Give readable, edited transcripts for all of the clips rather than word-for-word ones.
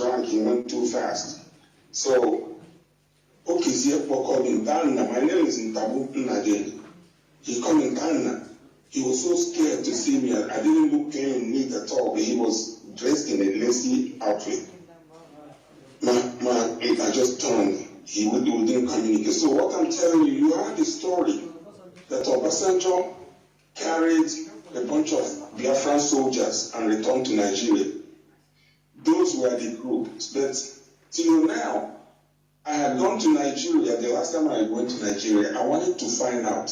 rank, he went too fast. So, Okizie called him Ghana. My name is Ntabu Nnamdi. He called me Ghana. He was so scared to see me. I didn't look clean, neat at all, but he was dressed in a lacy outfit. I just turned. He wouldn't communicate. So what I'm telling you, you heard the story that Obasanjo carried a bunch of Biafran soldiers and returned to Nigeria. Those were the groups. But till now, I had gone to Nigeria. The last time I went to Nigeria, I wanted to find out.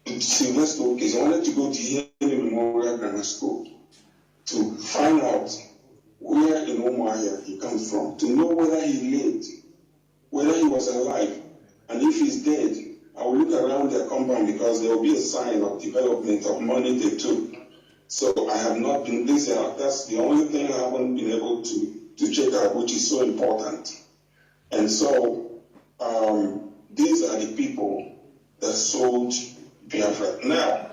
Sylvester case, I wanted to go to Henry Memorial Grammar School to find out where in Umuahia he comes from, to know whether he lived, whether he was alive, and if he's dead, I will look around their compound because there will be a sign of development of money they took. So I have not been, that's the only thing I haven't been able to check out, which is so important. And so these are the people that sold Biafra. Now,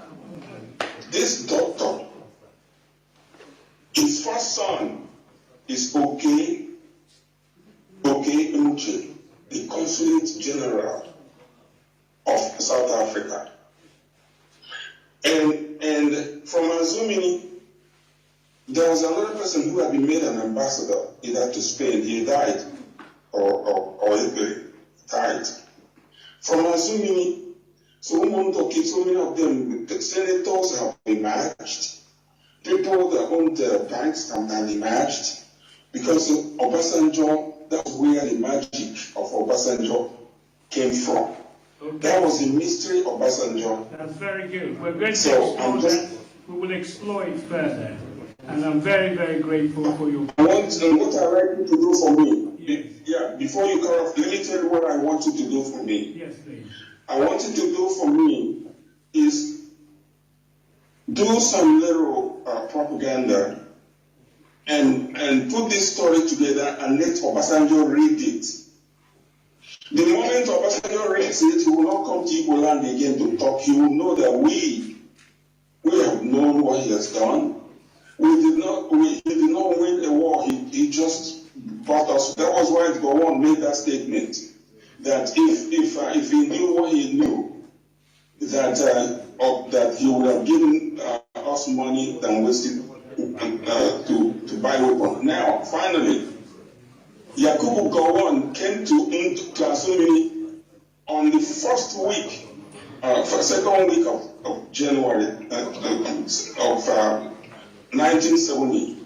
this doctor, his first son is Oke Uche, the Consulate General of South Africa. And from Azumini, there was another person who had been made an ambassador, either to Spain, he died, or he died. From Azumini, so many of them, the senators have emerged. People that owned the banks have emerged. Because Obasanjo, that's where the magic of Obasanjo came from. Okay. That was the mystery of Obasanjo. That's very good. We're going to explore that. We will explore it further. And I'm very, very grateful for your... I want what I like you to do for me. Yes. Yeah, before you cut off, let me tell you what I want you to do for me. Yes, please. I want you to do for me is do some little propaganda and put this story together and let Obasanjo read it. The moment Obasanjo reads it, he will not come to Igbo land again to talk. He will know that we have known what he has done. He did not win a war. He just brought us. That was why Gowon made that statement. That if he knew what he knew, that he would have given us money than wasted to buy weapons. Now, finally, Yakubu Gowon came to Asumini on the second week of January of 1970.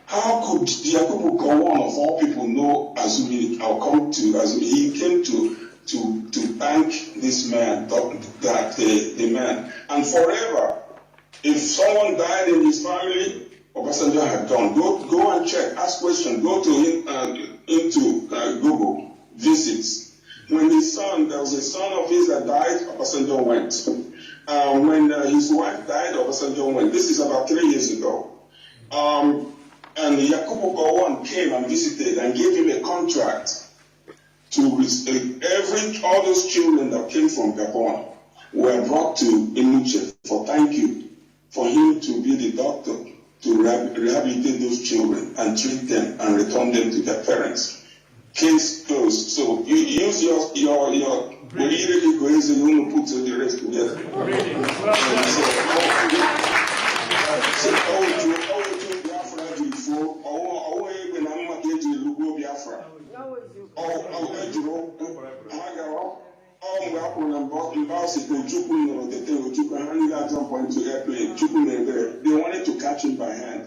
How could Yakubu Gowon, of all people, know Azumini or come to Azumini? He came to thank this man, the man. And forever, if someone died in his family, Obasanjo had gone. Go and check, ask questions, go to him into Google, visits. When there was a son of his that died, Obasanjo went. When his wife died, Obasanjo went. This is about 3 years ago. And Yakubu Gowon came and visited and gave him a contract to all those children that came from Gabon were brought to Inuche for thank you, for him to be the doctor to rehabilitate those children and treat them and return them to their parents. Case closed. So you use your really crazy to put the rest together. They wanted to catch him by hand.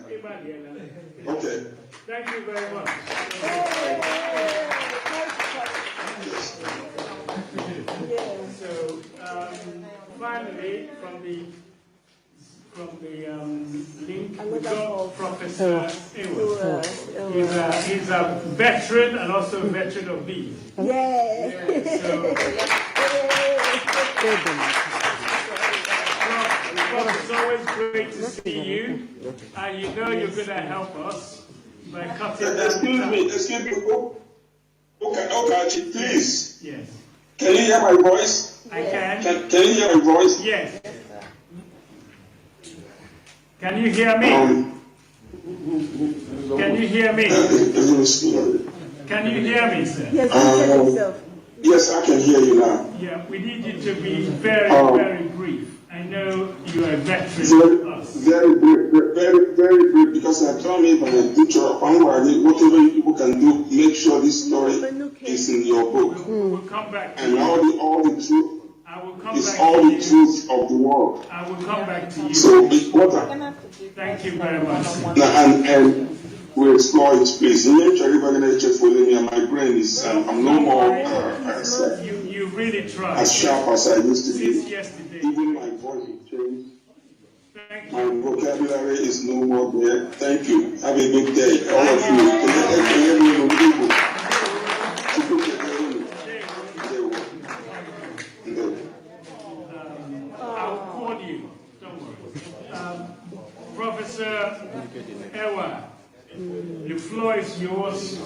Okay. Thank you very much. So finally, from the link, we got Professor Ewa. He's a veteran and also a veteran of me. Yeah. So, it's always great to see you, and you know you're going to help us by cutting down. Excuse me. Okay, please. Yes. Can you hear my voice? I can. Can you hear my voice? Yes. Can you hear me? Can you hear me? Can you hear me, sir? Yes, you can hear yourself. Yes, I can hear you now. Yeah, we need you to be very, very brief. I know you are a veteran of us. Very brief, very brief, because I told me by the teacher, whatever you can do, make sure this story is in your book. We'll come back to and you. all the truth. I will come It's back all to the you. truth of the world. I will come back to you. So it's water. Thank you very much. And we explore it, please. My brain is, I'm no more you really tried. as sharp as I used to Since be. yesterday. Even my voice has changed. Thank My you. vocabulary is no more there. Thank you. Have a good day. All of you. I'll call you. Don't worry. Professor Ewa, the floor is yours.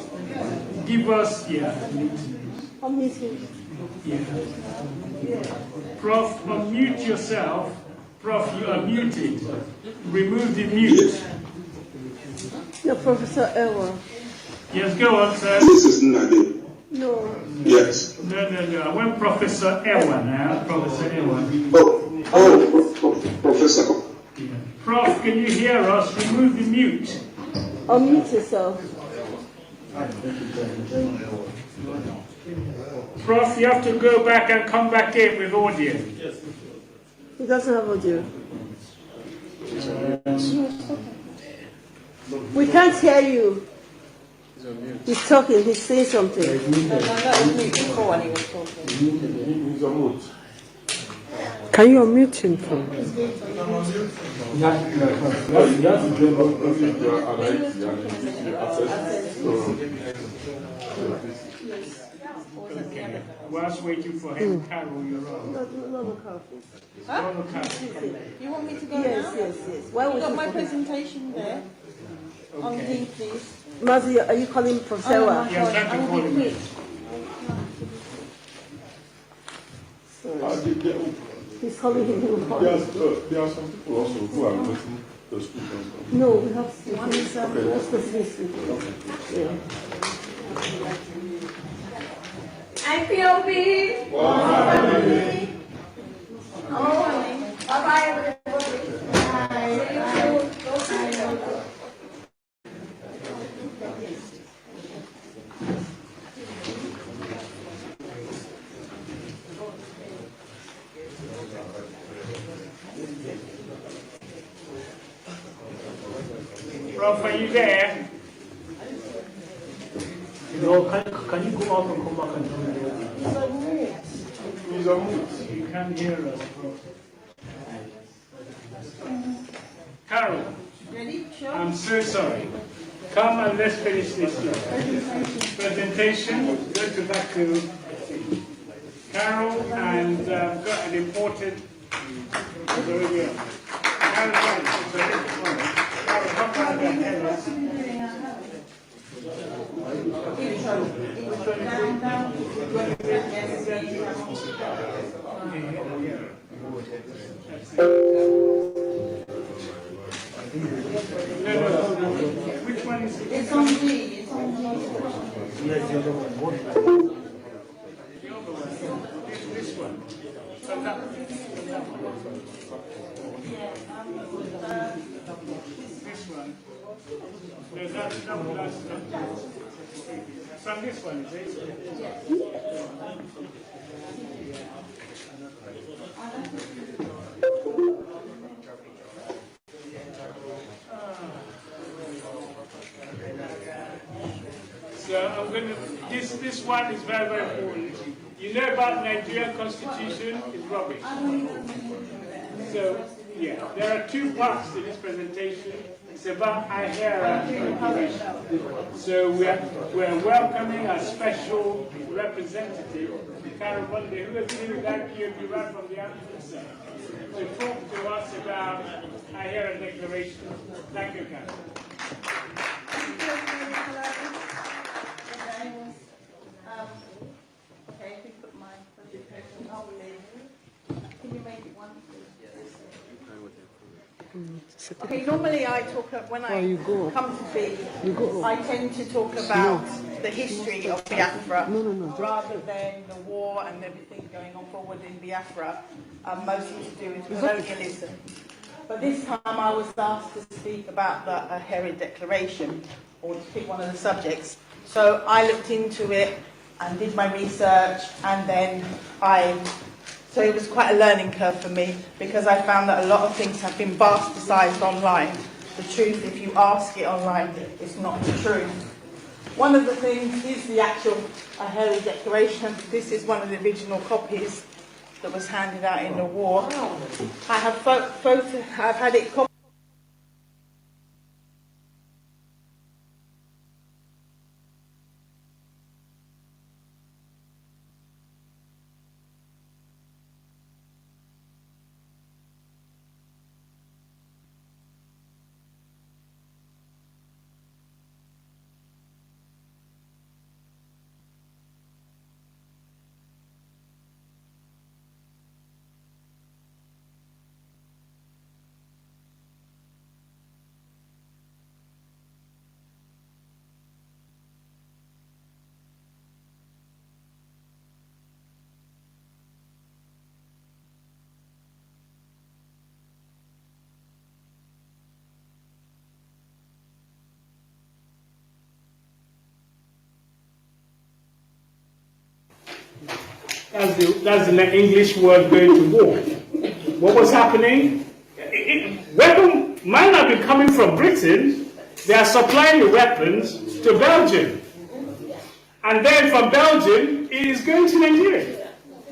Give us, yeah. Prof, unmute yourself. Prof, you are muted. Remove the mute. No, Professor Ewa. Yes, go on, sir. This is Nnamdi. No. Yes. No. I want Professor Ewa now. Professor Ewa. Professor. Yeah. Prof, can you hear us? Remove the mute. Unmute yourself. Prof, you have to go back and come back in with audio. He doesn't have audio. We can't hear you. He's talking, he's saying something. Can you unmute him for me? Okay. Whilst waiting for him, Carol, you're on. No, Carol, please. Huh? No, Carol. You want me to go Yes, now? yes. Why You've would got you my put presentation there. On Okay. D, please. Mazi, are you calling Professor Ewa? Yeah, I'm trying to call him. He's calling him. There are some people also who are waiting to speak. No, we have specific speaking. Yeah. IPOB. Bye-bye, everybody. Prof, are you there? No, can you go out and come back and join me? He's on mute. You can't hear us, Prof. Carol, Ready? Sure. I'm so sorry. Come and let's finish this job. Presentation. Go to back to Carol and got an important. Carol, come back and tell us. No. Which one is it? It's on D. It's on D. Yes, the other one. The other one. This one. From that one. This one. No, that's not last one. From this one, is it? So I'm going to, this one is very, very important. You know about Nigerian constitution, it's rubbish. So, yeah, there are two parts to this presentation. It's about Ahera. So we're welcoming a special representative, Carol Monday, who has been with IPOB right from the outset, to talk to us about Ahera Declaration. Thank you, Carol. Okay, if you put my presentation up, can you make it one? Okay, normally I talk, when I you go. come to speak, You go. I tend to talk about the history of Biafra No. rather than the war and everything going on forward in Biafra, mostly to do with colonialism. But this time I was asked to speak about the Herod Declaration, or to pick one of the subjects. So I looked into it and did my research, and then so it was quite a learning curve for me, because I found that a lot of things have been bastardized online. The truth, if you ask it online, is not the truth. One of the things is the actual Herod Declaration. This is one of the original copies that was handed out in the war. I have I've had it copied. That's the English word going to war. What was happening? Weapon might not be coming from Britain. They are supplying the weapons to Belgium. And then from Belgium, it is going to Nigeria.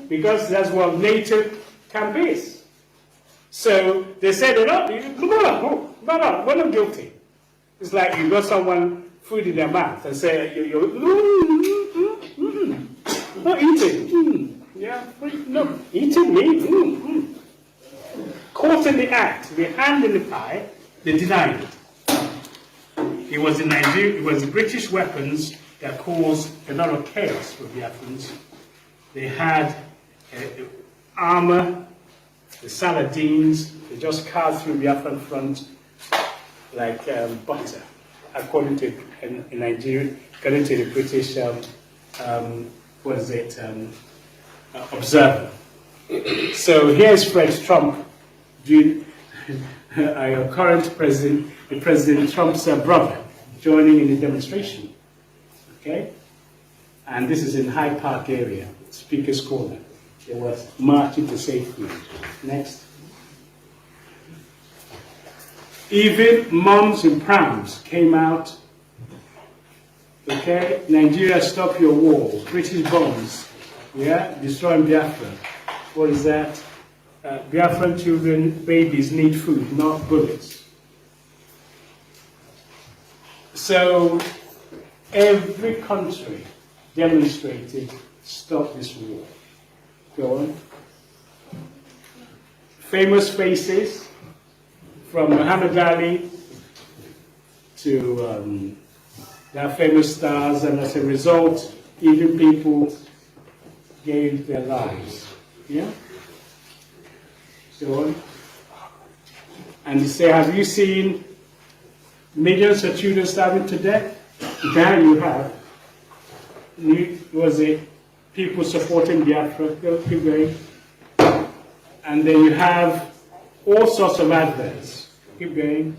Because that's what NATO can base. So they said, no, we're not guilty. It's like you got someone food in their mouth and say, not eating. Yeah, no, eating meat. Caught in the act, the hand in the pie, they denied it. It was the British weapons that caused a lot of chaos for Biafrans. They had armor, the Saladins, they just carved through Biafran front like butter, according to in Nigeria, according to the British observer. So here's Fred Trump, our current president, the President Trump's brother, joining in the demonstration. Okay? And this is in Hyde Park area, Speaker's Corner. There was marching to safety. Next. Even moms in prams came out. Okay? Nigeria, stop your war. British bombs. Yeah? Destroying Biafra. What is that? Biafran children, babies need food, not bullets. So every country demonstrated stop this war. Go on. Famous faces from Muhammad Ali to their famous stars, and as a result, even people gave their lives. Yeah? Go on. And you say, have you seen millions of children starving to death? There you have. Was it people supporting Biafra? Keep going. And then you have all sorts of adverts. Keep going.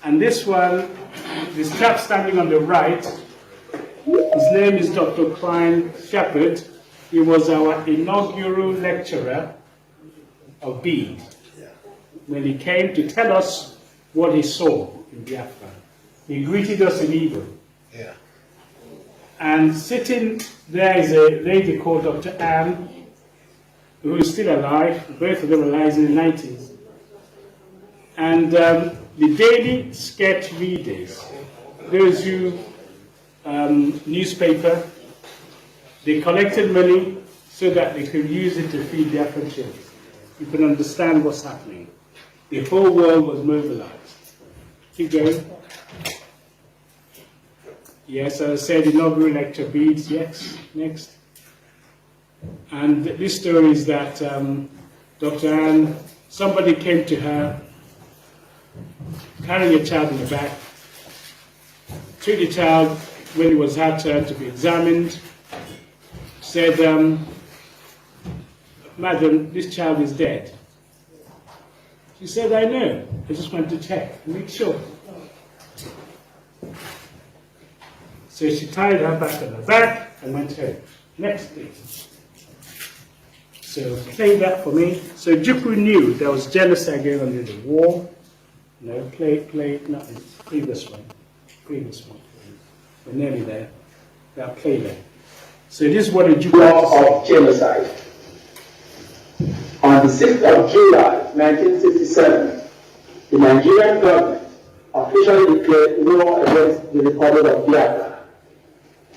And this one, this chap standing on the right, his name is Dr. Klein Shepard. He was our inaugural lecturer of Bede when he came to tell us what he saw in Biafra. He greeted us in Igbo. Yeah. And sitting there is a lady called Dr. Anne, who is still alive. Both of them were alive in the 90s. And the daily sketch readers, those who newspaper, they collected money so that they could use it to feed their children. You can understand what's happening. The whole world was mobilized. Keep going. Yes, as I said, inaugural lecture beads. Yes, next. And this story is that Dr. Anne, somebody came to her carrying a child in the back, took the child when it was her turn to be examined, said, "Madam, this child is dead." She said, "I know, I just want to check, make sure." So she tied her back on her back and went home. Next thing. So play that for me. So Juku knew there was genocide going on in the war. No, play, no, previous one. We're nearly there. Now play there. So this is what the Juku law of genocide. On the 6th of July, 1967, the Nigerian government officially declared war against the Republic of Biafra.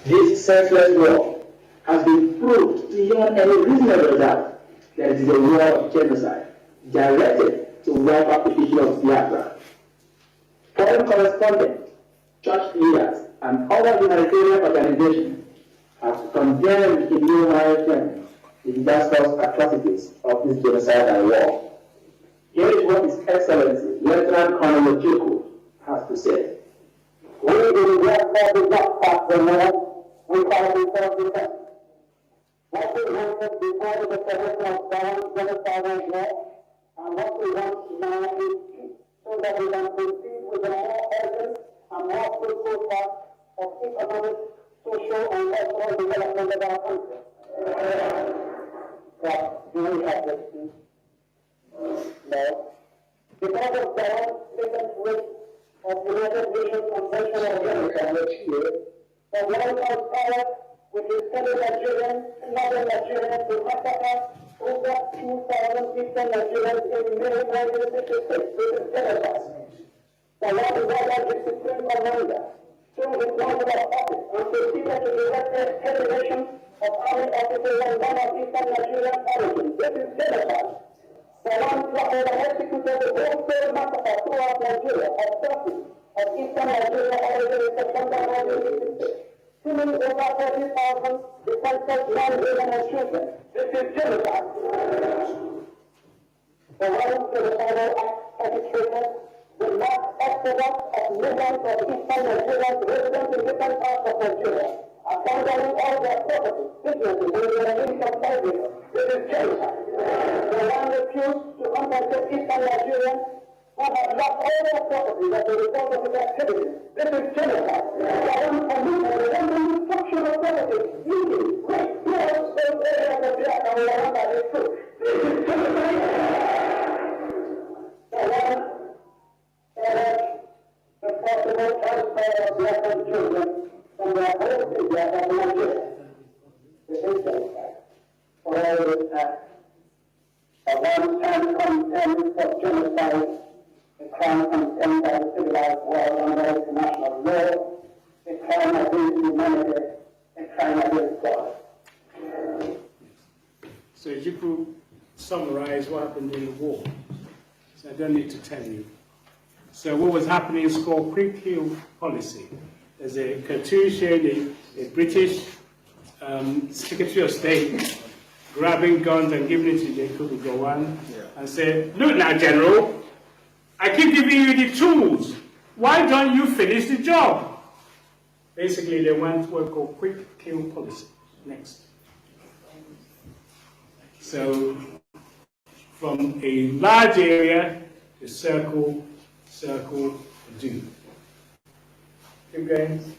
This senseless war has been proved beyond any reasonable doubt that it is a war of genocide directed to wipe out the people of Biafra. Foreign correspondents, church leaders, and other humanitarian organizations have condemned in numerous terms the disastrous atrocities of this genocidal war. Here is what His Excellency, Lieutenant Kanu has to say. We will work for the black part of the war, we call it defense. What we wanted before the declaration of genocidal war, and what we want now is peace, so that we can proceed with a more urgent and more fruitful path of economic, social, and cultural development of our country. Do we have this? No. Because of the different risk of the United Nations Convention on Genocide next year, the World Health Power, which is sending Nigerians, another Nigerians to massacre over 2,000 people Nigerians in May 1966. This is genocide. The World Wildlife Discipline Commander, through his Council of Office, and proceeded to direct the termination of army officers and non-Eastern Nigerian origin. This is genocide. Salam traveled and executed the wholesale massacre throughout Nigeria of Turkey of Eastern Nigeria origin in September 1966. Killing over 30,000 defenseless men, women, and children. This is genocide. The violence to the federal act perpetrated the mass exodus of millions of Eastern Nigerians residents in different parts of Nigeria, abandoning all their property, businesses, and their means of livelihood. This is genocide. The one refused to compensate Eastern Nigerians who have lost all their property as a result of his activities. This is genocide. The one committed the destruction of property, looting, rape, drugs, those areas of Biafra and Rwanda is true. This is genocide. The one the possible transfer of Biafran children from their home to Biafra to Nigeria. This is genocide. For all this act, a one-time contempt of genocide, a crime condemned by the civilized world under international law, a crime against humanity, a crime against God. So you could summarize what happened in the war. So I don't need to tell you. So what was happening is called quick-kill policy. There's a cartoon showing a British Secretary of State grabbing guns and giving it to Yakubu Gowon and said, "Look now, General, I keep giving you the tools. Why don't you finish the job?" Basically, they went what we call quick-kill policy. Next. So from a large area, the circle, do. Keep going.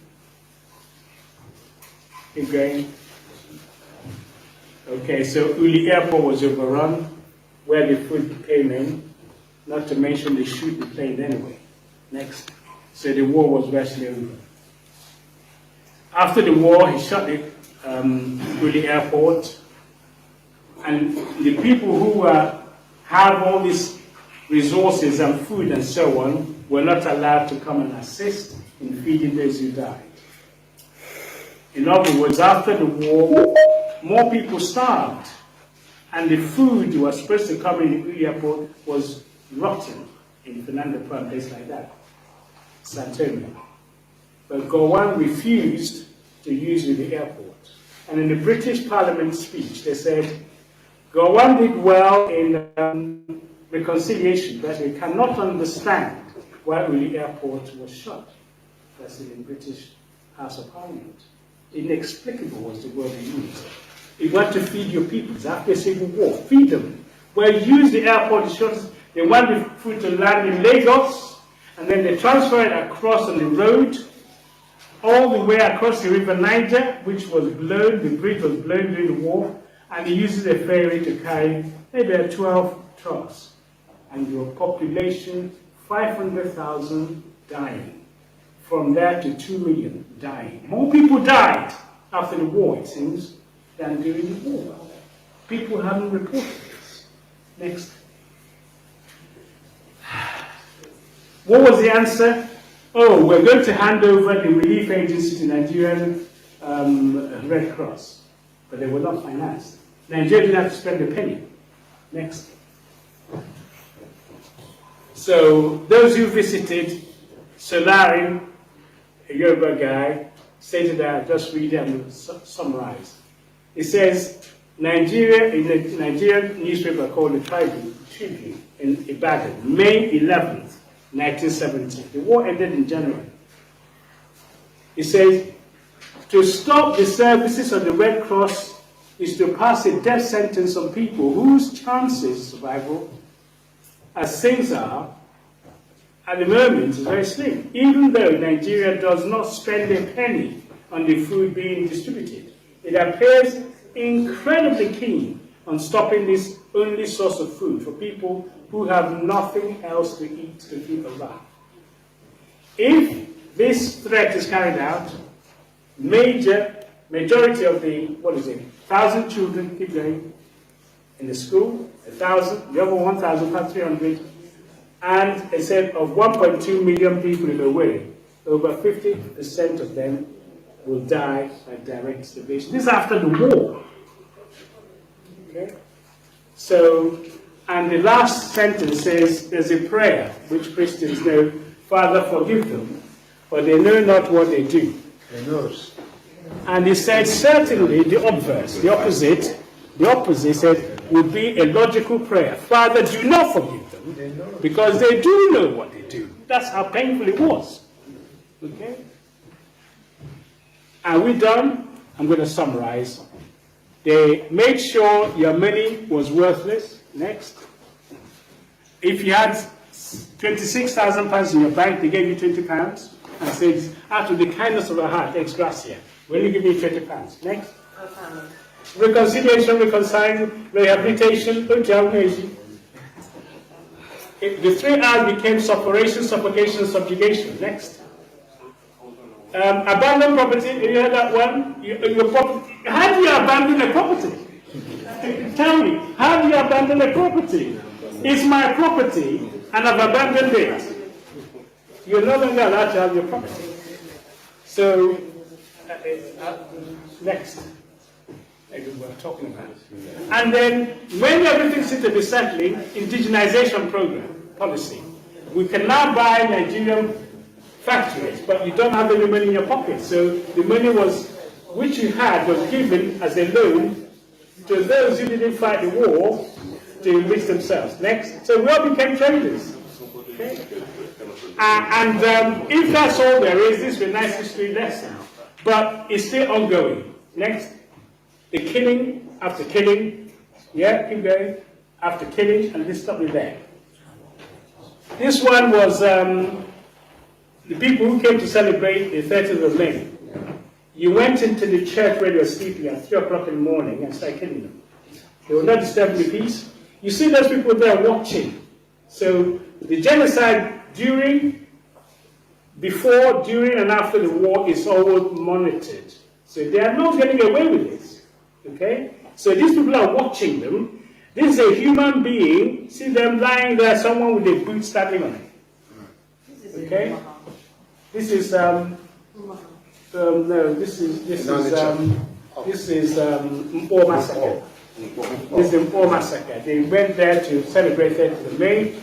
Keep going. Okay, so Uli Airport was overrun, where the food came in, not to mention they shoot the plane anyway. Next. So the war was virtually over. After the war, he shut the Uli Airport, and the people who have all these resources and food and so on were not allowed to come and assist in feeding those who died. In other words, after the war, more people starved, and the food that was supposed to come in the Uli Airport was rotten in Fernando Po, a place like that, Santonio. But Gowon refused to use the airport. And in the British Parliament speech, they said, Gowon did well in reconciliation, but we cannot understand while the airport was shut. That's in the British House of Parliament. Inexplicable was the word they used. You want to feed your people after a civil war. Feed them. Well, use the airport insurance. They want the food to land in Lagos, and then they transfer it across on the road, all the way across the River Niger, which was blown, the bridge was blown during the war, and he uses a ferry to carry maybe 12 trucks. And your population, 500,000 dying. From there to 2 million dying. More people died after the war, it seems, than during the war. People haven't reported this. Next. What was the answer? Oh, we're going to hand over the relief agency to Nigerian Red Cross. But they were not financed. Nigeria didn't have to spend a penny. Next. So, those who visited Solari, a Yoruba guy, stated that, I'll just read it and summarize. It says, Nigeria, in a Nigerian newspaper called the Tribune in Ibadan, May 11th, 1970. The war ended in January. It says, to stop the services of the Red Cross is to pass a death sentence on people whose chances of survival, as things are, at the moment is very slim, even though Nigeria does not spend a penny on the food being distributed. It appears incredibly keen on stopping this only source of food for people who have nothing else to eat to keep alive. If this threat is carried out, majority of the, 1,000 children keep going in the school, 1,000, the other 1,300, and a set of 1.2 million people in the way, over 50% of them will die by direct starvation. This is after the war. Okay? So, and the last sentence says, there's a prayer which Christians know, Father, forgive them, for they know not what they do. They knows. And he said, certainly the obverse, the opposite said, would be a logical prayer. Father, do not forgive them, because they do know what they do. That's how painful it was. Okay? Are we done? I'm going to summarize. They made sure your money was worthless. Next. If you had £26,000 in your bank, they gave you £20 and said, out of the kindness of our heart, ex gratia, will you give me £20? Next. Reconciliation, reconciling, rehabilitation, the 3 R's became suppuration, suffocation, subjugation. Next. Abandon property, have you heard that one? Your property. How do you abandon a property? Tell me, how do you abandon a property? It's my property and I've abandoned it. You're no longer allowed to have your property. So, next. We're talking about. And then, when everything seems to be settling, indigenization program, policy. We can now buy Nigerian factories, but you don't have any money in your pocket. So the money which you had was given as a loan to those who didn't fight the war to enrich themselves. Next. So we all became traders. Okay? If that's all there is, this is a nice history lesson. But it's still ongoing. Next. The killing after killing, yeah, keep going, after killing, and this stop me there. This one was the people who came to celebrate the 30th of May. You went into the church where they were sleeping at 3 o'clock in the morning and started killing them. They were not disturbing the peace. You see those people there watching. So the genocide before, during, and after the war is always monitored. So they are not getting away with this. Okay? So these people are watching them. This is a human being. See them lying there, someone with a boot standing on it. Okay? This is no, this is Mpo massacre. This is Mpo massacre. They went there to celebrate 30th of May,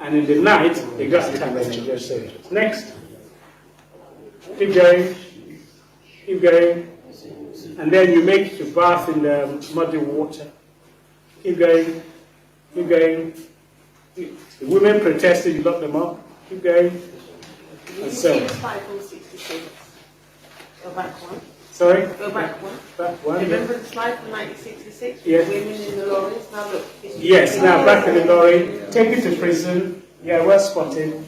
and in the night they got attacked by Nigerian soldiers. Next. Keep going. Keep going. And then you make your bath in the muddy water. Keep going. Keep going. The women protested, you lock them up. Keep going. And so. Slide 66. Go back one. Sorry? Go back one. Back one. Remember the slide from 1966? Yes. Women in the lorries. Now look. Yes, now back in the lorry, taken to prison. Yeah, well spotted.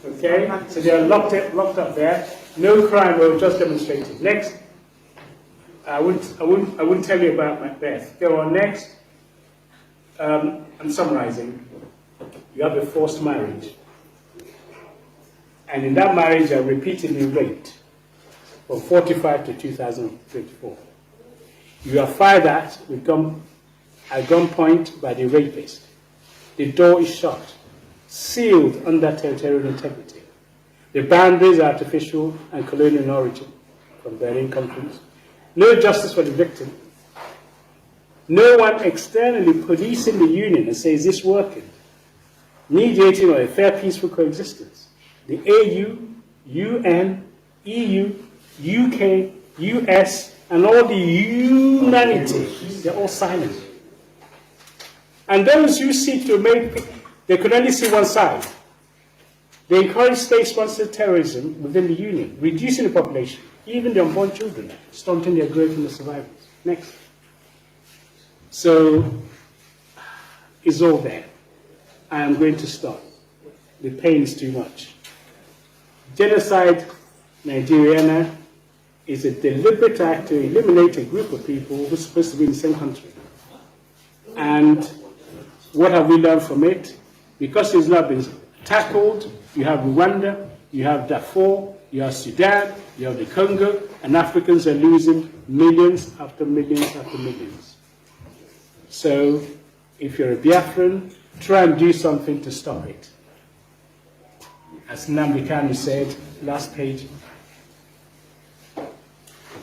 Okay, so they are locked up there. No crime, we were just demonstrating. Next. I wouldn't tell you about Macbeth. Go on next. I'm summarizing. You have a forced marriage. And in that marriage, you are repeatedly raped from 45 to 2024. You are fired at gunpoint by the rapist. The door is shut, sealed under territorial integrity. The boundaries are artificial and colonial in origin from varying countries. No justice for the victim. No one externally policing the union and say, is this working? Mediating on a fair, peaceful coexistence. The AU, UN, EU, UK, US, and all the humanity, they're all silent. And those who seek to make, they can only see one side. They encourage state-sponsored terrorism within the union, reducing the population, even the unborn children, stunting their growth and the survivors. Next. So, it's all there. I am going to stop. The pain is too much. Genocide, Nigeriana, is a deliberate act to eliminate a group of people who are supposed to be in the same country. And what have we learned from it? Because it's not been tackled, you have Rwanda, you have Darfur, you have Sudan, you have the Congo, and Africans are losing millions after millions after millions. So, if you're a Biafran, try and do something to stop it. As Nnamdi Kanu said, last page,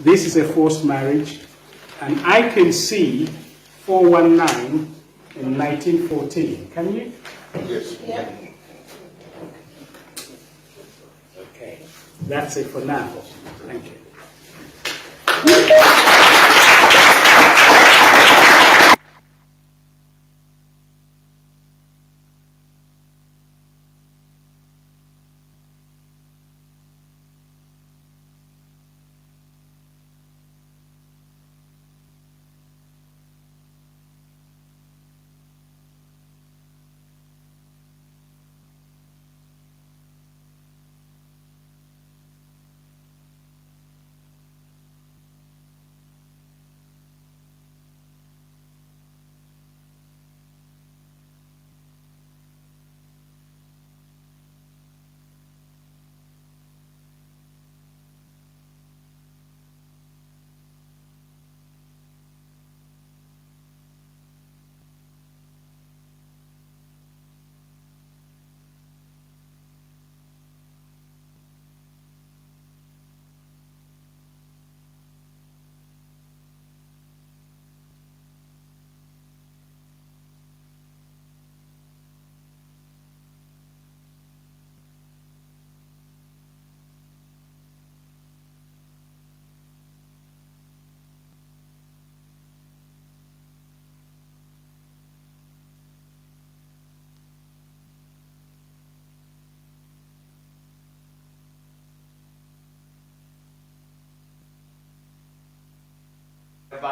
this is a forced marriage, and I can see 419 in 1914. Can you? Yes. Yeah. Okay, that's it for now. Thank you.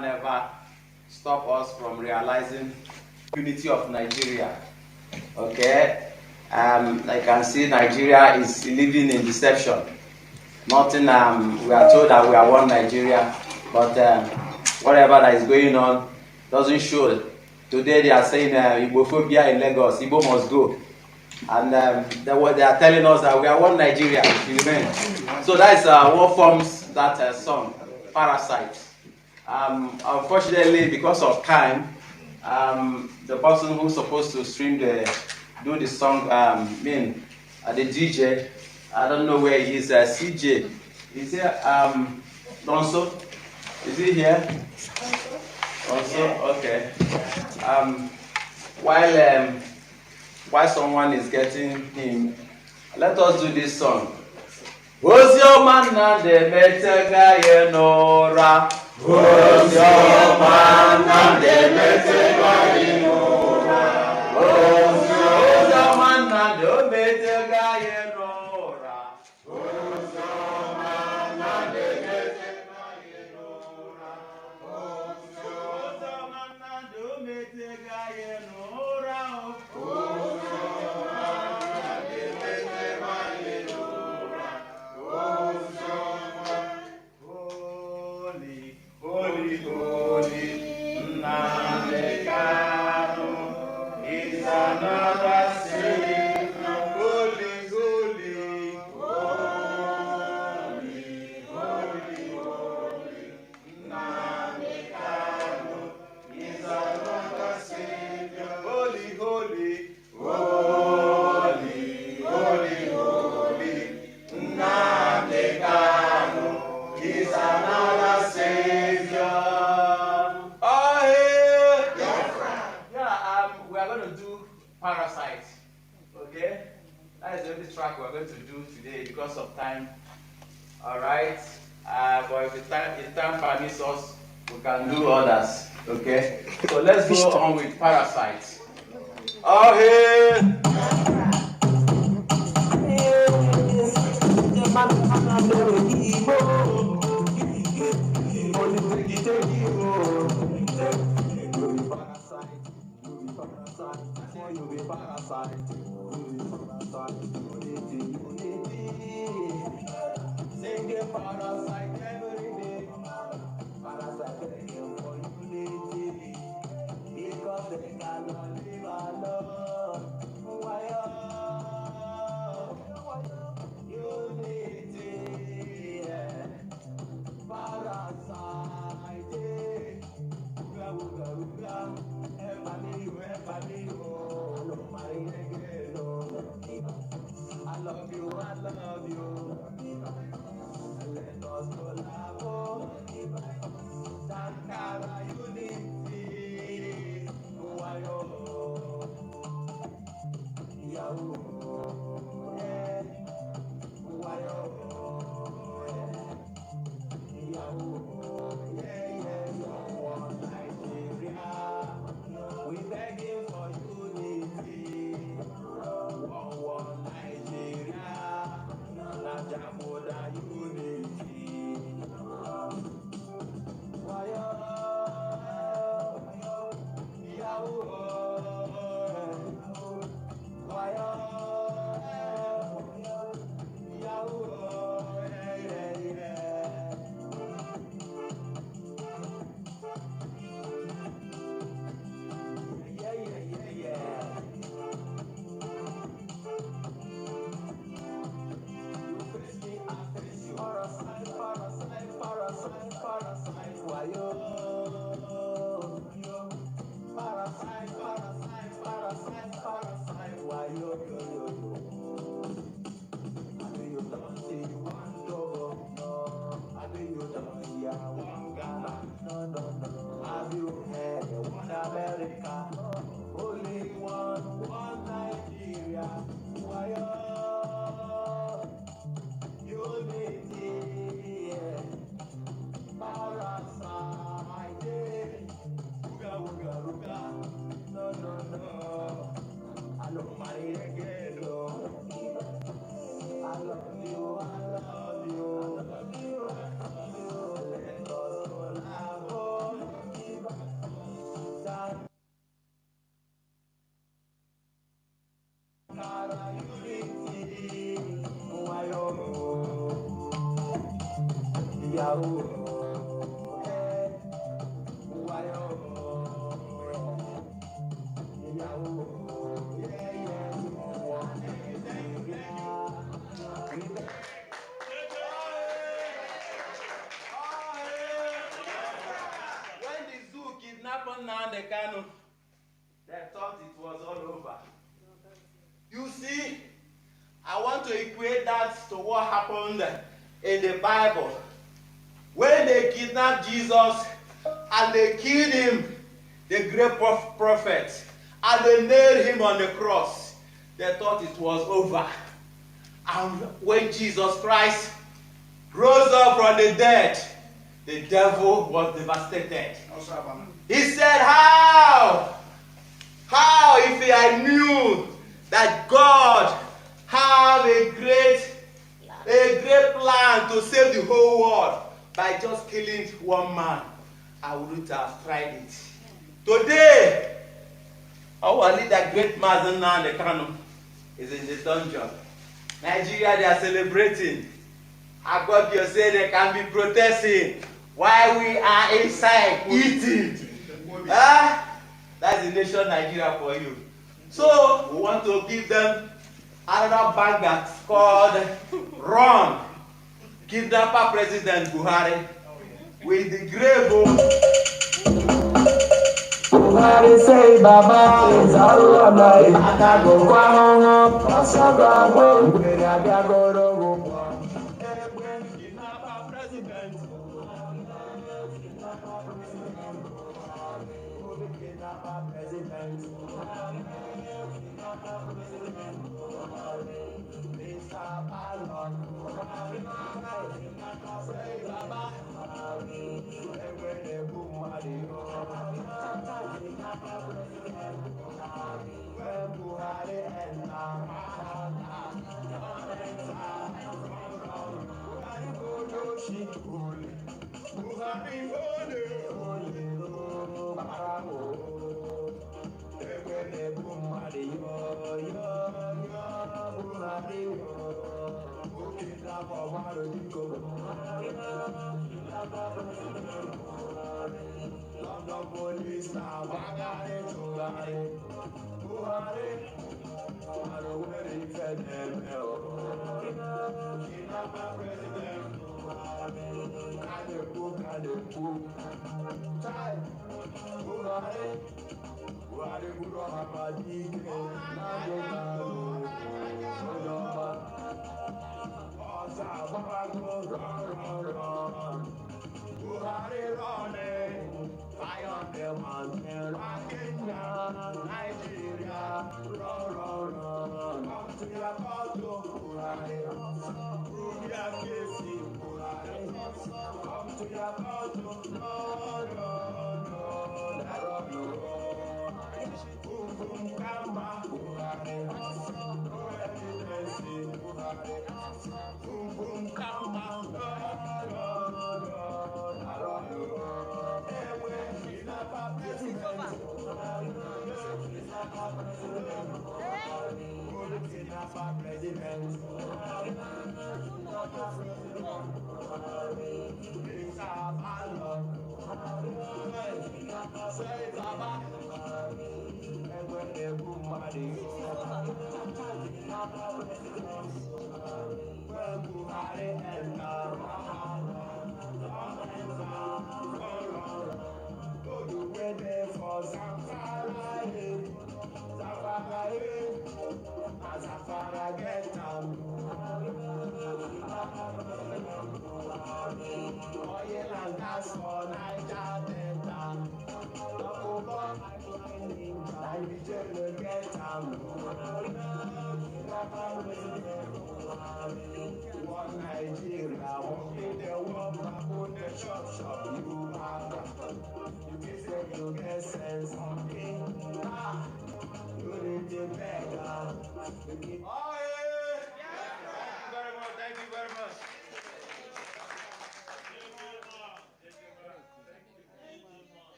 Never stop us from realizing unity of Nigeria. Okay, I can see Nigeria is living in deception. Nothing. We are told that we are one Nigeria, but whatever that is going on doesn't show. Today they are saying Igbophobia in Lagos. Igbo must go, and they are telling us that we are one Nigeria. So that is what forms that song, Parasite. Unfortunately, because of time, the person who's supposed to do the song, the DJ, I don't know where he is. CJ, is here? Donso, is he here? Donso, okay. While someone is getting him, let us do this song. Ozioma Nnamdi metega yenora. Ozioma Nnamdi metega yenora. Ozioma Nnamdi metega yenora. because of time. All right. But if time permits us, we can do others. Okay. So let's go on with parasites. Oh, hey. Nnamdi Kanu, they thought it was all over. You see, I want to equate that to what happened in the Bible. When they kidnapped Jesus and they killed him, the great prophet, and they nailed him on the cross, they thought it was over. And when Jesus Christ rose up from the dead, the devil was devastated. He said, how if I knew that God have a great plan to save the whole world by just killing one man, I wouldn't have tried it. Today, our leader, great Mazi Nnamdi Kanu, is in the dungeon. Nigeria, they are celebrating. Agbobio say they can be protesting while we are inside eating. That's the nation Nigeria for you. So we want to give them another bag that's called Run. Kidnapper President Buhari with the grave. Buhari say Baba is Allah. Atago Kwamo, Asaba, Kidnapper President.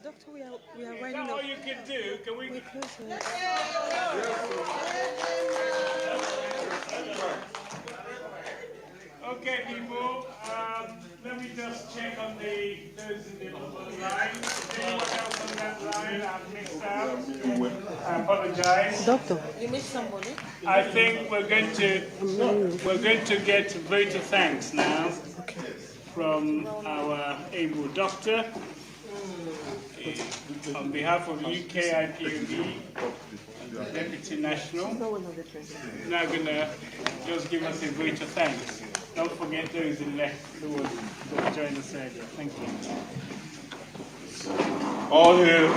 Doctor, we are Is winding that up. all you can do? Can we? Okay, people. Let me just check on those in the line. Is anyone else on that line I've missed out? I apologize. Doctor, you missed somebody. I think we're going to get vote of thanks now from our able doctor. On behalf of UK IPOB, Deputy National, now going to just give us a vote of thanks. Don't forget those in left who will join us earlier. Thank you. All here.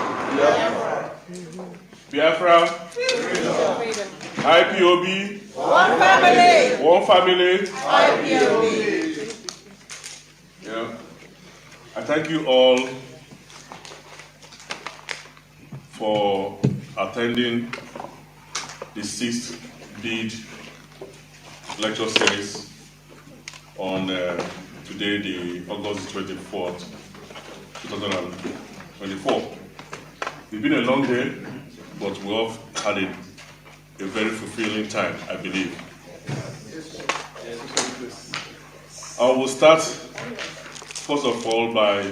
Biafra. IPOB. One family. One family. IPOB. Yeah. I thank you all for attending the 6th bid lecture series on today, the August 24th, 2024. It's been a long day, but we have had a very fulfilling time, I believe. I will start, first of all, by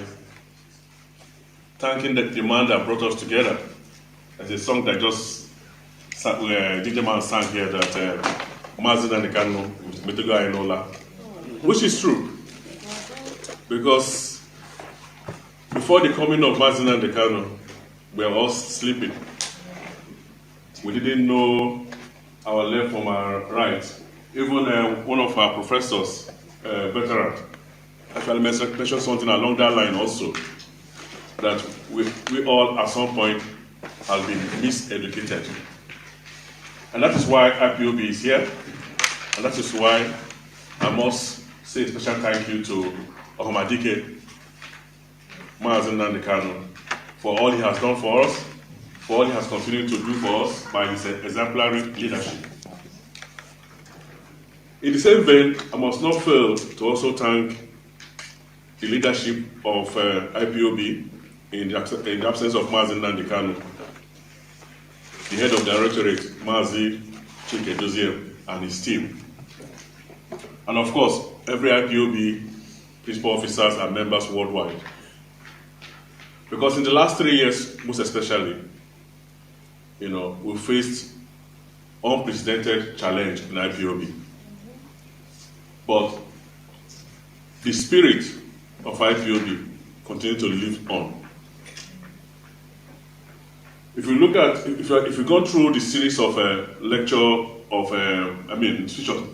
thanking the man that brought us together. There's a song that just DJ Man sang here that Mazi and Kanu, Metoga Enola, which is true. Because before the coming of Mazi and Kanu, we were all sleeping. We didn't know our left from our right. Even one of our professors, veteran, actually mention something along that line also, that we all at some point have been miseducated. And that is why IPOB is here, and that is why I must say a special thank you to Ohomadike, Mazi Nnamdi Kanu, for all he has done for us, for all he has continued to do for us by his exemplary leadership. In the same vein, I must not fail to also thank the leadership of IPOB in the absence of Mazi Nnamdi Kanu, the head of Directorate, Mazi Chinedu, and his team. And of course, every IPOB principal officers and members worldwide. Because in the last 3 years, most especially, we faced unprecedented challenge in IPOB. But the spirit of IPOB continues to live on. If you look at, if you go through the series of lecture of, speech of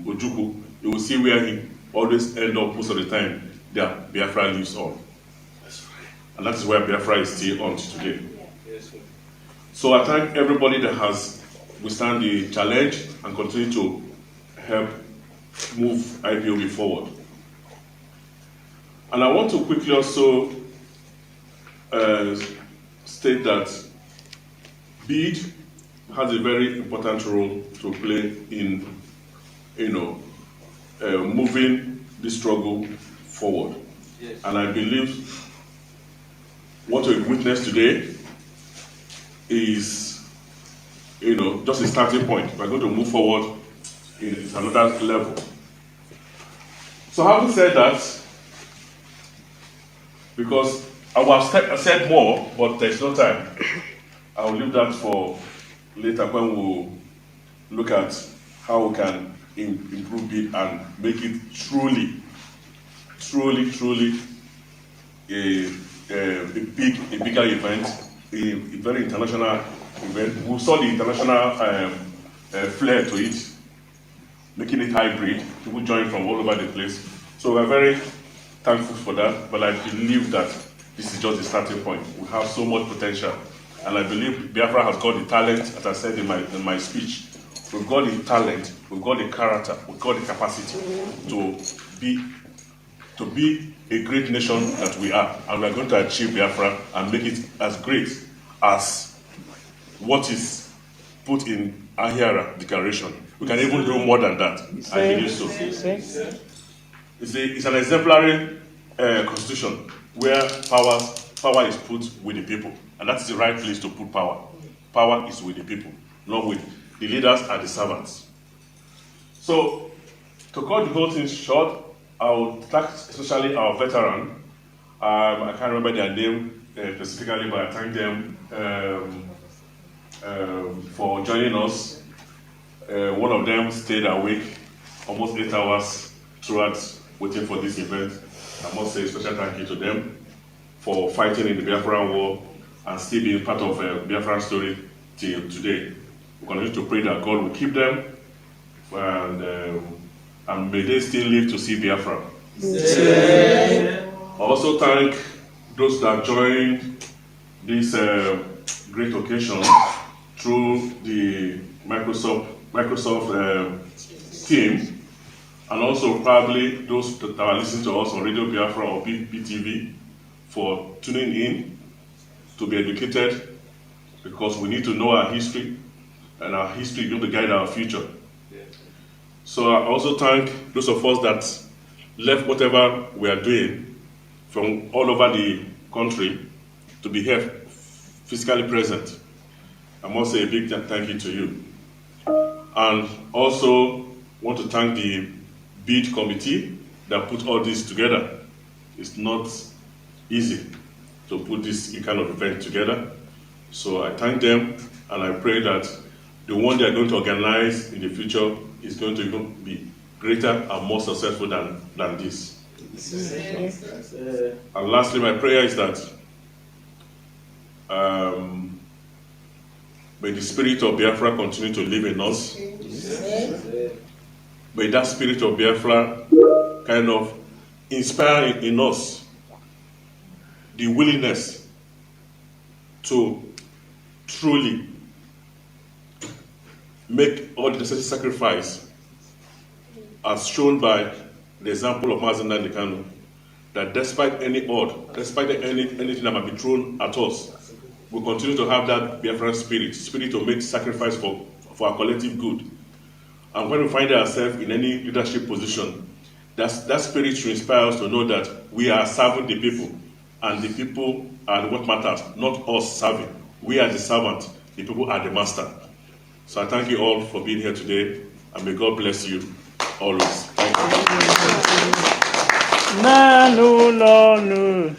Ojukwu, you will see where he always end up most of the time, that Biafra lives on. That's right. And that is where Biafra is still on today. Yes, so I thank everybody that has withstand the challenge and continue to help move IPOB forward. And I want to quickly also state that BEAD has a very important role to play in, moving the struggle forward. Yes. And I believe what we witnessed today is, just a starting point. We're going to move forward in another level. So having said that, because I would have said more, but there's no time. I will leave that for later when we'll look at how we can improve it and make it truly a bigger event, a very international event. We saw the international flair to it, making it hybrid. People join from all over the place. So we're very thankful for that, but I believe that this is just the starting point. We have so much potential, and I believe Biafra has got the talent, as I said in my speech. We've got the talent, we've got the character, we've got the capacity to be a great nation that we are, and we're going to achieve Biafra and make it as great as what is put in Ahira Declaration. We can even do more than that. I believe so. It's an exemplary constitution where power is put with the people, and that's the right place to put power. Power is with the people, not with the leaders and the servants. So, to cut the whole thing short, I will thank especially our veteran. I can't remember their name specifically, but I thank them for joining us. One of them stayed awake almost 8 hours throughout waiting for this event. I must say a special thank you to them for fighting in the Biafran war and still being part of Biafran story till today. We continue to pray that God will keep them and may they still live to see Biafra. Yeah. I also thank those that joined this great occasion through the Microsoft team, and also probably those that are listening to us on Radio Biafra or BTV for tuning in to be educated, because we need to know our history, and our history is going to guide our future. Yeah. So I also thank those of us that left whatever we are doing from all over the country to be here physically present. I must say a big thank you to you. And also want to thank the BEAD committee that put all this together. It's not easy to put this kind of event together. So I thank them, and I pray that the one they are going to organize in the future is going to even be greater and more successful than this. And lastly, my prayer is that may the spirit of Biafra continue to live in us. May that spirit of Biafra kind of inspire in us the willingness to truly make all the necessary sacrifice, as shown by the example of Mazi and Kanu, that despite any odd, despite anything that might be thrown at us, we continue to have that Biafran spirit to make sacrifice for our collective good. And when we find ourselves in any leadership position, that spirit should inspire us to know that we are serving the people, and the people are what matters, not us serving. We are the servant, the people are the master. So I thank you all for being here today, and may God bless you always. Thank you. Nanu nanu,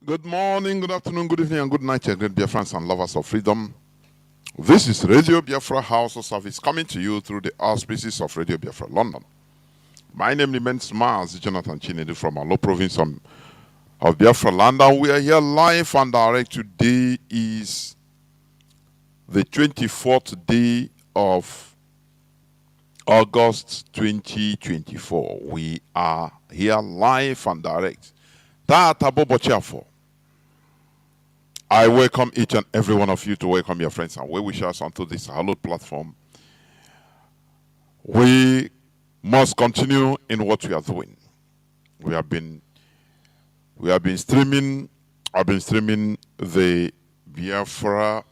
Good morning, good afternoon, good evening, and good night, great Biafrans and lovers of freedom. This is Radio Biafra House of Service coming to you through the auspices of Radio Biafra London. My name remains Mazi Chinedu from Alo province of Biafra land, and we are here live and direct. Today is the 24th day of August 2024. We are here live and direct. I welcome each and every one of you to welcome your friends and well-wishers onto this hallowed platform. We must continue in what we are doing. I've been streaming the Biafra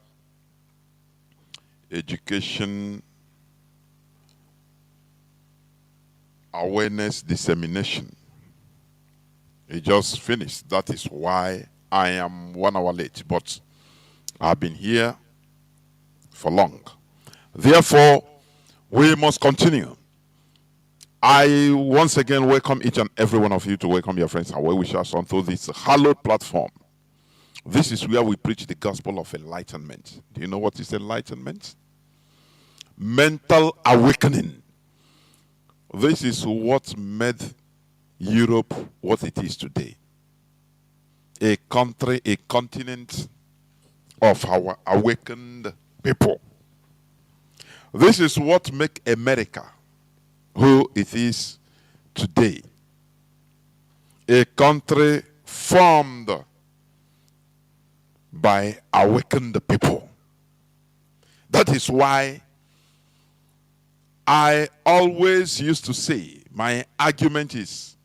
education awareness dissemination. It just finished. That is why I am 1 hour late, but I've been here for long. Therefore, we must continue. I once again welcome each and every one of you to welcome your friends and well-wishers onto this hallowed platform. This is where we preach the gospel of enlightenment. Do you know what is enlightenment? Mental awakening. This is what made Europe what it is today. A country, a continent of our awakened people. This is what makes America who it is today. A country formed by awakened people. That is why I always used to say, my argument is,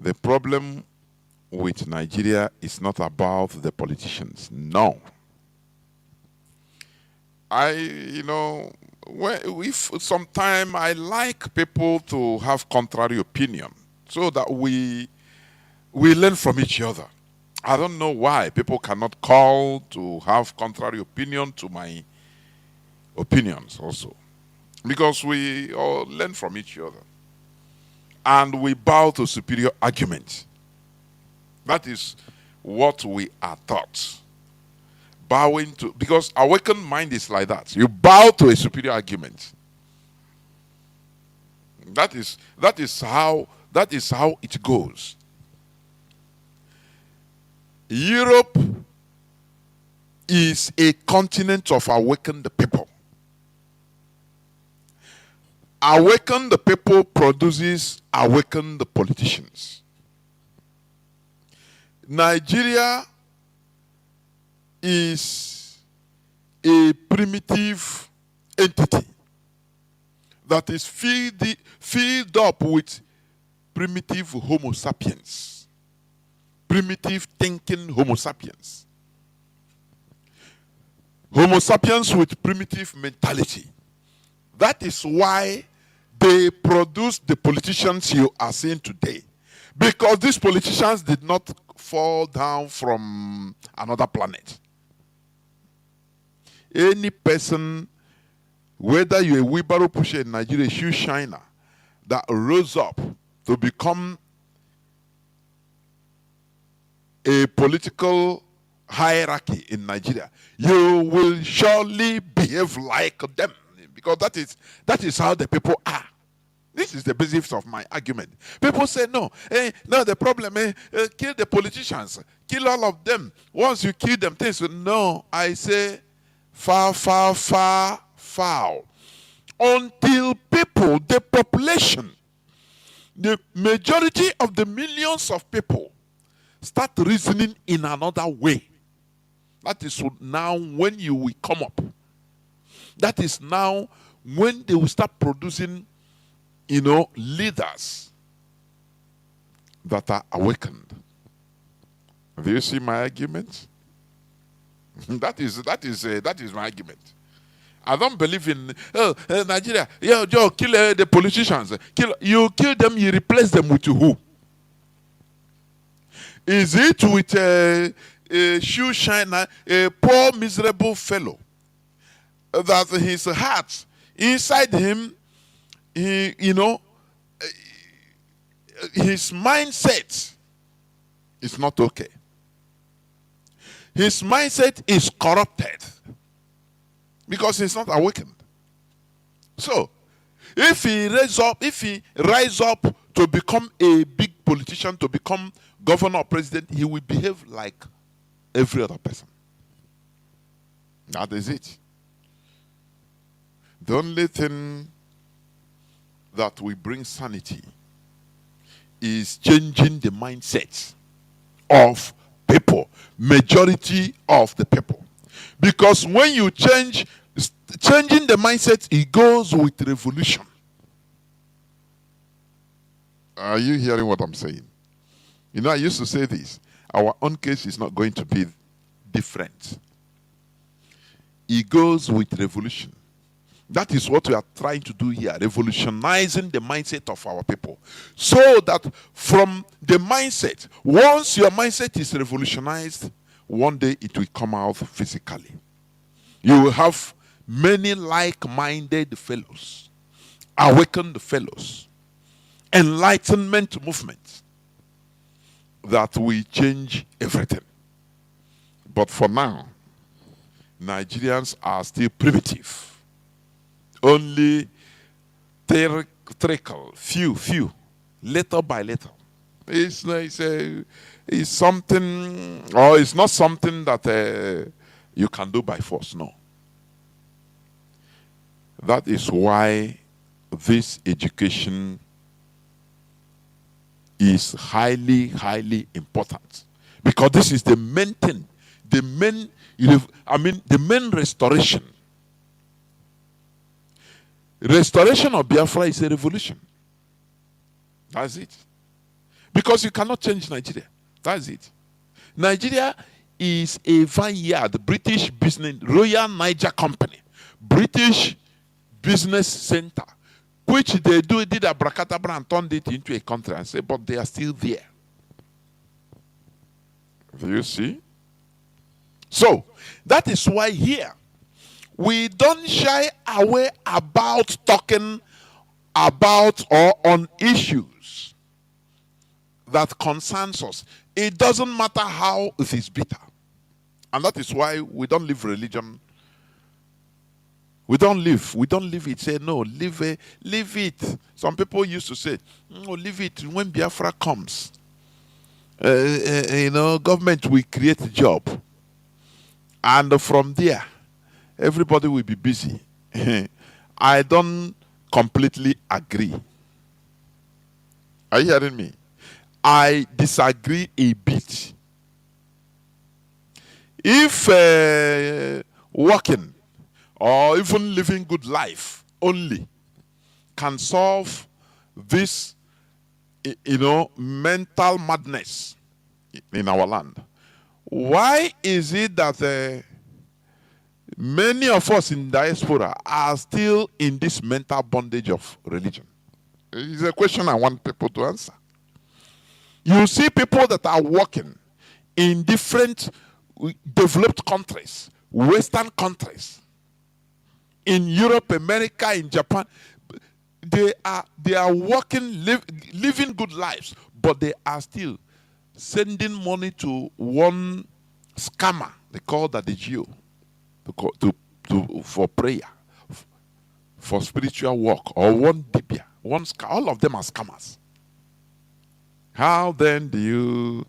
the problem with Nigeria is not about the politicians. No. If sometime I like people to have contrary opinion so that we learn from each other. I don't know why people cannot call to have contrary opinion to my opinions also. Because we all learn from each other. And we bow to superior argument. That is what we are taught. Bowing to, because awakened mind is like that. You bow to a superior argument. That is how it goes. Europe is a continent of awakened people. Awakened people produces awakened politicians. Nigeria is a primitive entity that is filled up with primitive Homo sapiens, primitive thinking Homo sapiens, Homo sapiens with primitive mentality. That is why they produce the politicians you are seeing today. Because these politicians did not fall down from another planet. Any person, whether you're a wheelbarrow pusher in Nigeria, a shoe shiner, that rose up to become a political hierarchy in Nigeria, you will surely behave like them. Because that is how the people are. This is the basis of my argument. People say, no, the problem is kill the politicians, kill all of them. Once you kill them, things. No, I say, far, far, far, far. Until people, the population, the majority of the millions of people start reasoning in another way. That is now when you will come up. That is now when they will start producing, leaders that are awakened. Do you see my argument? That is my argument. I don't believe in Nigeria. Yeah, Joe, kill the politicians. You kill them, you replace them with who? Is it with a shoe shiner, a poor miserable fellow? That his heart, inside him, his mindset is not okay. his mindset is corrupted because he's not awakened. So, if he rise up to become a big politician, to become governor or president, he will behave like every other person. That is it. The only thing that will bring sanity is changing the mindset of people, majority of the people. Because when you changing the mindset, it goes with revolution. Are you hearing what I'm saying? You know, I used to say this. Our own case is not going to be different. It goes with revolution. That is what we are trying to do here, revolutionizing the mindset of our people. So that from the mindset, once your mindset is revolutionized, one day it will come out physically. You will have many like-minded fellows, awakened fellows, enlightenment movement that will change everything. But for now, Nigerians are still primitive. Only trickle, few, little by little. It's something, or it's not something that you can do by force, no. That is why this education is highly, highly important. Because this is the main thing, the main restoration. Restoration of Biafra is a revolution. That's it. Because you cannot change Nigeria. That's it. Nigeria is a vineyard, British business, Royal Niger Company, British business center, which they did abracadabra and turned it into a country and say, but they are still there. Do you see? So, that is why here, we don't shy away about talking about or on issues that concerns us. It doesn't matter how it is bitter. And that is why we don't leave religion. We don't leave it. Say, no, leave it. Some people used to say, no, leave it. When Biafra comes, government will create a job. And from there, everybody will be busy. I don't completely agree. Are you hearing me? I disagree a bit. If working or even living good life only can solve this, mental madness in our land, why is it that many of us in diaspora are still in this mental bondage of religion? It's a question I want people to answer. You see people that are working in different developed countries, Western countries, in Europe, America, in Japan. They are working, living good lives, but they are still sending money to one scammer. They call that the GO. For prayer, for spiritual work, or one dibia, all of them are scammers. How then do you,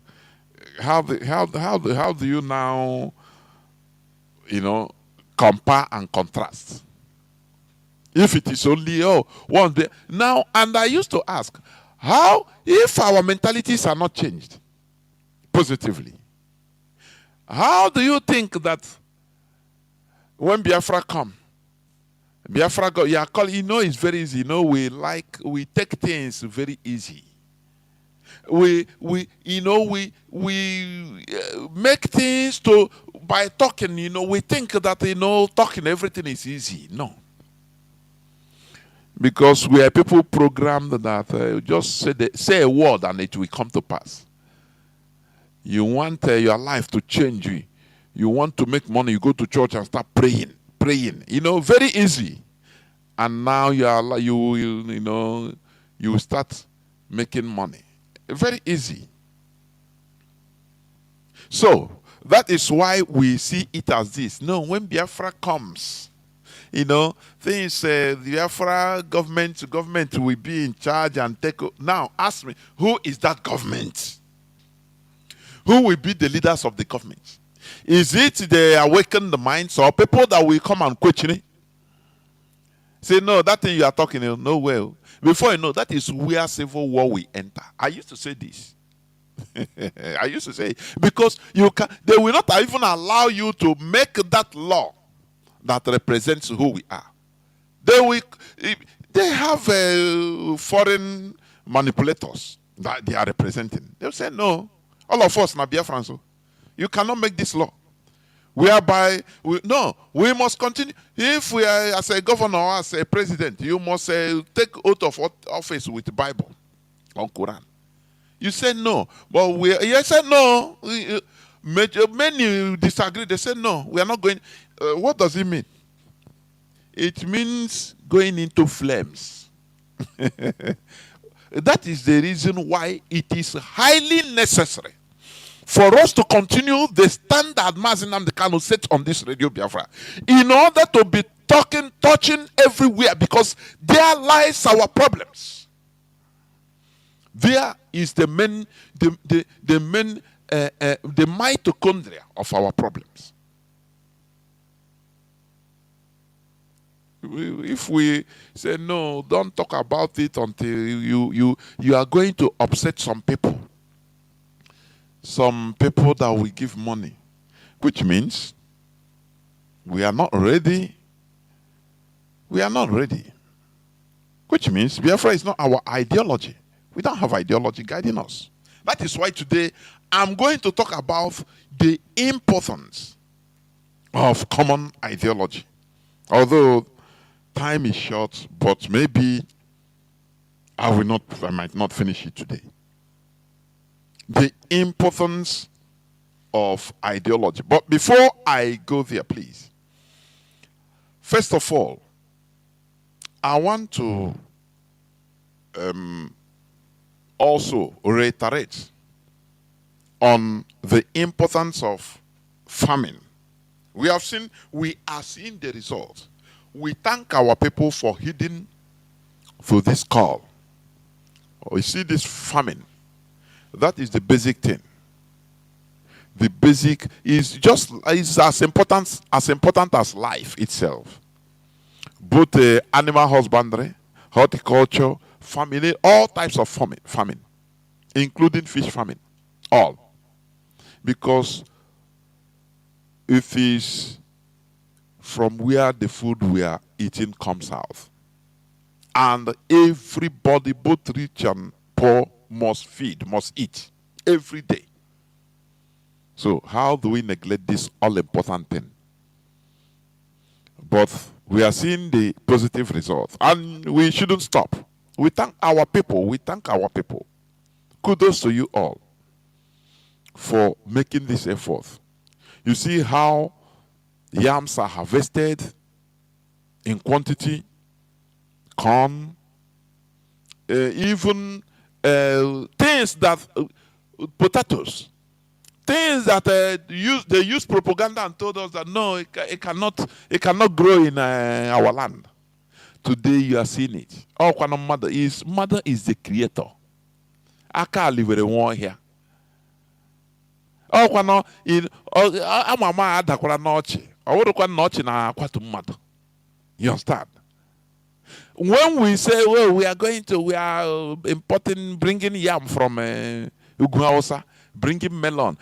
how do you now, compare and contrast? If it is only one day now, and I used to ask, how if our mentalities are not changed positively? How do you think that when Biafra come, Biafra go, it's very easy. We take things very easy. We make things by talking. We think that talking everything is easy. No, because we are people programmed that just say a word and it will come to pass. You want your life to change. You want to make money, you go to church and start praying. Very easy. And now you start making money. Very easy. So, that is why we see it as this. No, when Biafra comes, things, the Biafra government will be in charge and take. Now, ask me, who is that government? Who will be the leaders of the government? Is it the awakened minds or people that will come and question it? Say, no, that thing you are talking, no well. Before you know, that is where civil war will enter. I used to say this. I used to say, because they will not even allow you to make that law that represents who we are. They have foreign manipulators that they are representing. They'll say, no, all of us, Biafrans, you cannot make this law. Whereby, we must continue. If we are, as a governor or as a president, you must take oath of office with the Bible or Quran. You say no, but you say no. Many disagree. They say no, we are not going. What does it mean? It means going into flames. That is the reason why it is highly necessary for us to continue the standard Mazi Nnamdi Kanu set on this Radio Biafra, in order to be touching everywhere, because there lies our problems. There is the mitochondria of our problems. If we say no, don't talk about it until you are going to upset some people. Some people that will give money, which means we are not ready. We are not ready. Which means Biafra is not our ideology. We don't have ideology guiding us. That is why today I'm going to talk about the importance of common ideology. Although time is short, but maybe I might not finish it today. The importance of ideology. But before I go there, please, first of all, I want to also reiterate on the importance of farming. We are seeing the result. We thank our people for heeding to this call. You see this farming. That is the basic thing. The basic is as important as life itself. Both animal husbandry, horticulture, farming, all types of farming, including fish farming, all. Because it is from where the food we are eating comes out. And everybody, both rich and poor, must eat every day. So how do we neglect this all-important thing? But we are seeing the positive results, and we shouldn't stop. We thank our people. Kudos to you all for making this effort. You see how yams are harvested in quantity, corn, even things that potatoes, things that they use propaganda and told us that no, it cannot grow in our land. Today you are seeing it. Mother is the creator. Aka livere one here. Amama adakwara n'ọchị. Ọwụrụkwa n'ọchị na akwatu mmadụ. You understand? When we say, well, we are bringing yam from Ugwu Hausa, bringing melon,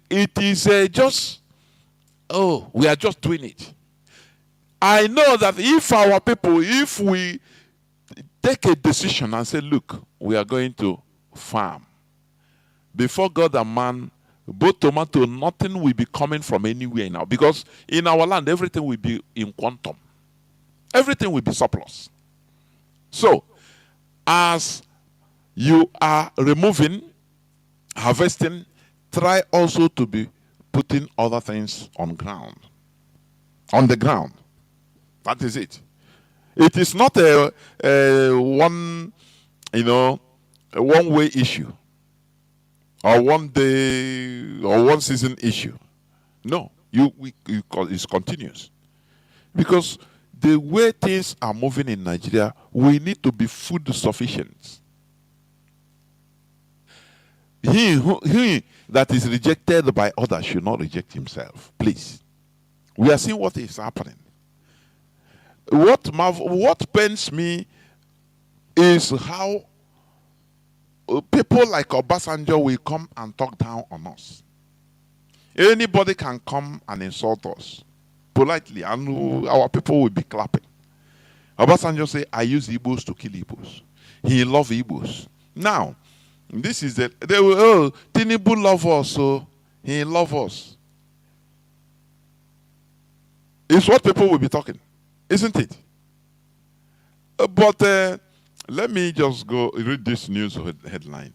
it is we are just doing it. I know that if we take a decision and say, look, we are going to farm, before God and man, both tomato, nothing will be coming from anywhere now. Because in our land, everything will be in quantum. Everything will be surplus. So, as you are removing, harvesting, try also to be putting other things on the ground. That is it. It is not a one-way issue, or one day or one season issue. No, it's continuous. Because the way things are moving in Nigeria, we need to be food sufficient. He that is rejected by others should not reject himself. Please. We are seeing what is happening. What pains me is how people like Obasanjo will come and talk down on us. Anybody can come and insult us politely, and our people will be clapping. Obasanjo say, I use Igbos to kill Igbos. He love Igbos. Now, this is they will, Tinubu love us, so he love us. It's what people will be talking, isn't it? But let me just go read this news headline.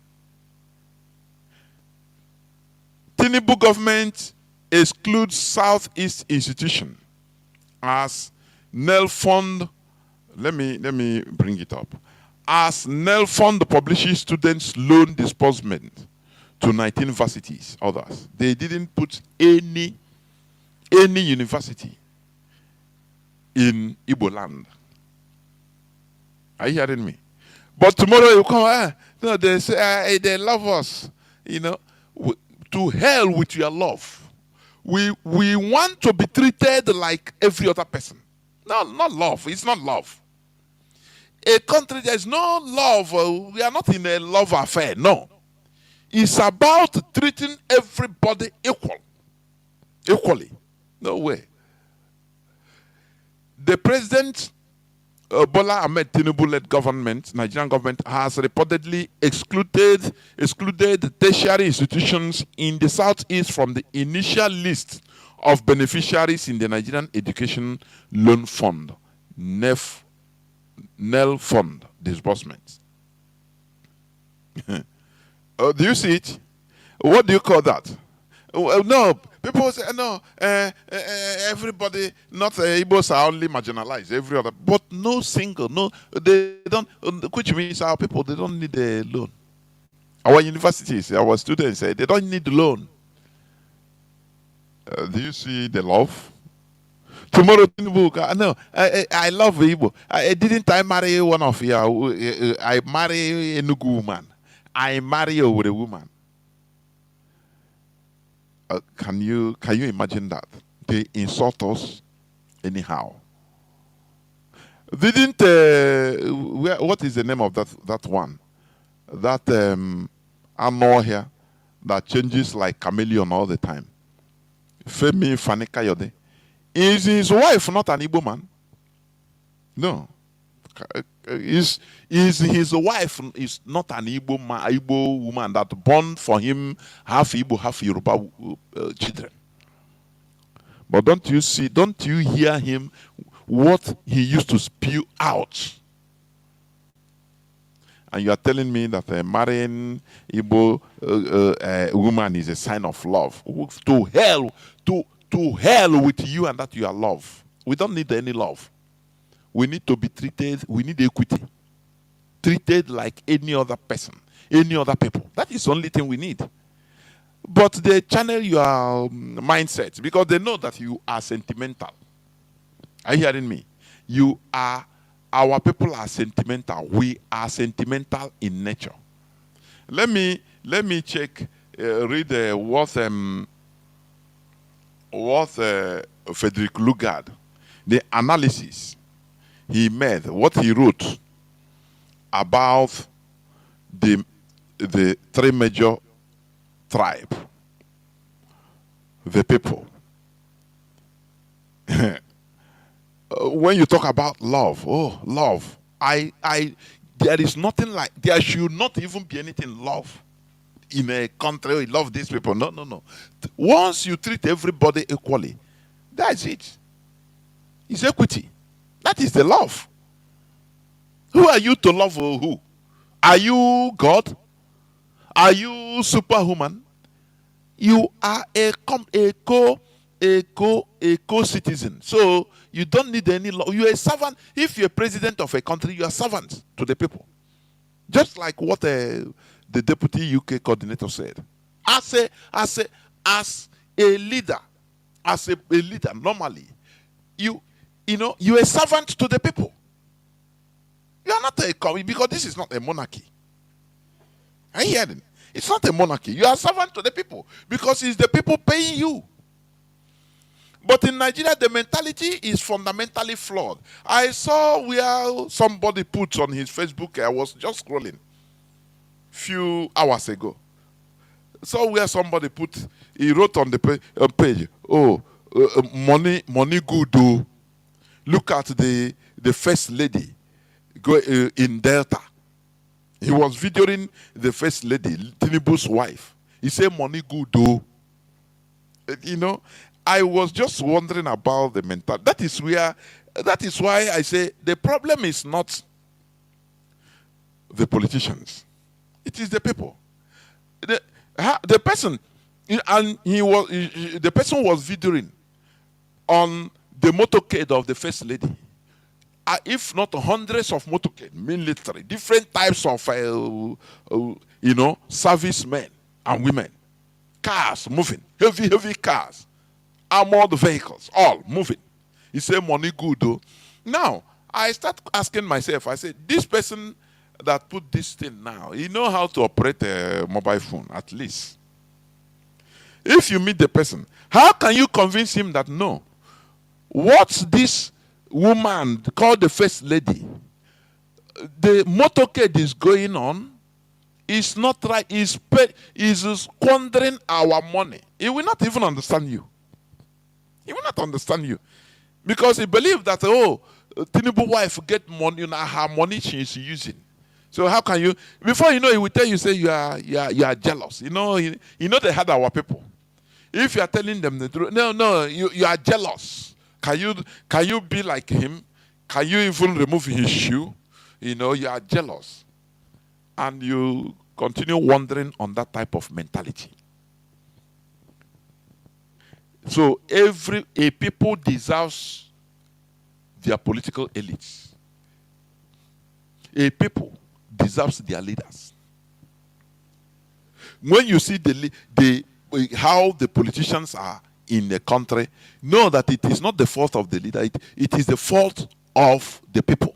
Tinubu government excludes Southeast institution as NEL fund. Let me bring it up. As NEL fund publishes students' loan disbursement to 19 universities, others, they didn't put any university in Igbo land. Are you hearing me? But tomorrow you come, no, they say they love us. You know, to hell with your love. We want to be treated like every other person. No, not love. It's not love. A country, there's no love. We are not in a love affair. No. It's about treating everybody equally. No way. The president, Bola Ahmed Tinubu-led government, Nigerian government, has reportedly excluded tertiary institutions in the southeast from the initial list of beneficiaries in the Nigerian Education Loan Fund, NEL Fund disbursements. Do you see it? What do you call that? No, people say no. Everybody, not Igbos are only marginalized. Every other, but no single, no. They don't. Which means our people, they don't need a loan. Our universities, our students, they don't need the loan. Do you see the love? Tomorrow, no, I love Igbo. Didn't I marry one of you? I marry a Nugu woman. I marry a woman. Can you imagine that? They insult us anyhow. Didn't what is the name of that one? That animal here that changes like chameleon all the time. Femi Fanikayode. Is his wife not an Igbo man? No. Is his wife is not an Igbo woman that born for him half Igbo, half Yoruba children? But don't you hear him, what he used to spew out? And you are telling me that marrying Igbo woman is a sign of love. To hell with you and that you are love. We don't need any love. We need to be treated, we need equity. Treated like any other person, any other people. That is the only thing we need. But they channel your mindset because they know that you are sentimental. Are you hearing me? Our people are sentimental. We are sentimental in nature. Let me check, read what Frederick Lugard, the analysis he made, what he wrote about the three major tribes, the people. When you talk about love, love, there is nothing like, there should not even be anything love in a country. We love these people. No. Once you treat everybody equally, that's it. It's equity. That is the love. Who are you to love who? Are you God? Are you superhuman? You are a co-citizen. So you don't need any law. You're a servant. If you're president of a country, you are servant to the people. Just like what the deputy UK coordinator said. As a leader, as a leader, normally, you know, you're a servant to the people. You are not a communist, because this is not a monarchy. Are you hearing? It's not a monarchy. You are a servant to the people because it's the people paying you. But in Nigeria, the mentality is fundamentally flawed. I saw where somebody put on his Facebook, I was just scrolling few hours ago. So where somebody put, he wrote on the page, oh, money good, oh. Look at the first lady go in Delta. He was videoing the first lady, Tinubu's wife. He said, money good, oh. You know, I was just wondering about the mentality. That is why I say the problem is not the politicians. It is the people. The person, and the person was videoing on the motorcade of the first lady. If not hundreds of motorcade, military, different types of, you know, servicemen and women. Cars moving, heavy cars, armored vehicles, all moving. He said, money good, though. Now, I start asking myself, I said, this person that put this thing now, he know how to operate a mobile phone, at least. If you meet the person, how can you convince him that no? What's this woman called the first lady? The motorcade is going on. It's not right. It's squandering our money. He will not even understand you. He will not understand you. Because he believes that, oh, Tinubu wife get money, you know, her money she is using. So how can you, before you know, he will tell you, say you are jealous. You know they had our people. If you are telling them the truth, no, you are jealous. Can you be like him? Can you even remove his shoe? You know, you are jealous. And you continue wandering on that type of mentality. So a people deserves their political elites. A people deserves their leaders. When you see how the politicians are in the country, know that it is not the fault of the leader, it is the fault of the people.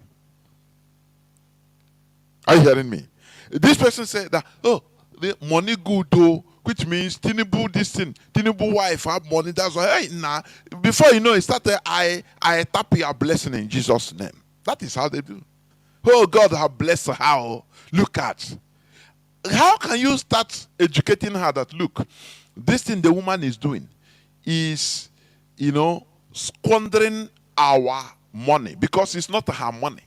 Are you hearing me? This person said that, oh, the money good, though, which means Tinubu this thing, Tinubu wife have money, that's why, hey, nah. Before you know it started, I tap your blessing in Jesus' name. That is how they do. Oh, God have blessed her. Look at. How can you start educating her that, look, this thing the woman is doing is, you know, squandering our money because it's not her money.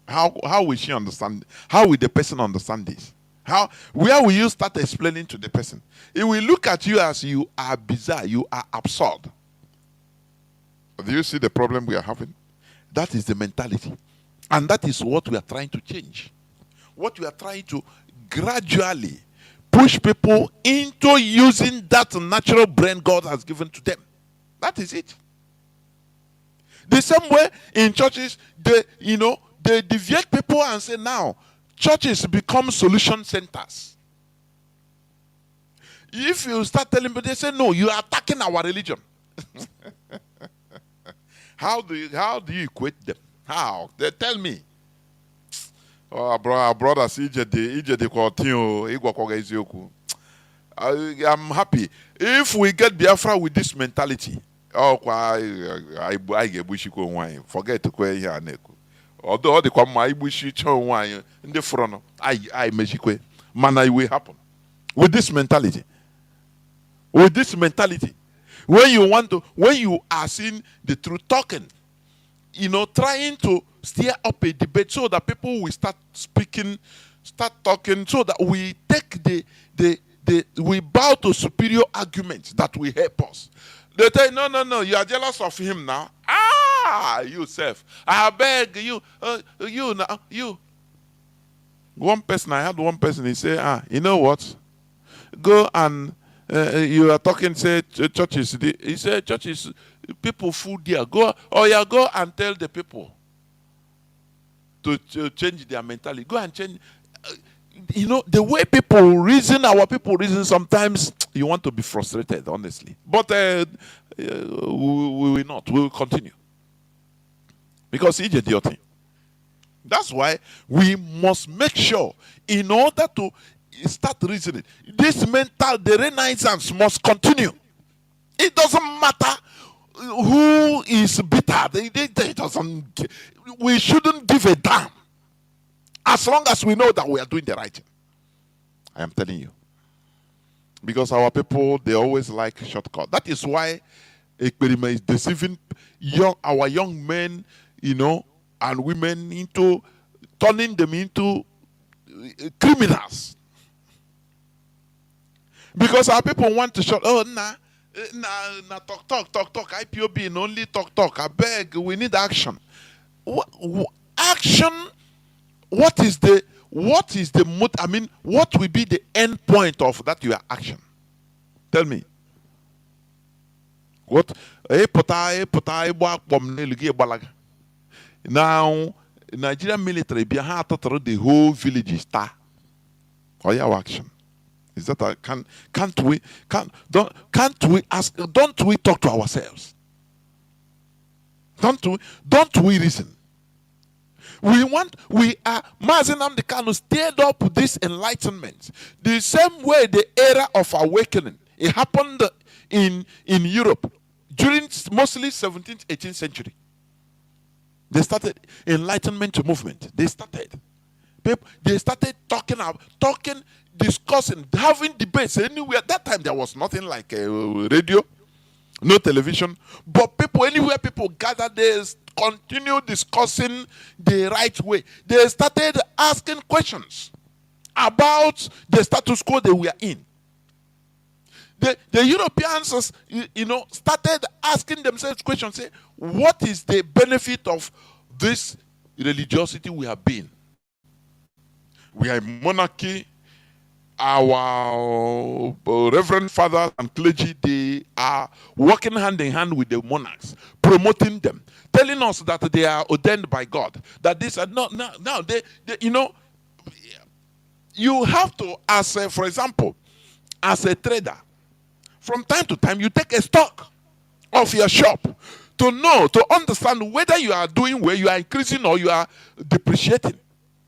How will she understand? How will the person understand this? Where will you start explaining to the person? It will look at you as you are bizarre, you are absurd. Do you see the problem we are having? That is the mentality. And that is what we are trying to change. What we are trying to gradually push people into using that natural brain God has given to them. That is it. The same way in churches, they deviate people and say now, churches become solution centers. If you start telling people, they say, no, you are attacking our religion. How do you equate them? How? They tell me. Oh, our brothers, I'm happy. If we get Biafra with this mentality, forget to quay here. Although the Kwama Ibushi Chon wine in the front, I Mejikwe, Mana will happen. With this mentality. With this mentality. When you are seeing the truth talking, you know, trying to steer up a debate so that people will start speaking, start talking, so that we take we bow to superior arguments that will help us. They say, no, you are jealous of him now. You self. I beg you, you. I had one person, he said, you know what? Go and, you are talking, say, churches. He said, churches, people food there. Go and tell the people to change their mentality. Go and change. you know, the way people reason, our people reason, sometimes you want to be frustrated, honestly. But we will not. We will continue. Because it's a duty. That's why we must make sure, in order to start reasoning, this the renaissance must continue. It doesn't matter who is bitter. It doesn't. We shouldn't give a damn. As long as we know that we are doing the right thing. I am telling you. Because our people, they always like shortcut. That is why experiment is deceiving our young men, you know, and women into turning them into criminals. Because our people want to shout, oh, talk, IPOB, and only talk. I beg, we need action. Action, what is the I mean, what will be the end point of that your action? Tell me. What? Now, Nigerian military behind the whole village is star. Or your action. Is that can't we ask, don't we talk to ourselves? Don't we reason? We are Mazi Nnamdi Kanu stirred up this enlightenment. The same way the era of awakening, it happened in Europe during mostly 17th, 18th century. They started enlightenment movement. They started talking, discussing, having debates anywhere. That time there was nothing like radio, no television, but anywhere people gathered, they continue discussing the right way. They started asking questions about the status quo they were in. The Europeans, you know, started asking themselves questions, say, what is the benefit of this religiosity we have been? We are a monarchy. Our reverend fathers and clergy, they are working hand in hand with the monarchs, promoting them, telling us that they are ordained by God. That these are not now. They you know, you have to, for example, as a trader, from time to time you take a stock of your shop to understand whether you are doing well, you are increasing or you are depreciating.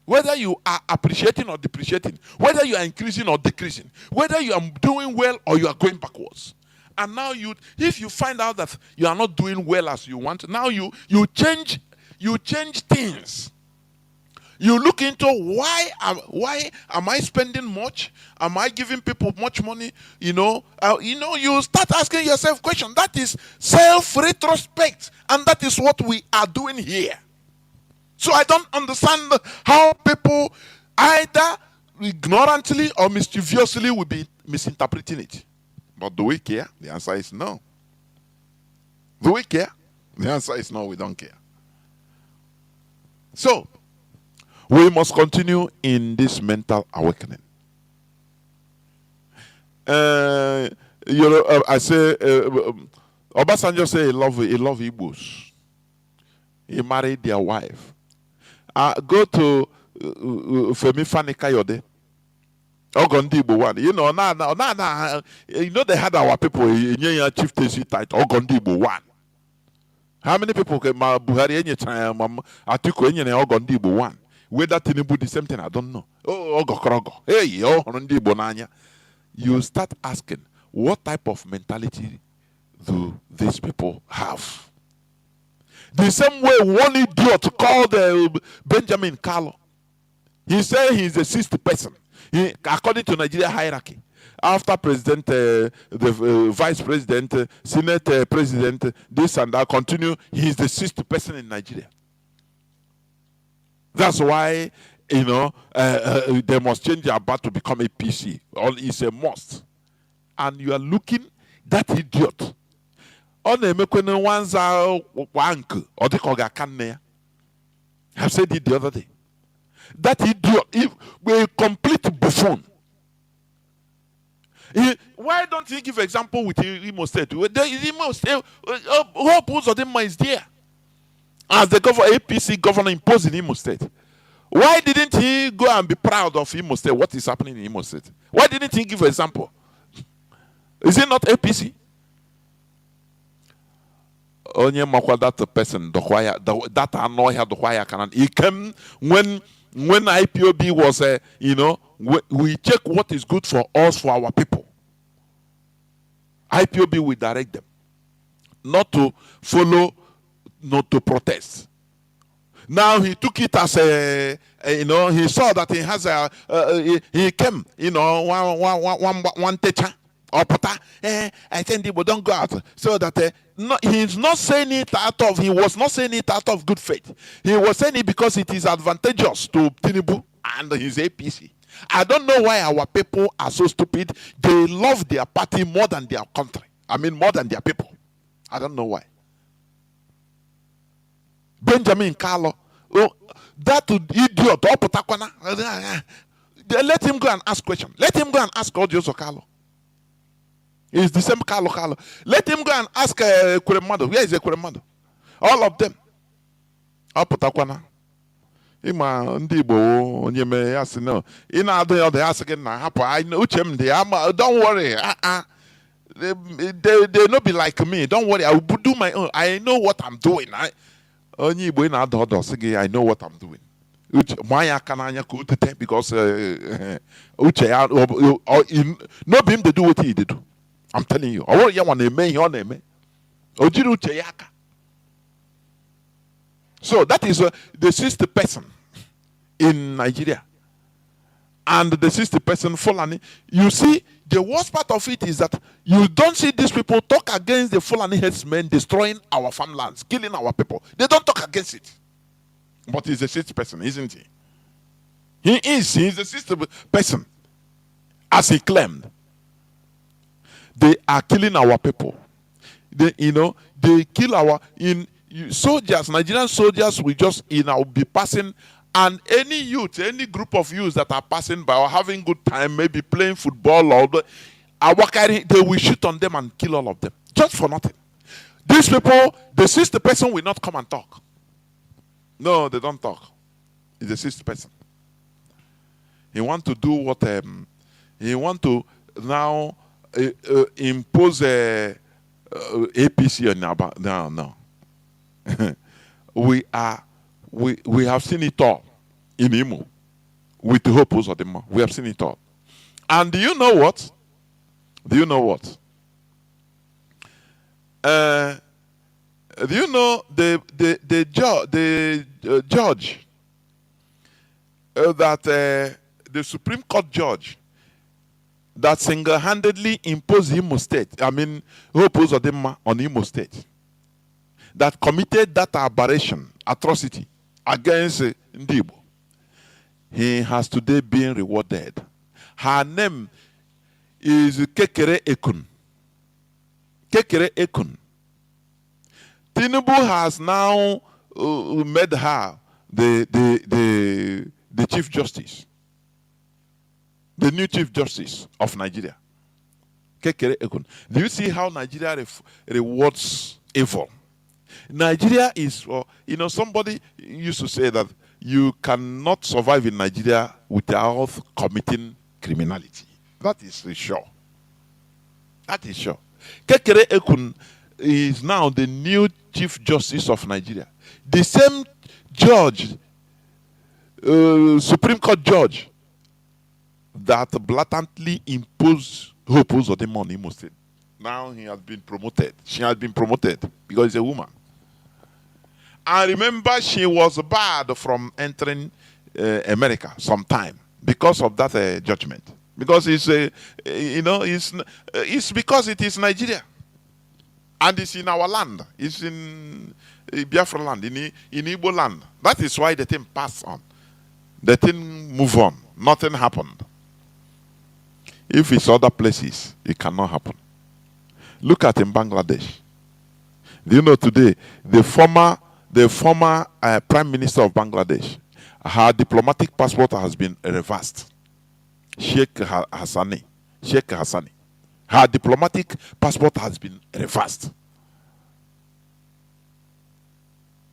Whether you are appreciating or depreciating, whether you are increasing or decreasing, whether you are doing well or you are going backwards. And now if you find out that you are not doing well as you want, now you change things. You look into why am I spending much? Am I giving people much money? You start asking yourself questions. That is self-retrospect, and that is what we are doing here. So I don't understand how people either ignorantly or mischievously will be misinterpreting it. But do we care? The answer is no. Do we care? The answer is no, we don't care. So, we must continue in this mental awakening. I say, Obasanjo say he love Igbos. He married their wife. Go to Femi Fani Kayode. Ogondi Igbo one. You know they had our people in chieftaincy title. Ogondi Igbo one. How many people came Buhari any time Atiku any Ogondi Igbo one? Whether Tinubu the same thing, I don't know. Oh, Ogokorogo. Hey, Ogondi Igbo nanya. You start asking, what type of mentality do these people have? The same way one idiot called Benjamin Carlo. He said he's the sixth person. According to Nigeria hierarchy. After president, the vice president, senate president, this and that, continue, he's the sixth person in Nigeria. That's why, they must change their birth to become a PC. It's a must. And you are looking, that idiot. I've said it the other day. That idiot, a complete buffoon. Why don't you give example with Imo State? Imo State, Hope Uzodinma is there. As the APC governor imposed in Imo State. Why didn't he go and be proud of Imo State, what is happening in Imo State? Why didn't he give an example? Is it not APC? Onye makwa that person that annoy canon. He came when IPOB was we check what is good for us, for our people. IPOB will direct them, not to follow, not to protest. Now he took it as he saw that he has he came, one teacher or pata. I think people don't go out, so that he's not saying it he was not saying it out of good faith. He was saying it because it is advantageous to Tinubu and his APC. I don't know why our people are so stupid. They love their party more than their country. I mean, more than their people. I don't know why. Benjamin Carlo, that idiot, let him go and ask questions. Let him go and ask Odioso Carlo. It's the same Carlo. Let him go and ask Kuremado. Where is Kuremado? All of them. Ima ndị Igbo onye me ya sị no. Ị na-adụ ya ọ dị asị na hapụ uche m dị don't worry. They no be like me. Don't worry. I will do my own. I know what I'm doing. Onye Igbo ị na-adụ ọdọ sị gị I know what I'm doing. Mwa ya aka n'anya ka utete because uche ya no be him dey do what he dey do. I'm telling you. Ọ wụrụ ya nwa na-eme ihe ọ na-eme. O jiri uche ya aka. So that is the 60th person in Nigeria. And the 60th person Fulani. You see, the worst part of it is that you don't see these people talk against the Fulani headsmen destroying our farmlands, killing our people. They don't talk against it. But he's the 60th person, isn't he? He's the 60th person. As he claimed. They are killing our people. They kill our soldiers, Nigerian soldiers will just be passing, and any youth, any group of youths that are passing by or having good time, maybe playing football or they will shoot on them and kill all of them. Just for nothing. These people, the 60th person will not come and talk. No, they don't talk. It's the 60th person. He want to do what he want to now impose APC on no. We have seen it all in Imo with the Hope Uzodinma. We have seen it all. And do you know what? Do you know what? Do you know the judge that the Supreme Court judge that single-handedly imposed Imo State, I mean Hope Uzodinma on Imo State, that committed that aberration, atrocity against Ndibo, he has today been rewarded. Her name is Kekere Ekun. Kekere Ekun. Tinubu has now made her the Chief Justice, the new Chief Justice of Nigeria. Kekere Ekun. Do you see how Nigeria rewards evil? Nigeria is, somebody used to say that you cannot survive in Nigeria without committing criminality. That is sure. That is sure. Kekere Ekun is now the new Chief Justice of Nigeria. The same judge, Supreme Court judge, that blatantly imposed Hope Uzodinma on Imo State. Now he has been promoted. She has been promoted because she's a woman. I remember she was barred from entering America sometime because of that judgment. Because it's because it is Nigeria, and it's in our land. It's in Biafra land, in Igbo land. That is why the thing passed on. The thing moved on. Nothing happened. If it's other places, it cannot happen. Look at in Bangladesh. Do you know today the former Prime Minister of Bangladesh, her diplomatic passport has been reversed. Sheikh Hassani. Her diplomatic passport has been reversed.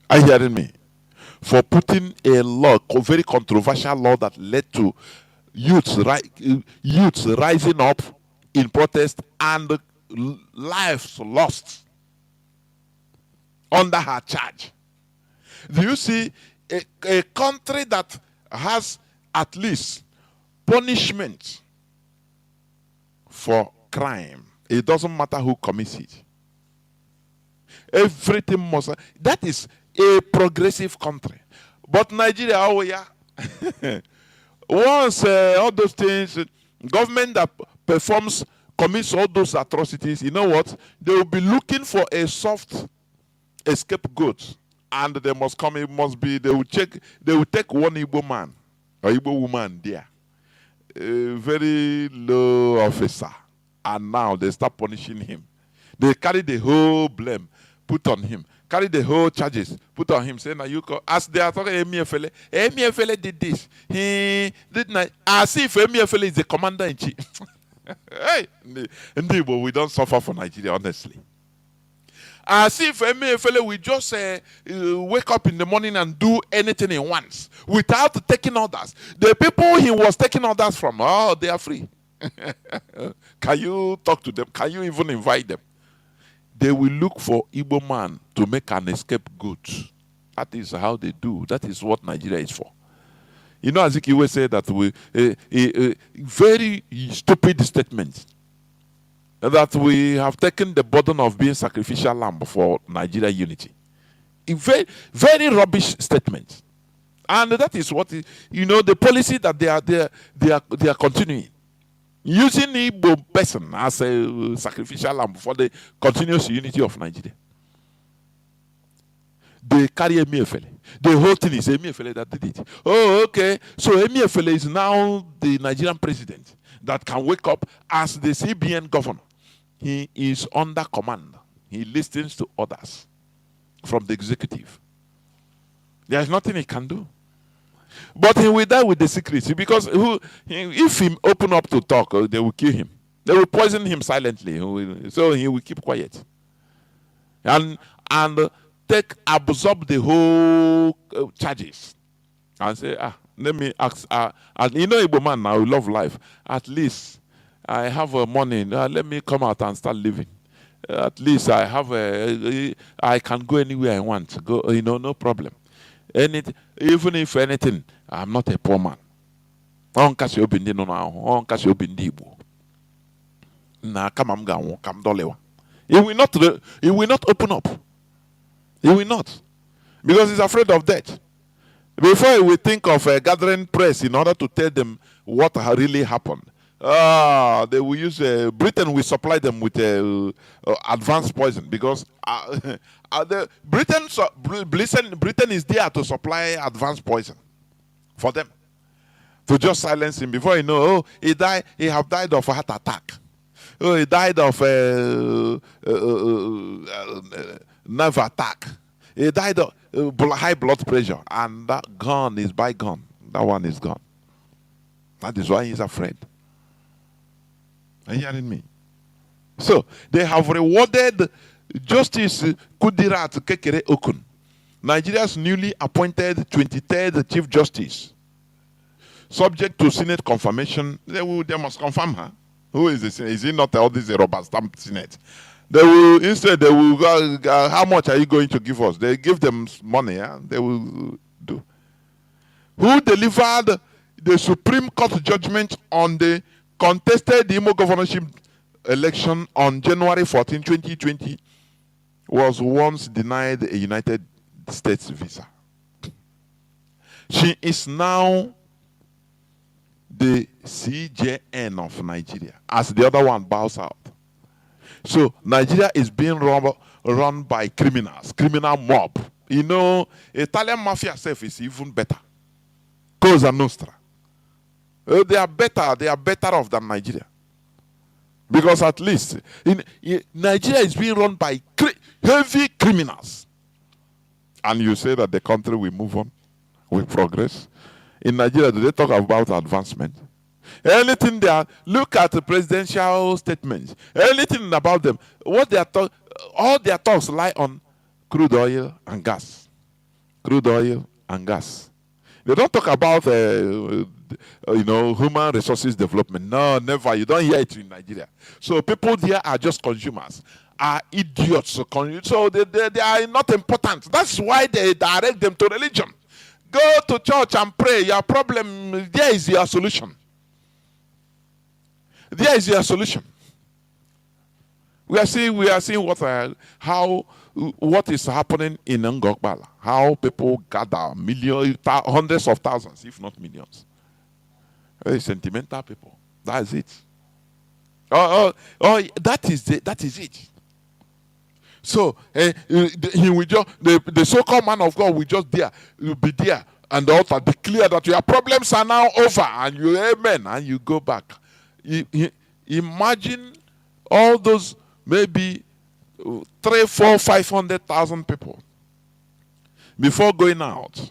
Are you hearing me? for putting a law, a very controversial law that led to youths rising up in protest and lives lost under her charge. Do you see a country that has at least punishment for crime? It doesn't matter who commits it. Everything must. That is a progressive country. But Nigeria, oh yeah. Once all those things, government that commits all those atrocities, you know what? They will be looking for a soft scapegoat, and they must come. It must be. They will take one Igbo man or Igbo woman there, a very low officer, and now they start punishing him. They carry the whole blame, put on him. Carry the whole charges, put on him, saying, as they are talking, Emiefele did this. He did not. As if Emiefele is the commander in chief. Hey, indeed, but we don't suffer for Nigeria, honestly. As if Emiefele will just wake up in the morning and do anything he wants without taking orders. The people he was taking orders from, oh, they are free. Can you talk to them? Can you even invite them? They will look for Igbo man to make an scapegoat. That is how they do. That is what Nigeria is for. You know, Azikiwe said that very stupid statement, that we have taken the burden of being sacrificial lamb for Nigeria unity. A very, very rubbish statement. And that is what, the policy that they are continuing. Using Igbo person as a sacrificial lamb for the continuous unity of Nigeria. They carry Emiefele. The whole thing is Emiefele that did it. Oh, okay. So Emiefele is now the Nigerian president that can wake up as the CBN governor. He is under command. He listens to orders from the executive. There is nothing he can do. But he will die with the secrecy, because if he open up to talk, they will kill him. They will poison him silently, so he will keep quiet and absorb the whole charges and say, let me ask. Igbo man now, we love life. At least I have money. Let me come out and start living. At least I have I can go anywhere I want. Go, no problem. Even if anything, I'm not a poor man. He will not open up. He will not. Because he's afraid of death. Before he will think of gathering press in order to tell them what really happened. They will use Britain will supply them with advanced poison, because Britain is there to supply advanced poison for them, to just silence him. Before you know, oh, he have died of a heart attack. Oh, he died of nerve attack. He died of high blood pressure, and that gun is bygone. That one is gone. That is why he's afraid. Are you hearing me? So they have rewarded Justice Kudirat Kekere Okun, Nigeria's newly appointed 23rd Chief Justice. Subject to Senate confirmation, they must confirm her. Who is the Senate? Is it not all this rubber stamp Senate? They will go, how much are you going to give us? They give them money, they will do. Who delivered the Supreme Court judgment on the contested Imo governorship election on January 14, 2020, was once denied a United States visa. She is now the CJN of Nigeria, as the other one bows out. So Nigeria is being run by criminals, criminal mob. Italian mafia self is even better. Cosa Nostra. They are better off than Nigeria. Because at least Nigeria is being run by heavy criminals. And you say that the country will move on, will progress. In Nigeria, do they talk about advancement? Anything there, look at the presidential statements. Anything about them, all their talks lie on crude oil and gas. Crude oil and gas. They don't talk about, human resources development. No, never. You don't hear it in Nigeria. So people there are just consumers, are idiots. So they are not important. That's why they direct them to religion. Go to church and pray. Your problem, there is your solution. There is your solution. We are seeing what is happening in Ngokbala. How people gather hundreds of thousands, if not millions. Very sentimental people. That is it. That is it. So he will just the so-called man of God will just be there, and the altar declare that your problems are now over, and you amen, and you go back. Imagine all those maybe 300,000, 400,000, 500,000 people. Before going out,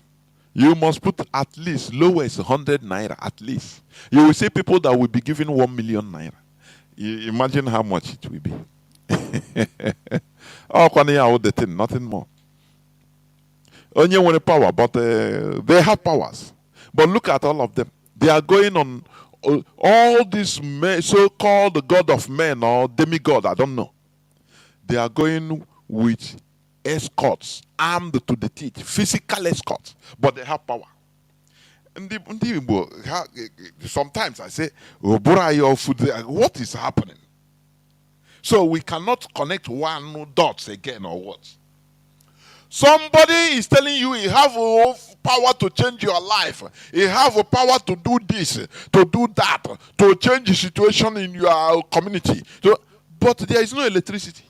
you must put at least lowest 100 naira at least. You will see people that will be given 1 million naira. You imagine how much it will be. The thing, nothing more. Only one power, but they have powers. But look at all of them. They are going on all these so-called god of men or demigod, I don't know. They are going with escorts, armed to the teeth, physical escorts, but they have power. And sometimes I say, what is happening? So we cannot connect one dots again or what? Somebody is telling you he have power to change your life. He have a power to do this, to do that, to change the situation in your community. But there is no electricity.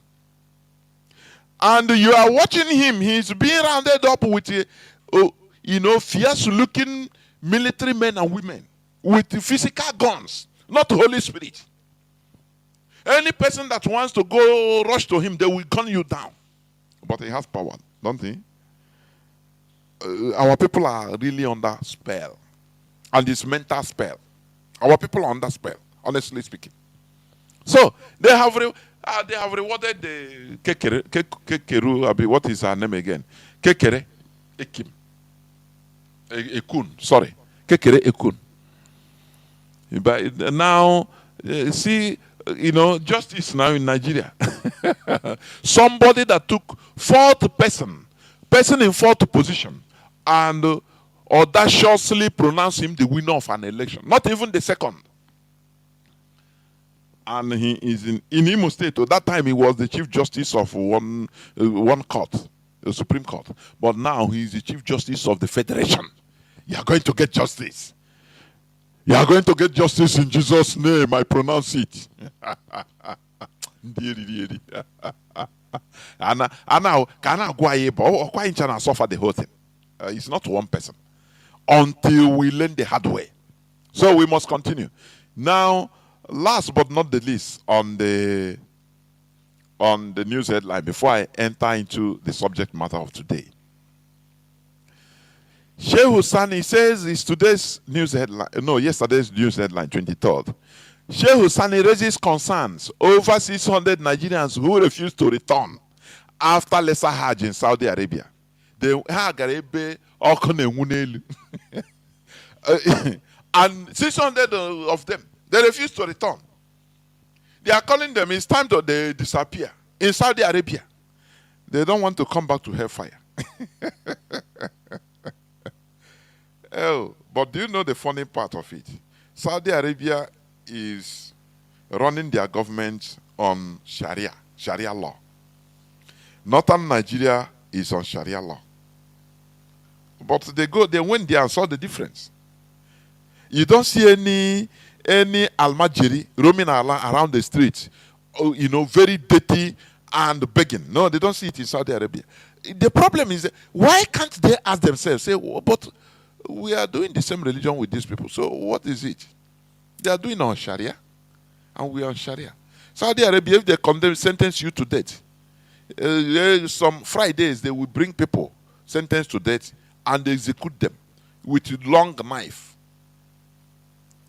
And you are watching him. He's being rounded up with, fierce-looking military men and women with physical guns, not Holy Spirit. Any person that wants to go rush to him, they will gun you down. But he has power, don't he? Our people are really under spell. And it's mental spell. Our people are under spell, honestly speaking. So, they have rewarded the Kekeru, what is her name again? Kekere Ekim. Ekun, sorry. Kekere Ekun. But now, see, justice now in Nigeria. Somebody that took fourth person in fourth position, and audaciously pronounced him the winner of an election. Not even the second. And he is in Imo State. At that time, he was the Chief Justice of one court, the Supreme Court. But now he is the Chief Justice of the Federation. You are going to get justice. You are going to get justice in Jesus' name. I pronounce it. And now, suffer the whole thing. It's not one person. Until we learn the hard way. So we must continue. Now, last but not the least, on the news headline, before I enter into the subject matter of today. Sheikh Husani says it's today's news headline, yesterday's news headline, 23rd. Sheikh Husani raises concerns over 600 Nigerians who refuse to return after lesser Hajj in Saudi Arabia. And 600 of them, they refuse to return. They are calling them, it's time that they disappear. In Saudi Arabia, they don't want to come back to hellfire. But do you know the funny part of it? Saudi Arabia is running their government on Sharia law. Northern Nigeria is on Sharia law. But they went there and saw the difference. You don't see any Almajiri roaming around the streets, very dirty and begging. No, they don't see it in Saudi Arabia. The problem is, why can't they ask themselves, say, but we are doing the same religion with these people, so what is it? They are doing on Sharia, and we are on Sharia. Saudi Arabia, if they sentence you to death, some Fridays they will bring people sentenced to death and execute them with a long knife.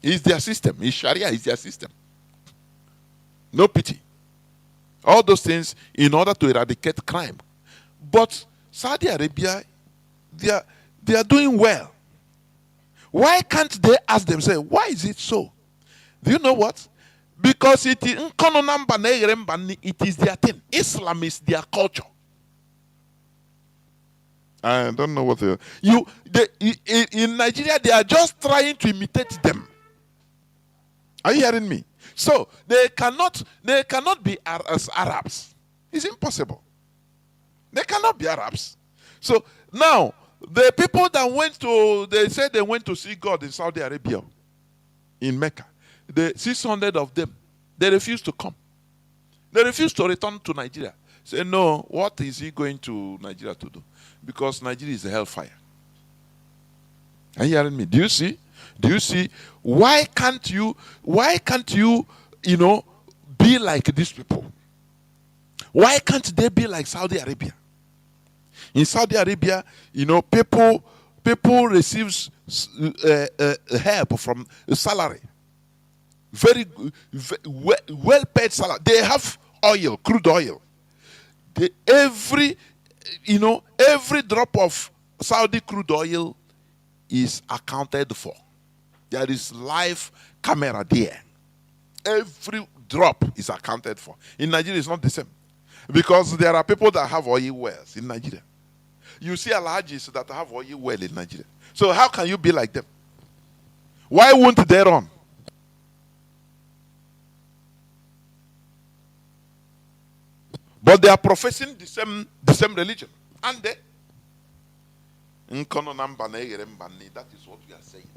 It's their system. It's Sharia is their system. No pity. All those things in order to eradicate crime. But Saudi Arabia, They are doing well. Why can't they ask themselves, why is it so? Do you know what? Because it is their thing. Islam is their culture. I don't know what in Nigeria they are just trying to imitate them. Are you hearing me? So they cannot be as Arabs. It's impossible. They cannot be Arabs. So now the people that they said they went to see God in Saudi Arabia, in Mecca, the 600 of them, they refused to come. They refused to return to Nigeria. Say, no, what is he going to Nigeria to do? Because Nigeria is a hellfire. Are you hearing me? Do you see? Do you see? Why can't you, be like these people? Why can't they be like Saudi Arabia? In Saudi Arabia, people receive help from salary. Very well-paid salary. They have oil, crude oil. Every drop of Saudi crude oil is accounted for. There is live camera there. Every drop is accounted for. In Nigeria, it's not the same. Because there are people that have oil wells in Nigeria. You see Alhajis that have oil well in Nigeria. So how can you be like them? Why won't they run? But they are professing the same religion. And they? That is what we are saying.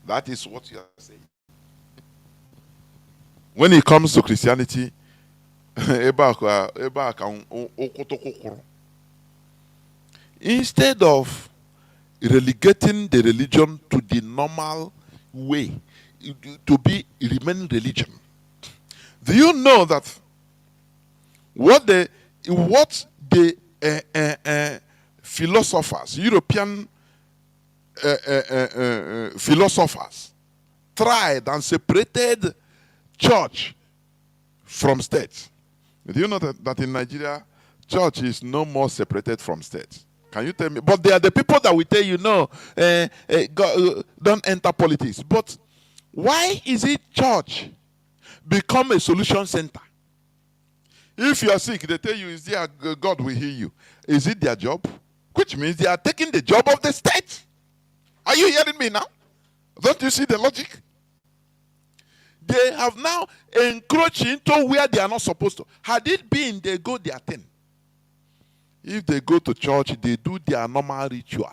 That is what you are saying. When it comes to Christianity, instead of relegating the religion to the normal way, to be remain religion, do you know that what the philosophers, European philosophers, tried and separated church from state? Do you know that in Nigeria, church is no more separated from state? Can you tell me? But they are the people that will tell you, no, don't enter politics. But why is it church become a solution center? If you are sick, they tell you, is there God will heal you. Is it their job? Which means they are taking the job of the state. Are you hearing me now? Don't you see the logic? They have now encroached into where they are not supposed to. Had it been they go their thing. If they go to church, they do their normal ritual.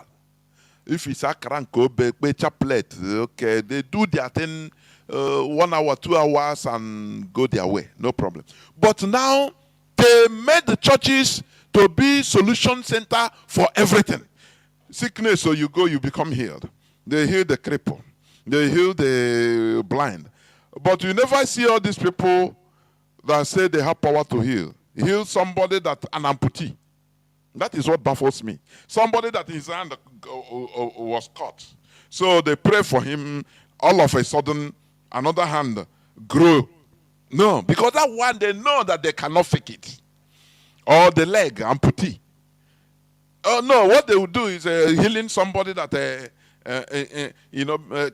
If it's a kranko, chaplet, okay, they do their thing 1 hour, 2 hours, and go their way. No problem. But now they made the churches to be solution center for everything. Sickness, so you go, you become healed. They heal the cripple. They heal the blind. But you never see all these people that say they have power to heal. Heal somebody that an amputee. That is what baffles me. Somebody that his hand was cut. So they pray for him. All of a sudden, another hand grew. No, because that one, they know that they cannot fake it. Or the leg, amputee. Oh no, what they will do is healing somebody that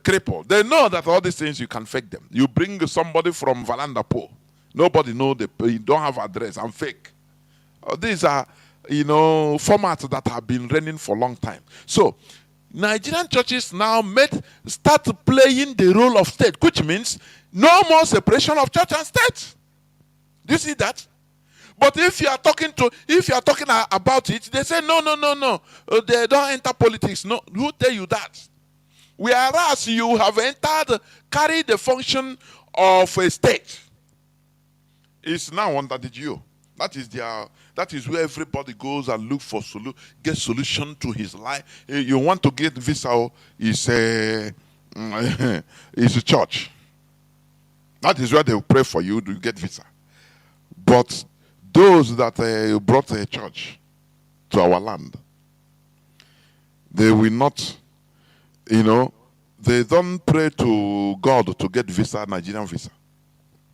crippled. They know that all these things you can fake them. You bring somebody from Valandapo. Nobody knows you don't have address. I'm fake. These are formats that have been running for a long time. So Nigerian churches now start playing the role of state, which means no more separation of church and state. Do you see that? But if you are talking about it, they say no. They don't enter politics. No, who tell you that? Whereas you have carry the function of a state. It's now under the geo. That is where everybody goes and look for get solution to his life. You want to get visa, is a church. That is where they will pray for you to get visa. But those that brought a church to our land, they will not, they don't pray to God to get visa, Nigerian visa.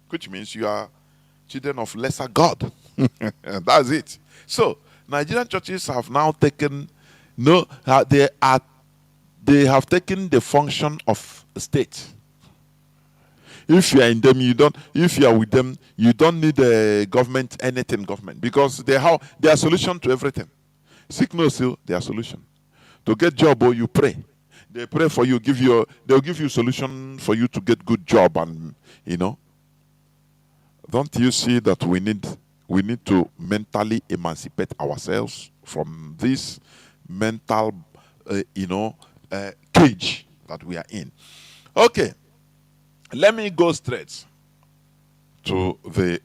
Which means you are children of lesser God. That's it. So, Nigerian churches have now taken No, they have taken the function of state. If you are in them, you don't. If you are with them, you don't need a government, anything government, because they are solution to everything. Sickness, their solution. To get job, you pray. They pray for you, they'll give you solution for you to get good job, and Don't you see that we need to mentally emancipate ourselves from this mental, cage that we are in? Okay, let me go straight to the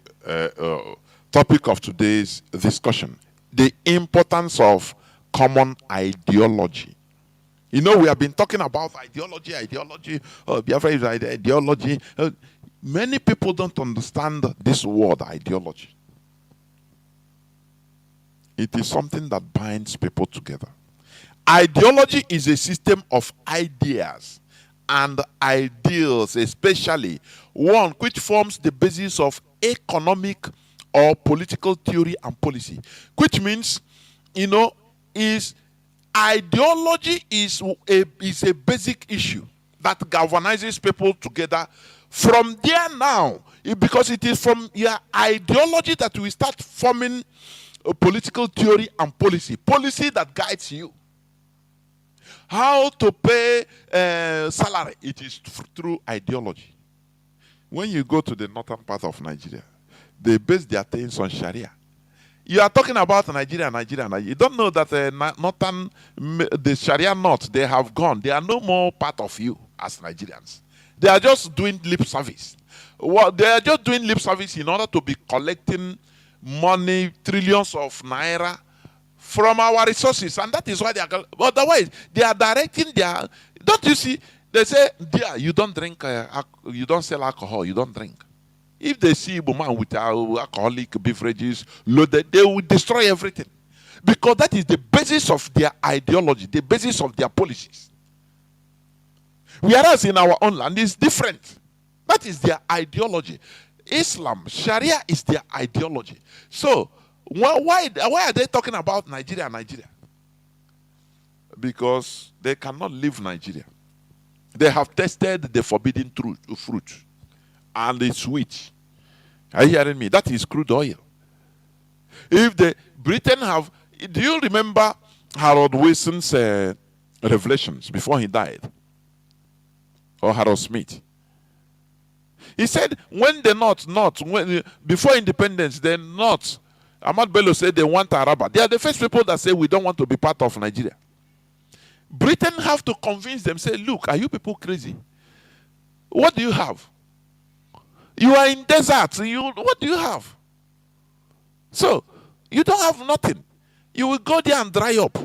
topic of today's discussion: the importance of common ideology. We have been talking about ideology. Biafra is ideology. Many people don't understand this word ideology. It is something that binds people together. Ideology is a system of ideas and ideals, especially one which forms the basis of economic or political theory and policy, which means, ideology is a basic issue that galvanizes people together. From there now, because it is from your ideology that we start forming a political theory and policy that guides you. How to pay salary, it is through ideology. When you go to the northern part of Nigeria, they base their things on Sharia. You are talking about Nigeria. You don't know that the Sharia North, they have gone. They are no more part of you as Nigerians. They are just doing lip service. They are just doing lip service in order to be collecting money, trillions of naira from our resources. And that is why they are. Otherwise, they are directing their. Don't you see? They say, dear, you don't drink, you don't sell alcohol, you don't drink. If they see a man with alcoholic beverages loaded, they will destroy everything. Because that is the basis of their ideology, the basis of their policies. Whereas in our own land, it's different. That is their ideology. Islam, Sharia is their ideology. So, why are they talking about Nigeria? Because they cannot leave Nigeria. They have tested the forbidden fruit. And it's sweet. Are you hearing me? That is crude oil. Britain have, do you remember Harold Wilson's revelations before he died? Or Harold Smith? He said when the North, before independence, the North, Ahmad Bello said they want Araba. They are the first people that say we don't want to be part of Nigeria. Britain have to convince them, say, look, are you people crazy? What do you have? You are in desert. What do you have? So, you don't have nothing. You will go there and dry up.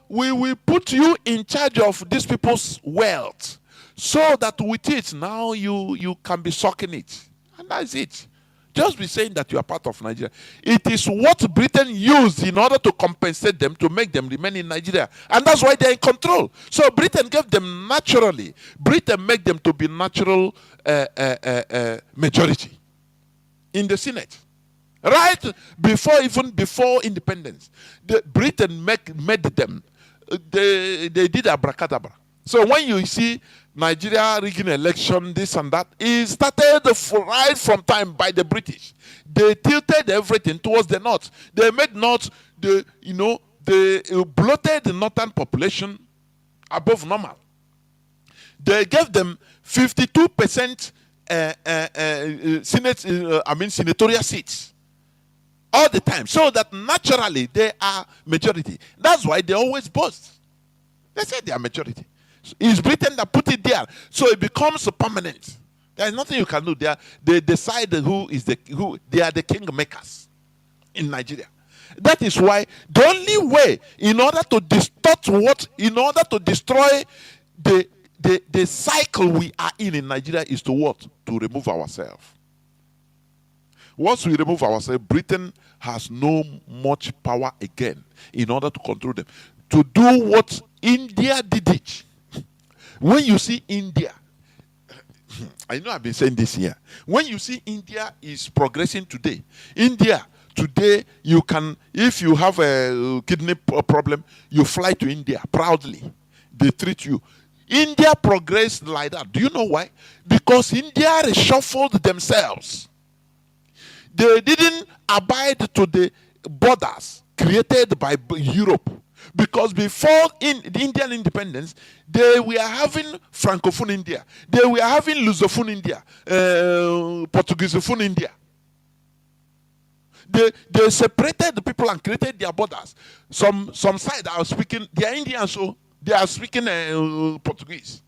We will put you in charge of these people's wealth, so that with it, now you can be sucking it. And that's it. Just be saying that you are part of Nigeria. It is what Britain used in order to compensate them, to make them remain in Nigeria. And that's why they're in control. So Britain gave them naturally. Britain made them to be natural majority in the Senate. Right before independence. Britain made them. They did abracadabra. So when you see Nigeria rigging election, this and that, it started right from time by the British. They tilted everything towards the North. They made North, they bloated the northern population above normal. They gave them 52% senatorial seats all the time, so that naturally they are majority. That's why they always boast. They say they are majority. It's Britain that put it there, so it becomes permanent. There is nothing you can do. They decide who. They are the king makers in Nigeria. That is why the only way, in order to destroy the cycle we are in Nigeria, is to what? To remove ourselves. Once we remove ourselves, Britain has no much power again in order to control them. To do what India did it. When you see India, I know I've been saying this here. When you see India is progressing today, India Today, you can, if you have a kidney problem, you fly to India proudly. They treat you. India progressed like that. Do you know why? Because India reshuffled themselves. They didn't abide to the borders created by Europe. Because before the Indian independence, they were having Francophone India. They were having Lusophone India, Portugueseophone India. They separated the people and created their borders. Some side are speaking, they are Indians, so they are speaking Portuguese.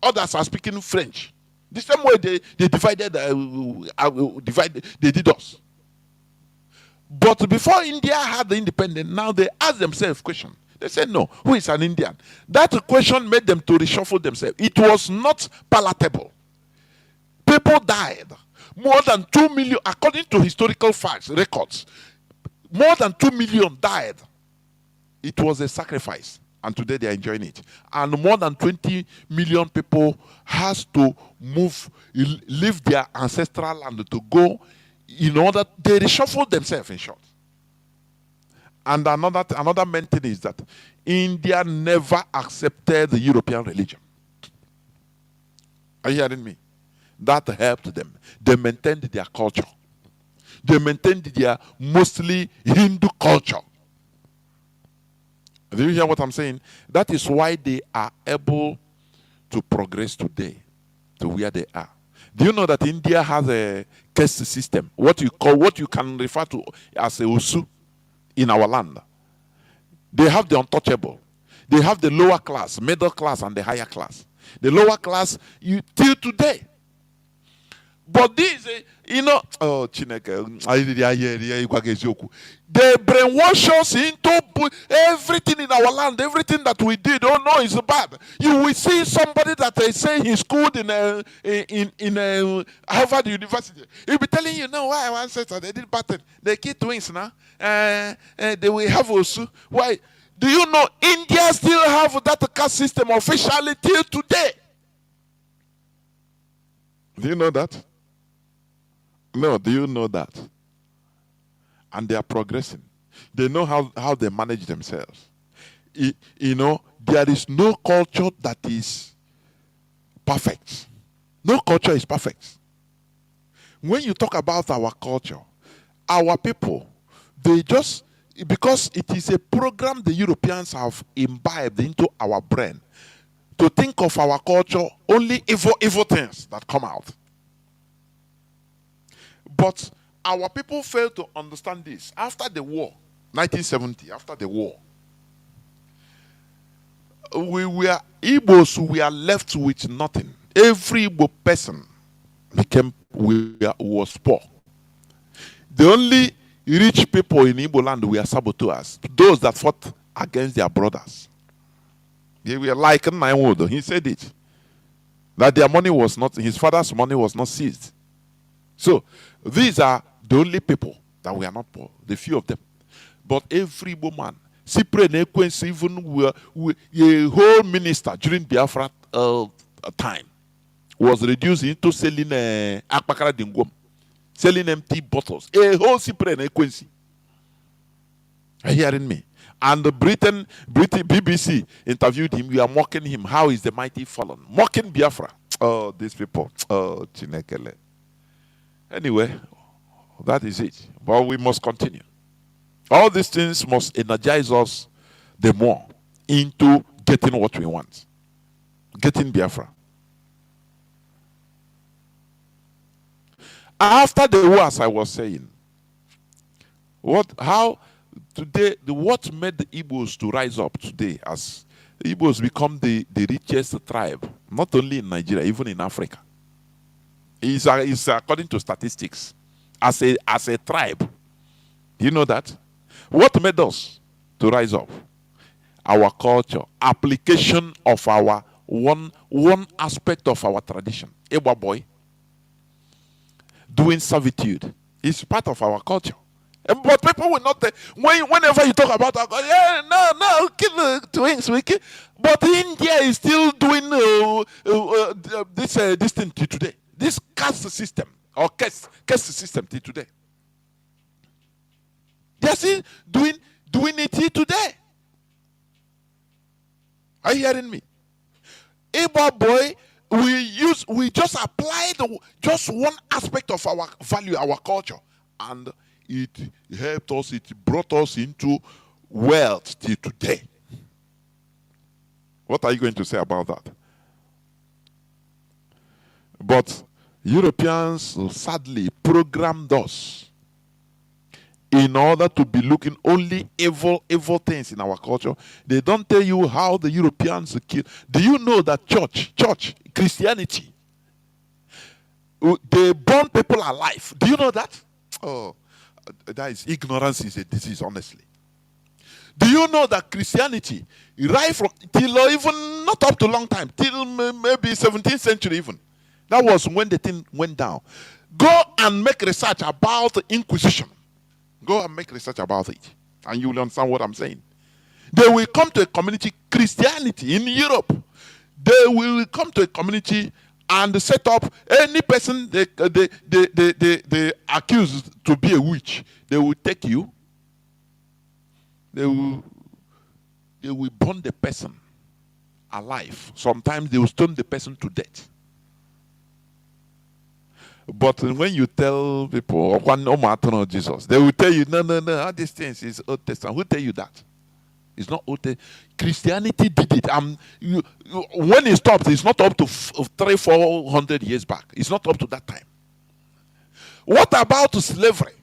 Others are speaking French. The same way they divided, they did us. But before India had the independence, now they ask themselves question. They said, no, who is an Indian? That question made them to reshuffle themselves. It was not palatable. People died. More than 2 million, according to historical facts, records, more than 2 million died. It was a sacrifice. And today they are enjoying it. And more than 20 million people has to move, leave their ancestral land to go in order, they reshuffle themselves, in short. And another main thing is that India never accepted the European religion. Are you hearing me? That helped them. They maintained their culture. They maintained their mostly Hindu culture. Do you hear what I'm saying? That is why they are able to progress today to where they are. Do you know that India has a caste system? What you can refer to as a Usu in our land. They have the untouchable. They have the lower class, middle class, and the higher class. The lower class, till today. But this, oh, Chineke, they brainwash us into everything in our land, everything that we did. Oh no, it's bad. You will see somebody that they say he schooled in Harvard University. He'll be telling you, no, why one sister they did bad thing. They kid twins now. They will have also. Why? Do you know India still have that caste system officially till today? Do you know that? No, do you know that? And they are progressing. They know how they manage themselves. There is no culture that is perfect. No culture is perfect. When you talk about our culture, our people, they just, because it is a program the Europeans have imbibed into our brain, to think of our culture only evil things that come out. But our people failed to understand this. After the war, 1970, after the war, Igbos were left with nothing. Every Igbo person was poor. The only rich people in Igbo land were saboteurs, those that fought against their brothers. They were like Nnamdi. He said it, that their money was not, his father's money was not seized. So these are the only people that we are not poor, the few of them. But every woman, even a whole minister during Biafra time was reduced into selling akpakara dingwom, selling empty bottles. A whole Cyprian. Are you hearing me? And the BBC interviewed him. We are mocking him. How is the mighty fallen? Mocking Biafra. Oh, these people. Oh, Chinekele. Anyway, that is it. But we must continue. All these things must energize us the more into getting what we want. Getting Biafra. After the war, as I was saying, what made the Igbos to rise up today as the Igbos become the richest tribe, not only in Nigeria, even in Africa. It's according to statistics. As a tribe. Do you know that? What made us to rise up? Our culture. Application of our one aspect of our tradition. Ewa boy. Doing servitude. It's part of our culture. But people will not, whenever you talk about, kill the twins, but India is still doing this thing today. This caste system, or caste system till today. person doing it here today. Are you hearing me? Igbo boy, we just applied just one aspect of our value, our culture, and it helped us, it brought us into wealth till today. What are you going to say about that? But Europeans sadly programmed us in order to be looking only evil things in our culture. They don't tell you how the Europeans kill. Do you know that church, Christianity, they burn people alive? Do you know that? Oh, that is, ignorance is a disease, honestly. Do you know that Christianity, right from till even not up to long time, till maybe 17th century even, that was when the thing went down. Go and make research about the Inquisition. Go and make research about it, and you will understand what I'm saying. They will come to a community, Christianity in Europe. They will come to a community and set up any person they accuse to be a witch. They will take you. They will burn the person alive. Sometimes they will stone the person to death. But when you tell people, Jesus, they will tell you, no, all these things is Old Testament. Who tell you that? It's not Old Testament. Christianity did it. When it stopped, it's not up to 300-400 years back. It's not up to that time. What about slavery?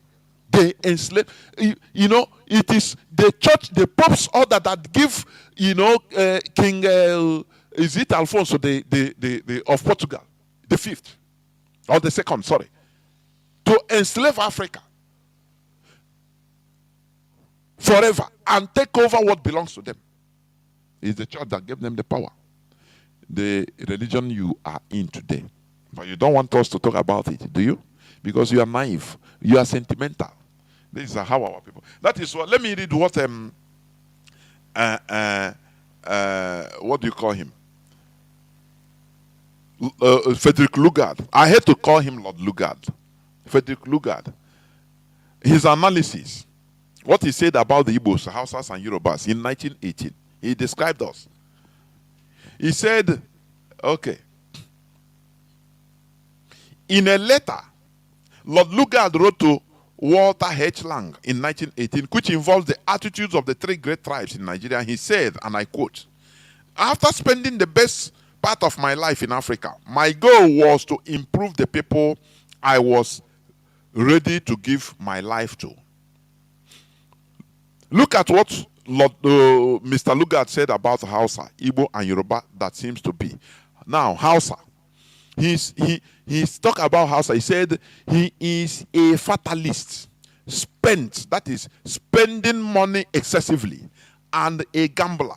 They enslave. It is the church, the popes order that give, King, is it Alfonso the of Portugal, the 5th. Or the 2nd, sorry, to enslave Africa forever and take over what belongs to them. It's the church that gave them the power. The religion you are in today. But you don't want us to talk about it, do you? Because you are naive. You are sentimental. This is how our people. That is what, let me read what, what do you call him? Frederick Lugard. I had to call him Lord Lugard. Frederick Lugard. His analysis, what he said about the Igbos, Hausas, and Yorubas in 1918. He described us. He said, okay, in a letter, Lord Lugard wrote to Walter H. Lang in 1918, which involves the attitudes of the 3 great tribes in Nigeria. He said, and I quote, after spending the best part of my life in Africa, my goal was to improve the people I was ready to give my life to. Look at what Mr. Lugard said about Hausa, Igbo, and Yoruba. That seems to be. Now, Hausa. He's talk about Hausa. He said he is a fatalist. That is, spending money excessively, and a gambler.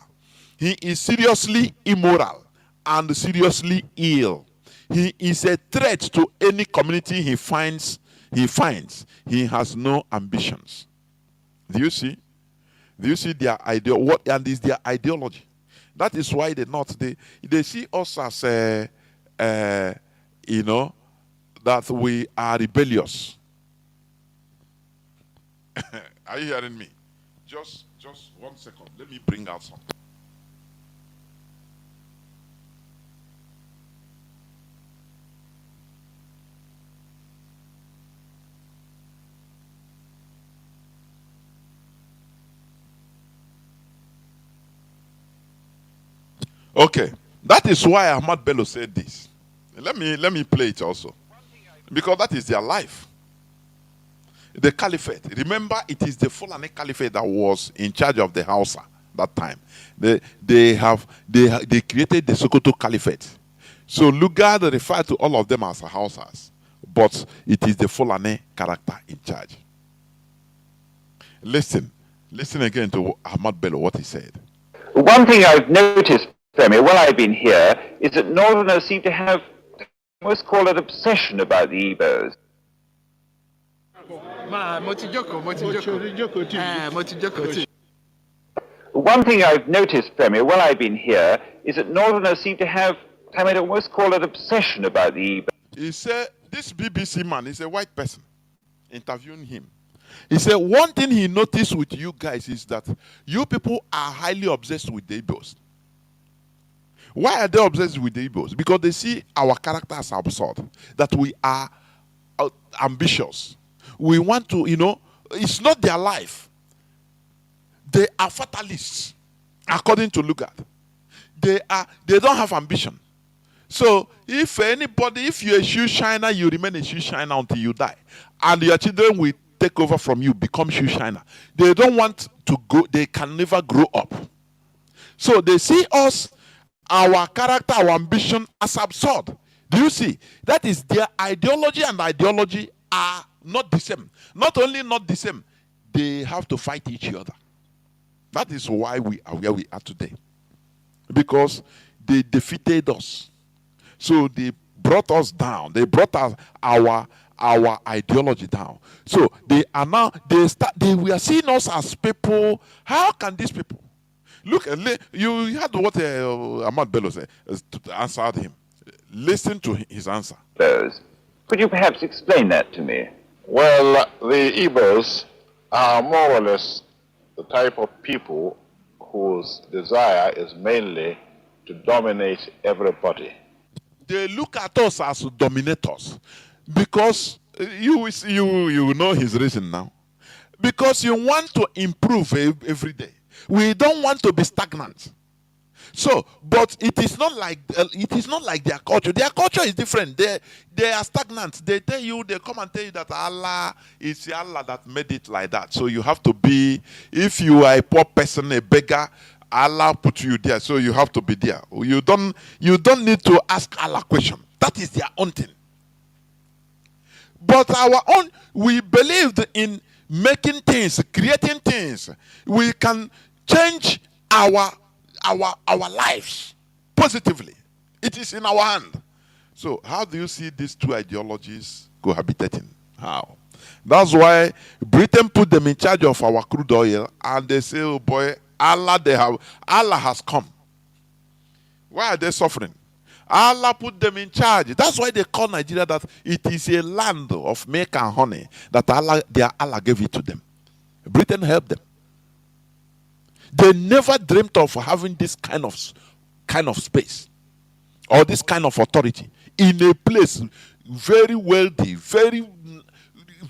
He is seriously immoral and seriously ill. He is a threat to any community he finds. He has no ambitions. Do you see? Do you see their idea? What and is their ideology? That is why they see us as that we are rebellious. Are you hearing me? Just 1 second. Let me bring out something. Okay, that is why Ahmad Bello said this. Let me play it also, because that is their life. The caliphate. Remember, it is the Fulani caliphate that was in charge of the Hausa that time. They created the Sokoto caliphate. So Lugard referred to all of them as Hausas, but it is the Fulani character in charge. Listen again to Ahmad Bello, what he said. One thing I've noticed, Premier, while I've been here, is that Northerners seem to have, most call it, obsession about the Igbos. One thing I've noticed, Premier, while I've been here, is that Northerners seem to have, I might almost call it, obsession about the Igbos. He said, this BBC man is a white person interviewing him. He said one thing he noticed with you guys is that you people are highly obsessed with the Igbos. Why are they obsessed with the Igbos? Because they see our character as absurd, that we are ambitious. We want to, it's not their life. They are fatalists, according to Lugard. They don't have ambition. So if you're a shoe shiner, you remain a shoe shiner until you die. And your children will take over from you, become shoe shiner. They don't want to go, they can never grow up. So they see us, our character, our ambition as absurd. Do you see? That is, their ideology and ideology are not the same. Not only not the same, they have to fight each other. That is why we are where we are today. Because they defeated us. So they brought us down. They brought us our ideology down. So they are now, we are seeing us as people. How can these people? Look, you heard what Ahmad Bello said, answered him. Listen to his answer. Could you perhaps explain that to me? Well, the Igbos are more or less the type of people whose desire is mainly to dominate everybody. They look at us as dominators because you know his reason now. Because you want to improve every day. We don't want to be stagnant. So, but it is not like their culture. Their culture is different. They are stagnant. They come and tell you that Allah is Allah that made it like that. So you have to be, if you are a poor person, a beggar, Allah put you there, so you have to be there. You don't need to ask Allah question. That is their own thing. But our own, we believed in making things, creating things. We can change our lives positively. It is in our hand. So how do you see these two ideologies cohabitating? How? That's why Britain put them in charge of our crude oil, and they say, oh boy, Allah has come. Why are they suffering? Allah put them in charge. That's why they call Nigeria that it is a land of milk and honey, that Allah gave it to them. Britain helped them. They never dreamt of having this kind of space or this kind of authority in a place very wealthy, very,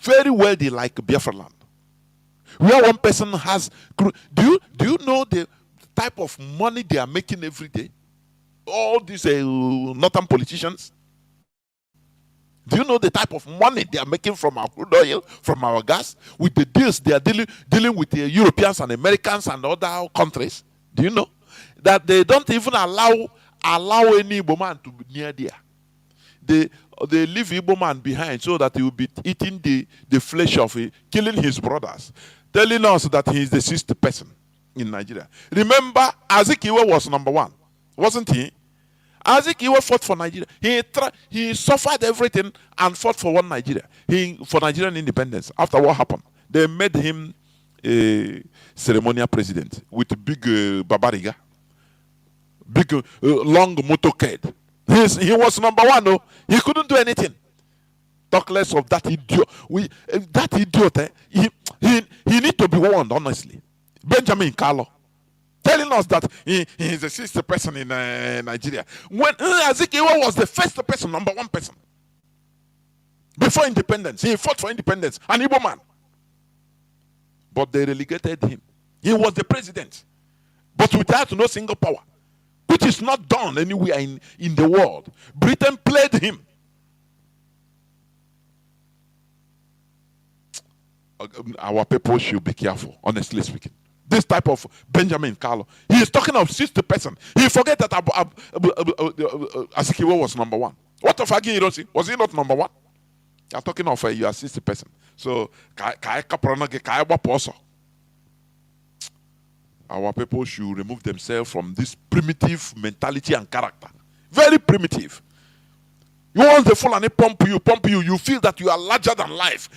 very wealthy like Biafra land, where one person has. Do you know the type of money they are making every day? All these northern politicians. Do you know the type of money they are making from our crude oil, from our gas, with the deals they are dealing with the Europeans and Americans and other countries? Do you know that they don't even allow any Igbo man to be near there? They leave Igbo man behind so that he will be eating the flesh of killing his brothers, telling us that he is the sixth person in Nigeria. Remember, Azikiwe was number one, wasn't he? Azikiwe fought for Nigeria. He suffered everything and fought for one Nigeria. For Nigerian independence. After what happened, they made him a ceremonial president with big babariga, big long motorcade. He was number one. No, he couldn't do anything. Talk less of that idiot. That idiot. He need to be warned. Honestly, Benjamin Carlo, telling us that he is the sixth person in Nigeria. When Azikiwe was the first person, number one person. Before independence, he fought for independence, an Igbo man. But they relegated him. He was the president, but without no single power, which is not done anywhere in the world. Britain played him. Our people should be careful, honestly speaking. This type of Benjamin Carlo, he is talking of sixth person. He forget that Azikiwe was number one. What of Agin Hiroshi? Was he not number one? I'm talking of you are sixth person. So our people should remove themselves from this primitive mentality and character. Very primitive. You want the Fulani pump you, you feel that you are larger than life.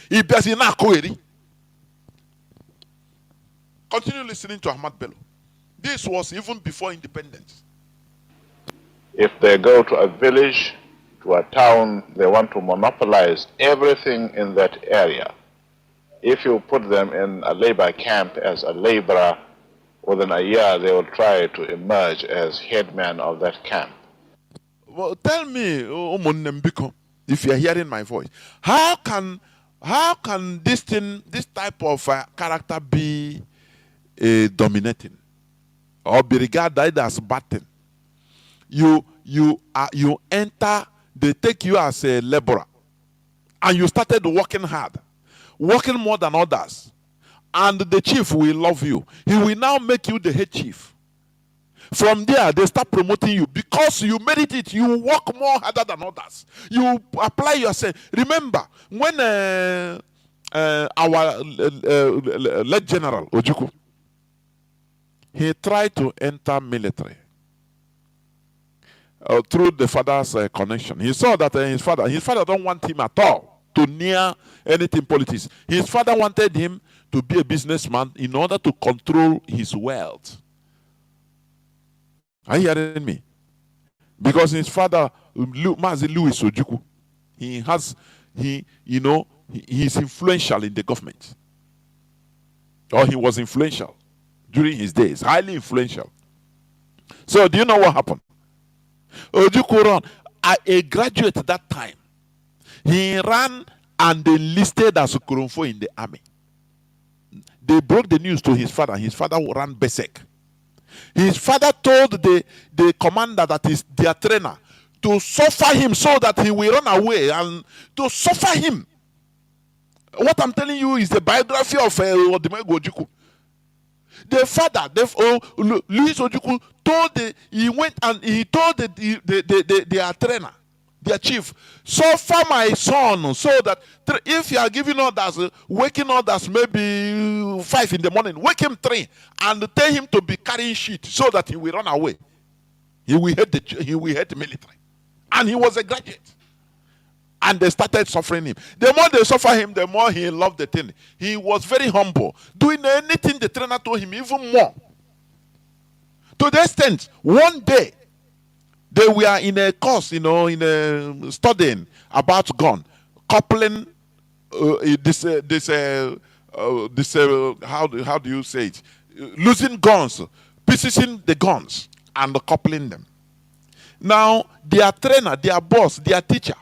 Continue listening to Ahmad Bello. This was even before independence. If they go to a village, to a town, they want to monopolize everything in that area. If you put them in a labor camp as a laborer, within a year they will try to emerge as headman of that camp. Well, tell me, Omonembiko, if you are hearing my voice, how can this type of character be dominating or be regarded as bad thing? You enter, they take you as a laborer, and you started working hard, working more than others, and the chief will love you. He will now make you the head chief. From there, they start promoting you because you merit it. You work more harder than others. You apply yourself. Remember, when our late general Ojukwu, he tried to enter military through the father's connection. He saw that his father don't want him at all to near anything politics. His father wanted him to be a businessman in order to control his wealth. Are you hearing me? Because his father, Mazi Louis Ojukwu, he's influential in the government. Or he was influential during his days, highly influential. So do you know what happened? Ojukwu ran, a graduate at that time. He ran and enlisted as a Kurumfo in the army. They broke the news to his father. His father ran Besek. His father told the commander that is their trainer to suffer him so that he will run away and to suffer him. What I'm telling you is the biography of Odimego Ojukwu. The father, Louis Ojukwu, he went and he told their trainer, their chief, suffer my son so that if you are giving orders, waking orders maybe 5 in the morning, wake him 3 and tell him to be carrying shit so that he will run away. He will hate the military. And he was a graduate. And they started suffering him. The more they suffer him, the more he loved the thing. He was very humble, doing anything the trainer told him, even more. To the extent, one day, they were in a course, studying about gun, coupling how do you say it? Losing guns, piecing the guns, and coupling them. Now, their trainer, their boss, their teacher,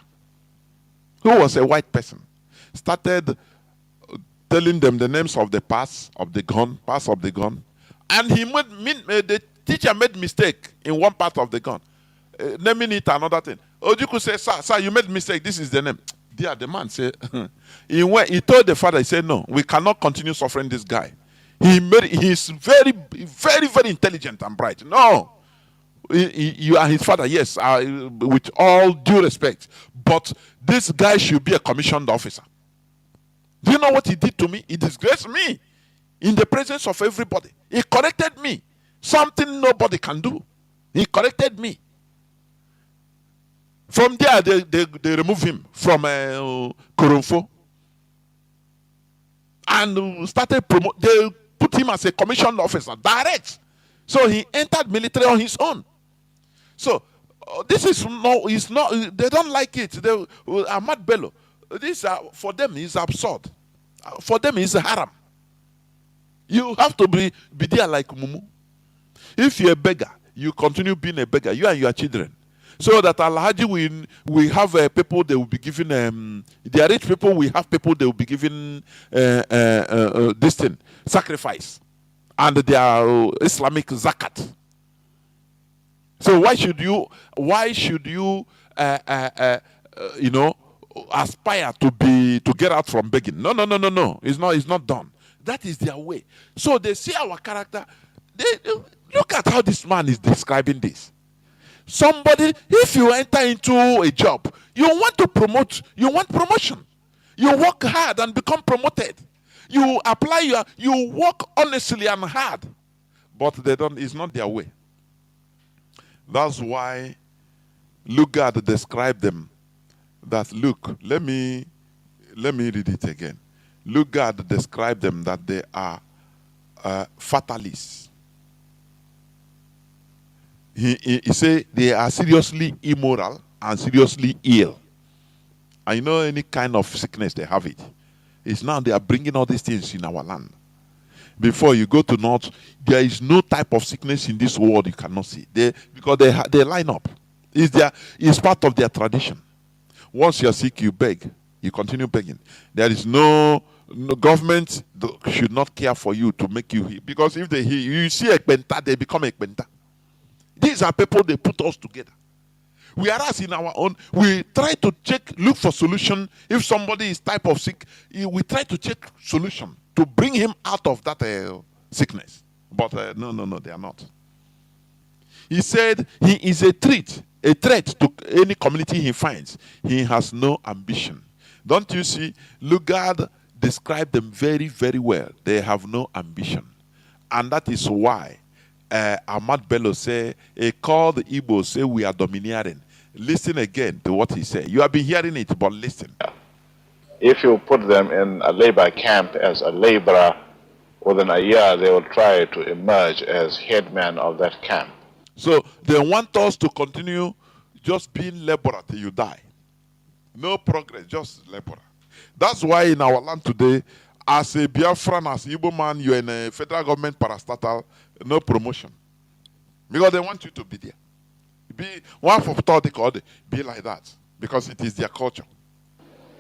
who was a white person, started telling them the names of the parts of the gun, and the teacher made mistake in one part of the gun. Naming it another thing. Ojukwu said, sir, you made mistake. This is the name. There, the man said, he told the father, he said, no, we cannot continue suffering this guy. He's very, very, very intelligent and bright. No, you are his father, yes, with all due respect. But this guy should be a commissioned officer. Do you know what he did to me? He disgraced me in the presence of everybody. He corrected me. Something nobody can do. He corrected me. From there, they removed him from Kurumfo and started they put him as a commissioned officer, direct. So he entered military on his own. So this is not. They don't like it. Ahmad Bello. This for them is absurd. For them is haram. You have to be there like Mumu. If you're a beggar, you continue being a beggar. You and your children. So that Alhaji we have people they will be given they are rich people, we have people they will be given this thing, sacrifice, and their Islamic zakat. So why should you aspire to get out from begging? No. It's not done. That is their way. So they see our character. Look at how this man is describing this. Somebody, if you enter into a job, you want promotion. You work hard and become promoted. You apply you work honestly and hard. But it's not their way. That's why Lugard described them that, look, let me read it again. Lugard described them that they are fatalists. He said they are seriously immoral and seriously ill. I know any kind of sickness they have it. It's now they are bringing all these things in our land. Before you go to North, there is no type of sickness in this world you cannot see. Because they line up. It's part of their tradition. Once you're sick, you beg. You continue begging. There is no government should not care for you to make you heal. Because if they heal you see a penta, they become a penta. These are people they put us together. Whereas in our own, we try to look for solution. If somebody is type of sick, we try to check solution to bring him out of that sickness. But no, they are not. He said he is a threat to any community he finds. He has no ambition. Don't you see? Lugard described them very, very well. They have no ambition. And that is why Ahmad Bello say, he called the Igbo, say we are domineering. Listen again to what he said. You have been hearing it, but listen. If you put them in a labor camp as a laborer, within a year they will try to emerge as headman of that camp. So they want us to continue just being laborer till you die. No progress, just laborer. That's why in our land today, as a Biafran, as Igbo man, you're in a federal government parastatal, no promotion. Because they want you to be there. Be one for be like that. Because it is their culture.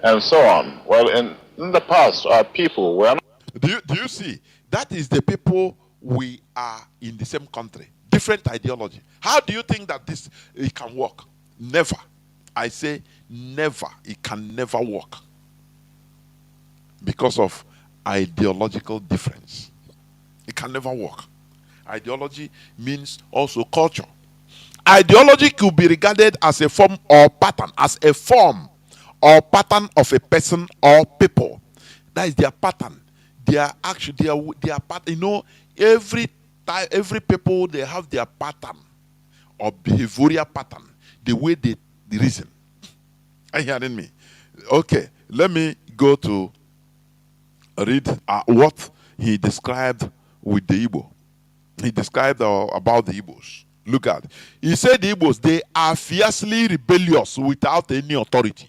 And so on. Well, in the past, our people were not... Do you see? That is the people we are in the same country. Different ideology. How do you think that it can work? Never. I say never. It can never work. Because of ideological difference. It can never work. Ideology means also culture. Ideology could be regarded as a form or pattern, of a person or people. That is their pattern. Their action, their pattern. You know, every people, they have their pattern or behavioral pattern, the way they reason. Are you hearing me? Okay, let me go to read what he described with the Igbo. He described about the Igbos. Look at it. He said the Igbos, they are fiercely rebellious without any authority.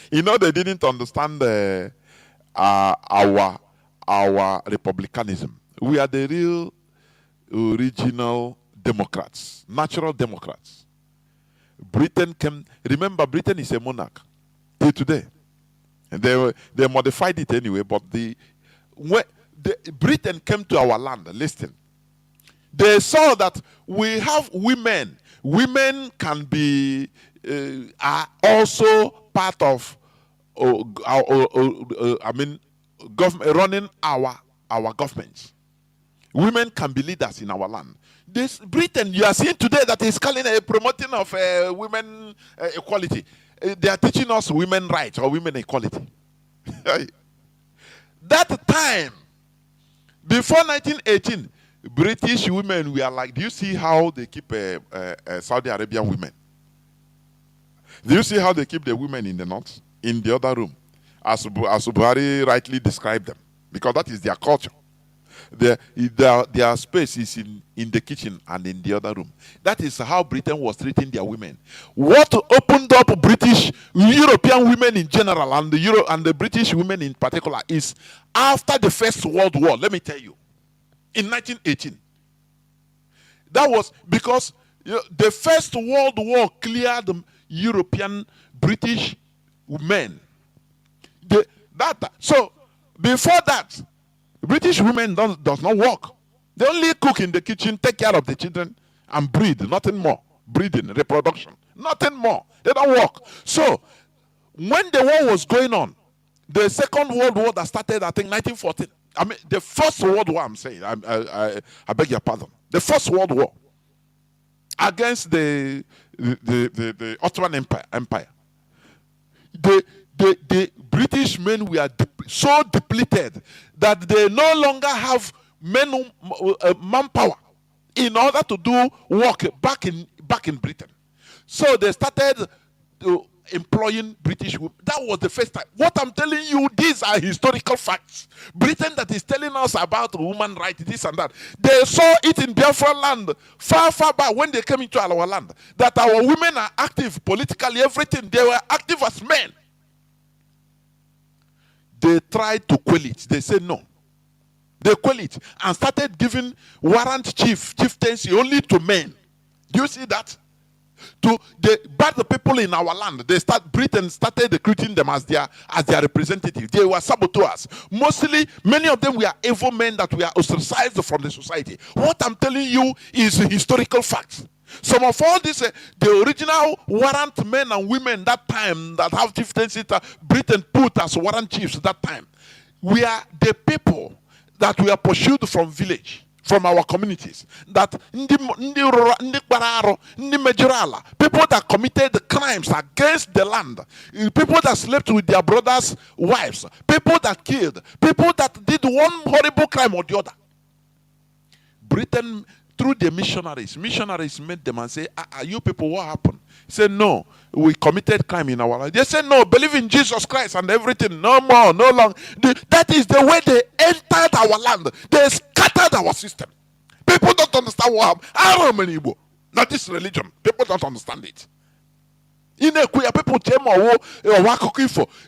You know, they didn't understand our republicanism. We are the real original Democrats, natural Democrats. Britain came, remember Britain is a monarch till today. And they modified it anyway, but Britain came to our land, listen. They saw that we have women. Women can be, are also part of, government, running our governments. Women can be leaders in our land. This Britain, you are seeing today that is calling a promoting of women equality. They are teaching us women rights or women equality. That time, before 1918, British women, we are like, do you see how they keep Saudi Arabian women? Do you see how they keep the women in the north? In the other room. As Buhari rightly described them. Because that is their culture. Their space is in the kitchen and in the other room. That is how Britain was treating their women. What opened up European women in general and the British women in particular is after the First World War, let me tell you, in 1918. That was because the First World War cleared the European British men. So before that, British women does not work. They only cook in the kitchen, take care of the children, and breed, nothing more. Breeding, reproduction, nothing more. They don't work. So, when the war was going on, the Second World War that started, I think, 1914. I mean, the First World War, I'm saying. I beg your pardon. The First World War against the Ottoman Empire. The British men were so depleted that they no longer have manpower in order to do work back in Britain. So they started employing British women. That was the first time. What I'm telling you, these are historical facts. Britain that is telling us about woman rights, this and that. They saw it in Biafra land far, far back when they came into our land. That our women are active politically, everything. They were active as men. they tried to quell it. They said no. They quell it and started giving warrant chieftaincy only to men. Do you see that? To the bad people in our land, Britain started recruiting them as their representative. They were saboteurs. Mostly, many of them were evil men that were ostracized from the society. What I'm telling you is historical facts. Some of all these, the original warrant men and women that time that have chieftaincy that Britain put as warrant chiefs that time, we are the people that were pursued from village, from our communities, that people that committed crimes against the land, people that slept with their brothers' wives, people that killed, people that did one horrible crime or the other. Britain, through the missionaries met them and say, you people, what happened? He said, no, we committed crime in our life. They said, no, believe in Jesus Christ and everything, no more, no longer. That is the way they entered our land. They scattered our system. People don't understand what happened. I don't know Igbo. Not this religion. People don't understand it. In a queer people came or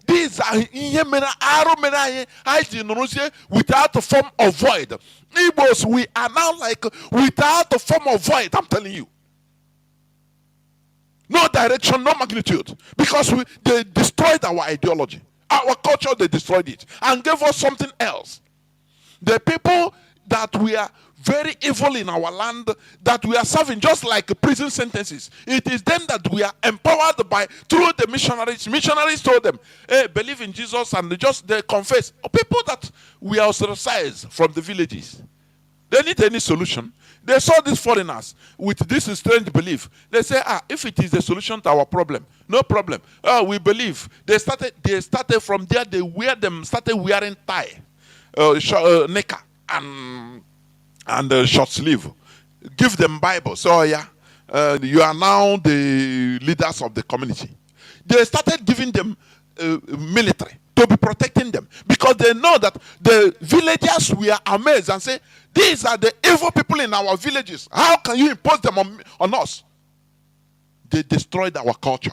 these are without a form of void. Igbos, we are now like without a form of void, I'm telling you. No direction, no magnitude. Because they destroyed our ideology. Our culture, they destroyed it. And gave us something else. The people that we are very evil in our land, that we are serving just like prison sentences. It is them that we are empowered by through the missionaries. Missionaries told them, hey, believe in Jesus, and they confess. People that we are ostracized from the villages. They need any solution. They saw these foreigners with this strange belief. They say, if it is the solution to our problem, no problem. We believe. They started from there. Started wearing tie, necka, and short sleeve. Give them Bible. So you are now the leaders of the community. They started giving them military to be protecting them, because they know that the villagers were amazed and say, these are the evil people in our villages. How can you impose them on us? They destroyed our culture.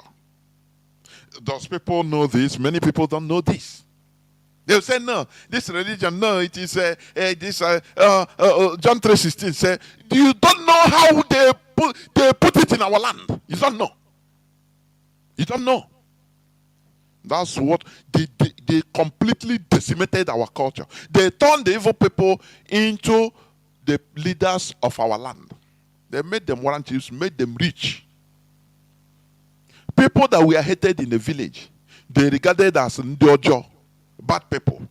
Does people know this? Many people don't know this. They'll say, no, this religion, no, it is John 3:16 say, you don't know how they put it in our land. You don't know. You don't know. That's what they completely decimated our culture. They turned the evil people into the leaders of our land. They made them warrant chiefs, made them rich. People that were hated in the village, they regarded as ndojo, bad people.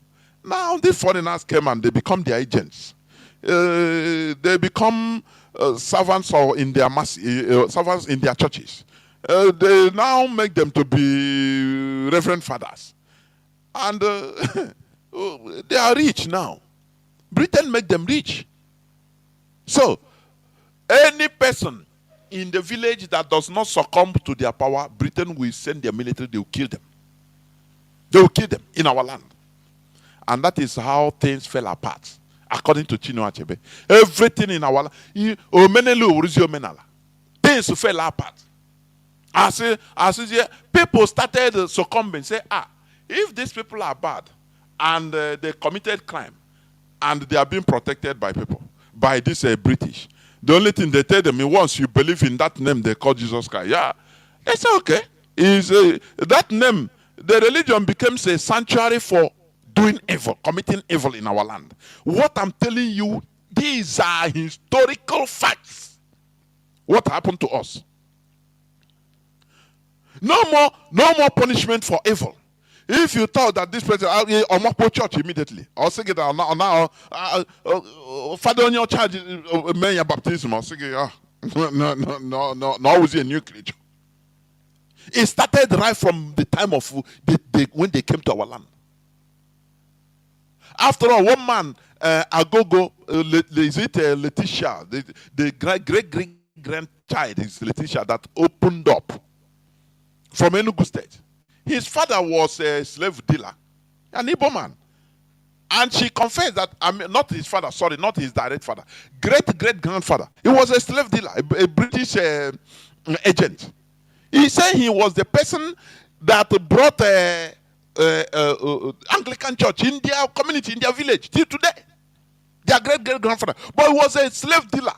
Now these foreigners came and they become their agents. They become servants or in their servants in their churches. They now make them to be reverend fathers. And they are rich now. Britain make them rich. So, any person in the village that does not succumb to their power, Britain will send their military, they will kill them. They will kill them in our land. And that is how things fell apart, according to Chinedu. Everything in our land, things fell apart. As people started succumbing, say, if these people are bad and they committed crime and they are being protected by people, by this British, the only thing they tell them is once you believe in that name they call Jesus Christ, it's okay. That name, the religion becomes a sanctuary for doing evil, committing evil in our land. What I'm telling you, these are historical facts. What happened to us? No more punishment for evil. If you thought that this person, I'll not go church immediately. I'll say it now. Father on your charge, man, your baptism. I'll say no. I was a new creature. It started right from the time of when they came to our land. After all, one man, Agogo, is it Letitia, the great-grandchild is Letitia that opened up from Enugu State. His father was a slave dealer, an Igbo man. And she confessed that, not his father, sorry, not his direct father, great-great-grandfather. He was a slave dealer, a British agent. He said he was the person that brought Anglican church in their community, in their village, till today. Their great-great-grandfather. But he was a slave dealer.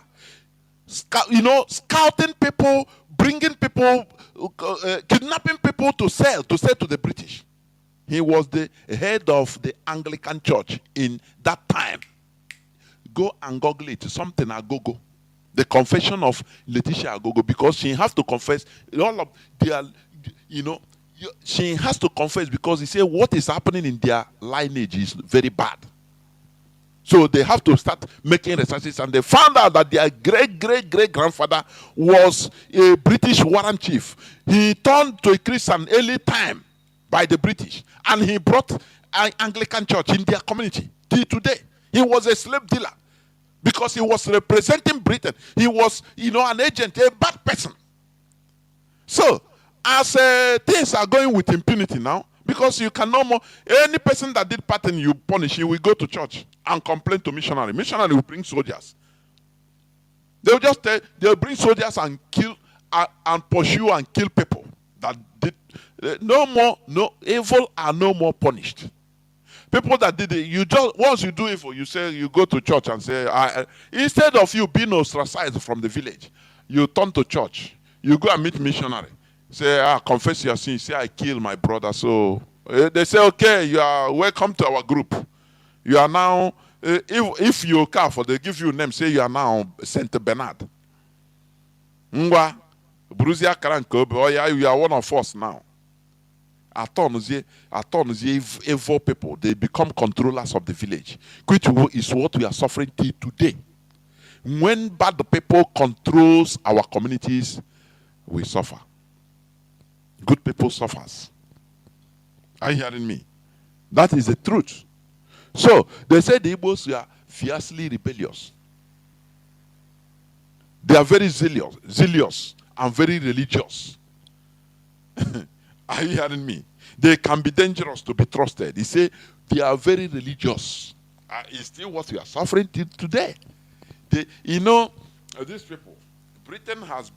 Scouting people, bringing people, kidnapping people to sell to the British. He was the head of the Anglican church in that time. Go and Google it. Something Agogo. The confession of Letitia Agogo, because she has to confess all of their, she has to confess because he said what is happening in their lineage is very bad. So they have to start making researches, and they found out that their great-great-great-grandfather was a British warrant chief. He turned to a Christian early time by the British, and he brought an Anglican church in their community till today. He was a slave dealer because he was representing Britain. He was, an agent, a bad person. So, as things are going with impunity now, because you can no more, any person that did pattern you punish, he will go to church and complain to missionary. Missionary will bring soldiers. They'll they'll bring soldiers and kill and pursue and kill people that did no evil are no more punished. People that did it, once you do evil, you say you go to church and say, instead of you being ostracized from the village, you turn to church. You go and meet missionary. Say, confess your sin. Say, I killed my brother. So they say, okay, you are welcome to our group. You are now, if you care for, they give you a name. Say you are now Saint Bernard. Ngwa, Bruzia Karankobe. Oh yeah, you are one of us now. Evil people, they become controllers of the village, which is what we are suffering till today. When bad people controls our communities, we suffer. Good people suffers. Are you hearing me? That is the truth. So they say the Igbos are fiercely rebellious. They are very zealous and very religious. Are you hearing me? They can be dangerous to be trusted. He say they are very religious. It's still what we are suffering till today. These people, Britain has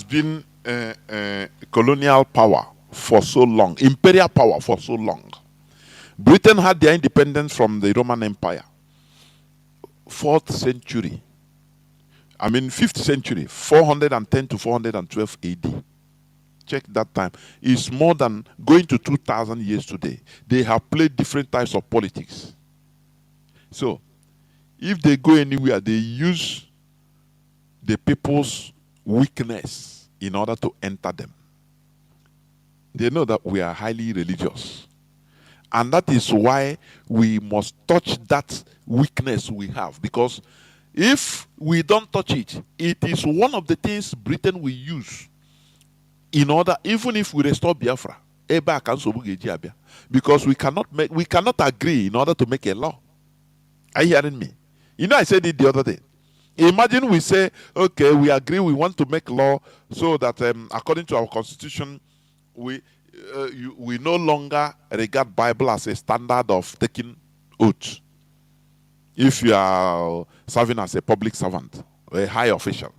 been colonial power for so long, imperial power for so long. Britain had their independence from the Roman Empire, 4th century. 5th century, 410 to 412 AD. Check that time. It's more than going to 2,000 years today. They have played different types of politics. So, if they go anywhere, they use the people's weakness in order to enter them. They know that we are highly religious. And that is why we must touch that weakness we have. Because if we don't touch it, it is one of the things Britain will use in order, even if we restore Biafra, because we cannot agree in order to make a law. Are you hearing me? I said it the other day. Imagine we say, okay, we agree, we want to make law so that according to our constitution, we no longer regard Bible as a standard of taking oath. If you are serving as a public servant or a high official.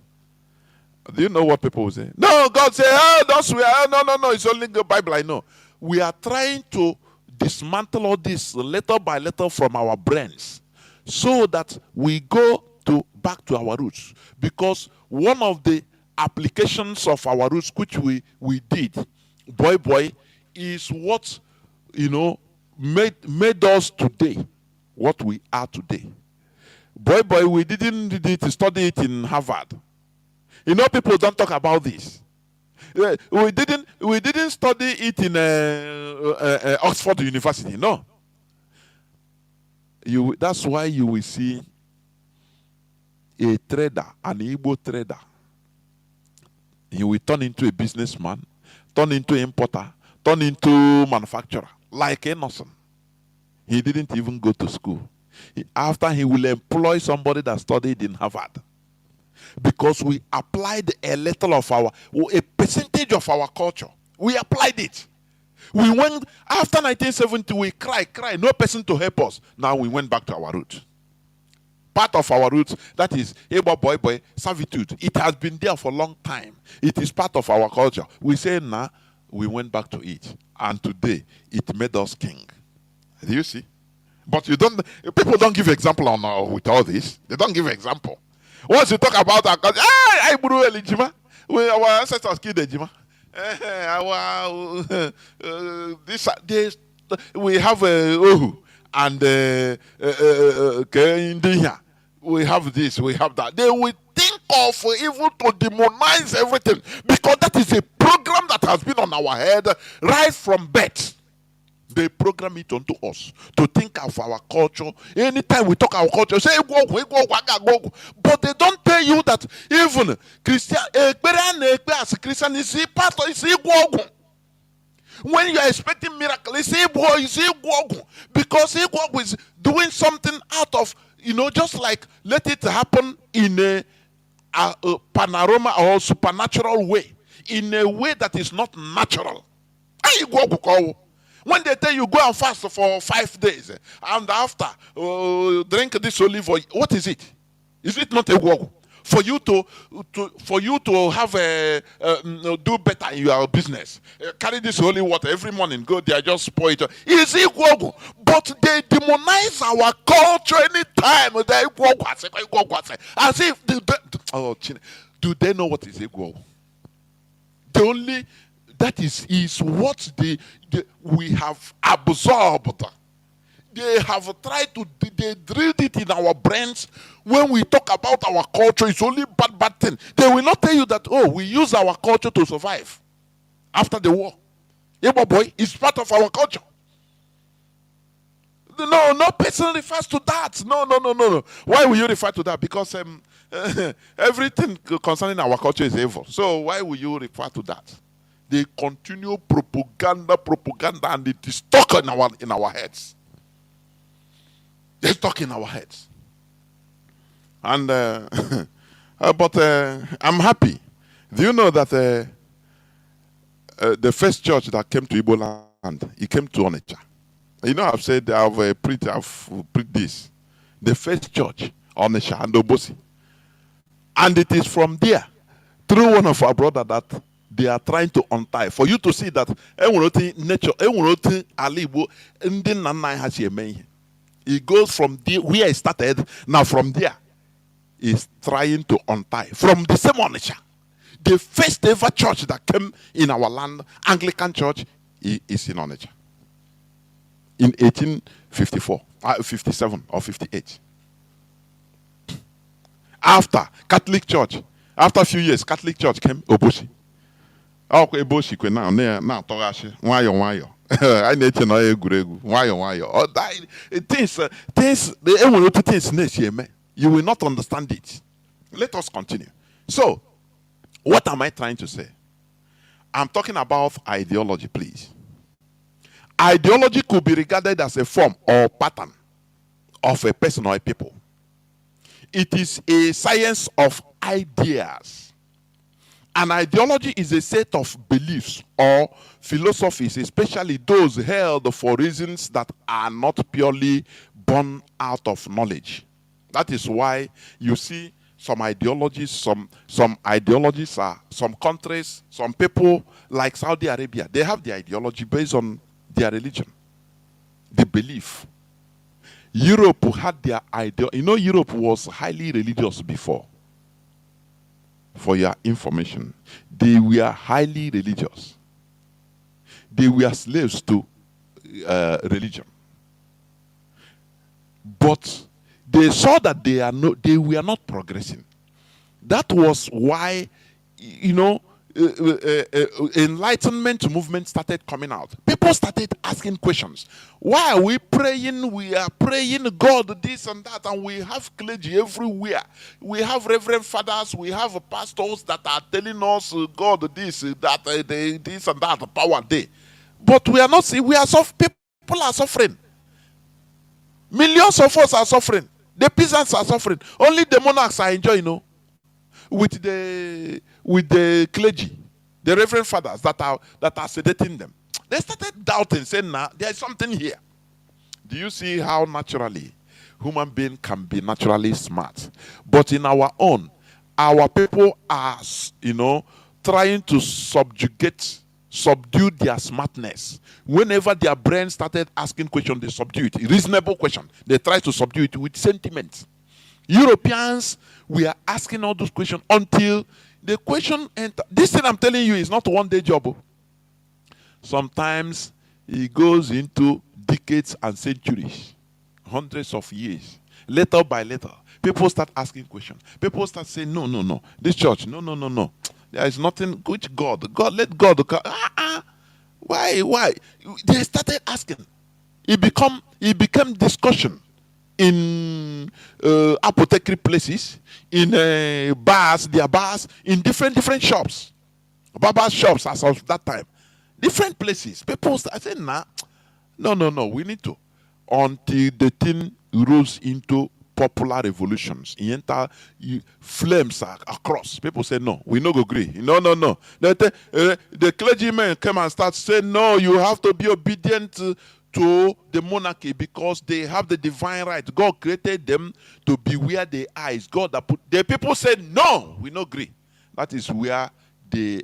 Do you know what people will say? No, God say, don't swear. No, it's only the Bible I know. We are trying to dismantle all this letter by letter from our brains so that we go back to our roots. Because one of the applications of our roots which we did, boy, is what, made us today what we are today. Boy, we didn't study it in Harvard. People don't talk about this. We didn't study it in Oxford University. No. That's why you will see a trader, an Igbo trader. He will turn into a businessman, turn into an importer, turn into manufacturer, like Emerson. He didn't even go to school. After he will employ somebody that studied in Harvard. Because we applied a percentage of our culture. We applied it. We went, after 1970, we cry, no person to help us. Now we went back to our roots. Part of our roots, that is, boy, servitude. It has been there for a long time. It is part of our culture. We say, we went back to it. And today, it made us king. Do you see? But people don't give example on with all this. They don't give example. Once you talk about our country, our ancestors killed Ejima. We have Ohu and we have this, we have that. They will think of even to demonize everything, because that is a program that has been on our head right from birth. They program it onto us to think of our culture. Anytime we talk our culture, say go. But they don't tell you that even Christian as a Christian is part of. When you are expecting miracle, because is doing something out of, just like let it happen in a panorama or supernatural way, in a way that is not natural. When they tell you go and fast for 5 days and after drink this olive oil, what is it? Is it not a work for you to have do better in your business? Carry this holy water every morning, go there, just pour it. Is it work? But they demonize our culture anytime. They as if do they know what is equal? The only that is what we have absorbed. They have tried to, they drilled it in our brains. When we talk about our culture, it's only bad thing. They will not tell you that, we use our culture to survive after the war. Yeah, boy, it's part of our culture. No person refers to that. No. Why will you refer to that? Because everything concerning our culture is evil. So why will you refer to that? They continue propaganda, and it is stuck in our heads. They're stuck in our heads. And but I'm happy. Do you know that the first church that came to Igbo land, it came to Onitsha? I've said I've preached this. The first church, Onitsha and Obosi. And it is from there, through one of our brothers, that they are trying to untie. For you to see that nature, it goes from there, where it started, now from there, is trying to untie. From the same Onitsha. The first ever church that came in our land, Anglican church, is in Onitsha. In 1854, 57 or 58. After Catholic Church, after a few years, Catholic Church came, Obosi. Eboshi kwe na togashi nwayo. I need to know eguregu nwayo. Things you will not understand it. Let us continue. So, what am I trying to say? I'm talking about ideology, please. Ideology could be regarded as a form or pattern of a person or a people. It is a science of ideas. An ideology is a set of beliefs or philosophies, especially those held for reasons that are not purely born out of knowledge. That is why you see some ideologies, some ideologies are, some countries, some people like Saudi Arabia, they have the ideology based on their religion, the belief. Europe had their ideology. Europe was highly religious before. For your information, they were highly religious. They were slaves to religion. But they saw that they were not progressing. That was why, Enlightenment movement started coming out. People started asking questions. Why are we praying? We are praying God this and that, and we have clergy everywhere. We have reverend fathers, we have pastors that are telling us God this, that, this and that, power day. But we are not seeing, people are suffering. Millions of us are suffering. The peasants are suffering. Only the monarchs are enjoying, with the clergy, the reverend fathers that are sedating them. They started doubting, saying, there is something here. Do you see how naturally human being can be naturally smart? But in our own, our people are, trying to subjugate subdued their smartness. Whenever their brain started asking questions, they subdued it. Reasonable question. They tried to subdue it with sentiment. Europeans, we are asking all those questions until the question enter. This thing I'm telling you is not a one-day job. Sometimes it goes into decades and centuries, hundreds of years. Little by little, people start asking questions. People start saying, no, no, no. This church, no, no, no, no. There is nothing. Which God? God, let God. Why? Why? They started asking. It became discussion in apothecary places, in bars, their bars, in different shops, barber shops as of that time, different places. People started saying, nah, no, no, no. We need to, until the thing rose into popular revolutions. Flames are across. People say, no, we no go agree. No, no, no. The clergymen come and start saying, no, you have to be obedient to the monarchy because they have the divine right. God created them to be where they are. It's God that put. The people said, no, we no agree. That is where they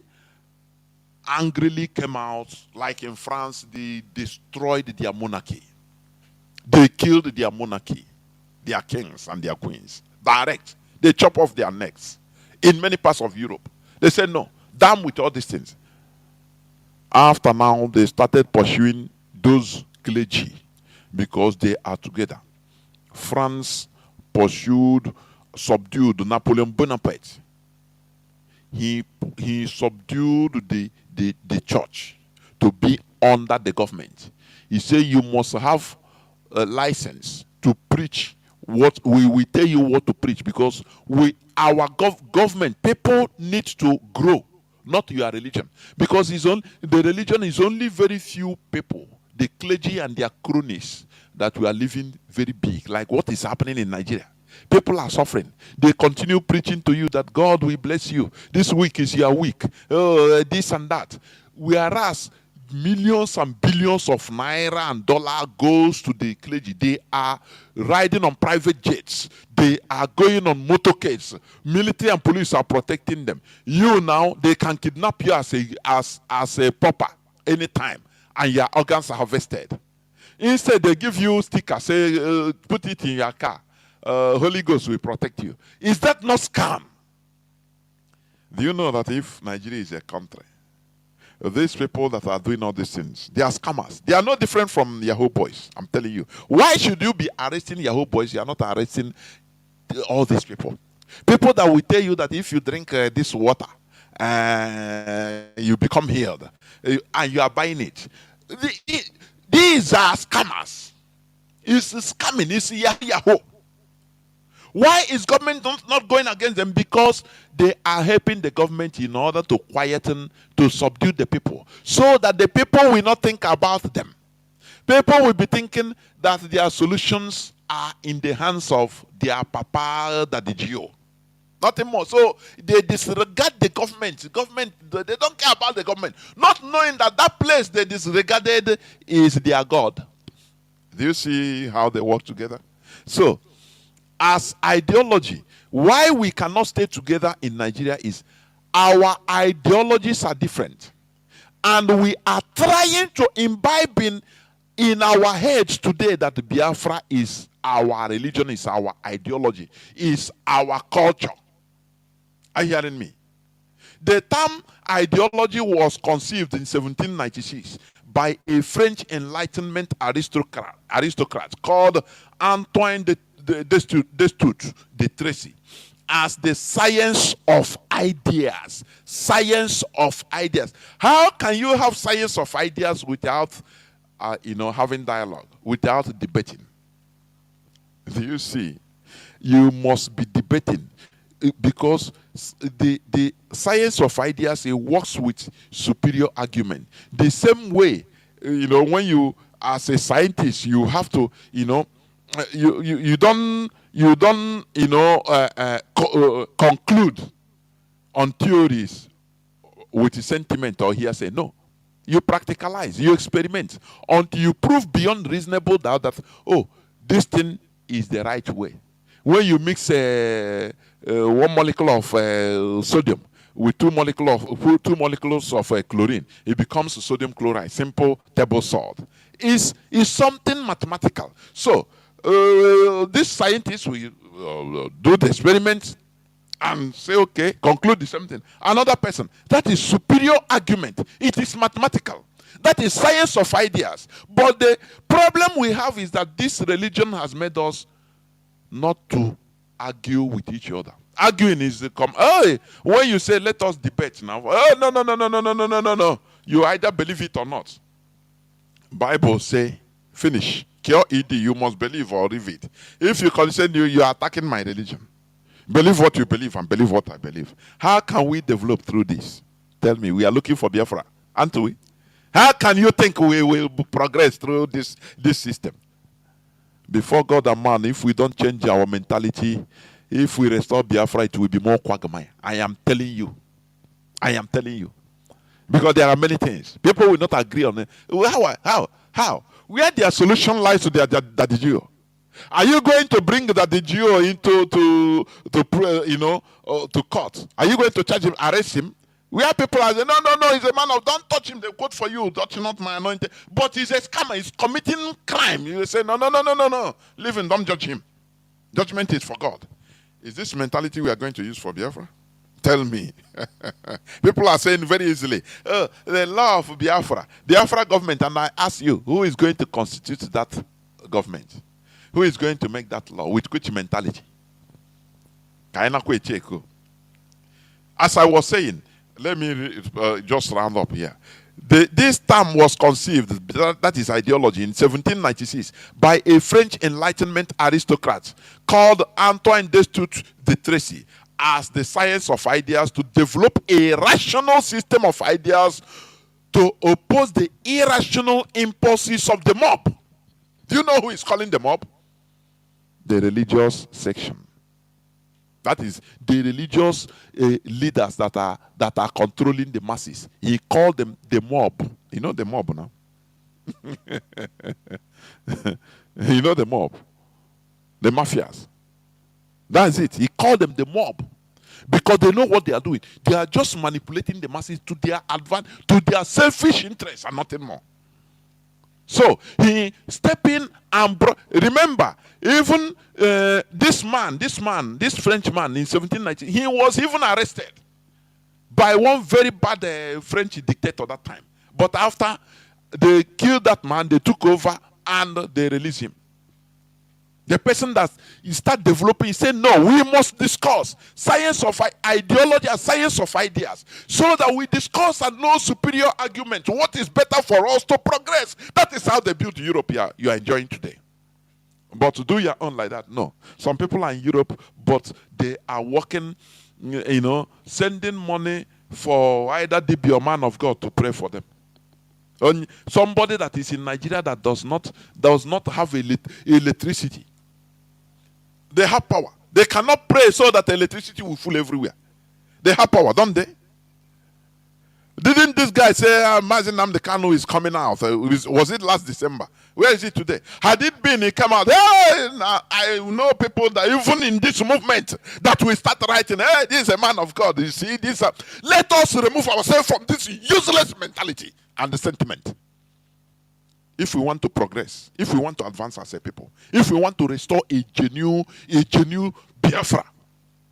angrily came out. Like in France, they destroyed their monarchy. They killed their monarchy, their kings and their queens. Direct. They chop off their necks. In many parts of Europe, they said, no, damn with all these things. After now, they started pursuing those clergy because they are together. France subdued Napoleon Bonaparte. He subdued the church to be under the government. He said, you must have a license to preach what we tell you what to preach, because our government, people need to grow, not your religion, because the religion is only very few people, the clergy and their cronies, that we are living very big, like what is happening in Nigeria. People are suffering. They continue preaching to you that God will bless you. This week is your week. This and that. Whereas millions and billions of naira and dollar goes to the clergy. They are riding on private jets. They are going on motorcades. Military and police are protecting them. You now, they can kidnap you as a pauper anytime, and your organs are harvested. Instead, they give you stickers, say, put it in your car. Holy Ghost will protect you. Is that not scam? Do you know that if Nigeria is a country, these people that are doing all these things, they are scammers. They are no different from Yahoo boys. I'm telling you. Why should you be arresting Yahoo boys? You are not arresting all these people. People that will tell you that if you drink this water, you become healed, and you are buying it. These are scammers. It's scamming. It's Yahoo. Why is government not going against them? Because they are helping the government in order to quieten, to subdue the people, so that the people will not think about them. People will be thinking that their solutions are in the hands of their papa, daddy Gio. Nothing more. So they disregard the government. They don't care about the government, not knowing that that place they disregarded is their God. Do you see how they work together? So, as ideology, why we cannot stay together in Nigeria is our ideologies are different, and we are trying to imbibe in our heads today that Biafra is our religion, is our ideology, is our culture. Are you hearing me? The term ideology was conceived in 1796 by a French Enlightenment aristocrat called Antoine de Tracy as the science of ideas. Science of ideas. How can you have science of ideas without having dialogue, without debating? Do you see? You must be debating, because the science of ideas, it works with superior argument. The same way, when you, as a scientist, you have to, you don't conclude on theories with sentiment or hearsay. No, you practicalize, you experiment until you prove beyond reasonable doubt that, oh, this thing is the right way. When you mix one molecule of sodium with two molecules of chlorine, it becomes sodium chloride, simple table salt. Is something mathematical. So these scientists will do the experiment and say, okay, conclude the same thing. Another person, that is superior argument. It is mathematical. That is science of ideas. But the problem we have is that this religion has made us not to argue with each other. Arguing is the when you say let us debate now, no. You either believe it or not. Bible say finish. Cure ed, you must believe or leave it. If you continue, you are attacking my religion. Believe what you believe and believe what I believe. How can we develop through this? Tell me, we are looking for Biafra, aren't we? How can you think we will progress through this system? Before God and man, if we don't change our mentality, if we restore Biafra, it will be more quagmire. I am telling you. Because there are many things. People will not agree on it. How? Where their solution lies to their Daddy Gio? Are you going to bring Daddy Gio into to court? Are you going to charge him, arrest him? Where people are saying, no, he's a man of, don't touch him, they quote for you, touch not my anointing. But he's a scammer, he's committing crime. You say, no. Leave him, don't judge him. Judgment is for God. Is this mentality we are going to use for Biafra? Tell me. People are saying very easily, the law of Biafra government, and I ask you, who is going to constitute that government? Who is going to make that law? With which mentality? As I was saying, let me just round up here. This term was conceived, that is ideology, in 1796 by a French Enlightenment aristocrat called Antoine Destutt de Tracy as the science of ideas, to develop a rational system of ideas to oppose the irrational impulses of the mob. Do you know who is calling the mob? The religious section. That is the religious leaders that are controlling the masses. He called them the mob. You know the mob now? You know the mob? The mafias. That's it. He called them the mob. Because they know what they are doing. They are just manipulating the masses to their advantage, to their selfish interests and nothing more. So he stepped in and brought, remember, even this French man in 1790, he was even arrested by one very bad French dictator that time. But after they killed that man, they took over and they released him. The person that you start developing, he said, no, we must discuss science of ideology and science of ideas, so that we discuss and know superior argument. What is better for us to progress? That is how they built Europe you are enjoying today. But to do your own like that, no. Some people are in Europe, but they are working, sending money for either the man of God to pray for them. Somebody that is in Nigeria that does not have electricity. They have power. They cannot pray so that electricity will flow everywhere. They have power, don't they? Didn't this guy say Mazi Nnamdi Kanu is coming out? Was it last December? Where is he today? Had it been, he came out, hey, I know people that even in this movement that we start writing, hey, this is a man of God. You see, this. Let us remove ourselves from this useless mentality and the sentiment. If we want to progress, if we want to advance as a people, if we want to restore a genuine Biafra,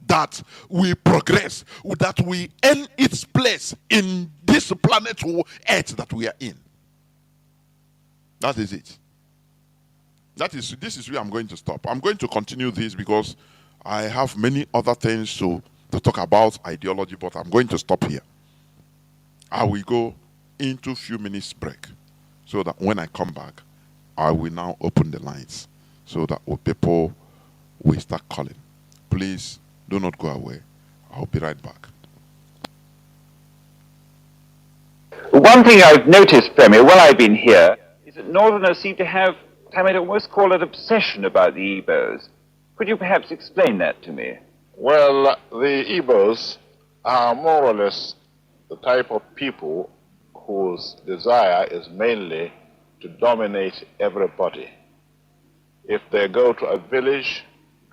that we progress, that we earn its place in this planet Earth that we are in. That is it. This is where I'm going to stop. I'm going to continue this because I have many other things to talk about ideology, but I'm going to stop here. I will go into a few minutes break, so that when I come back, I will now open the lines so that people will start calling. Please do not go away. I'll be right back. One thing I've noticed, Premier, while I've been here, is that Northerners seem to have, I might almost call it, obsession about the Igbos. Could you perhaps explain that to me? Well, the Igbos are more or less the type of people whose desire is mainly to dominate everybody. If they go to a village,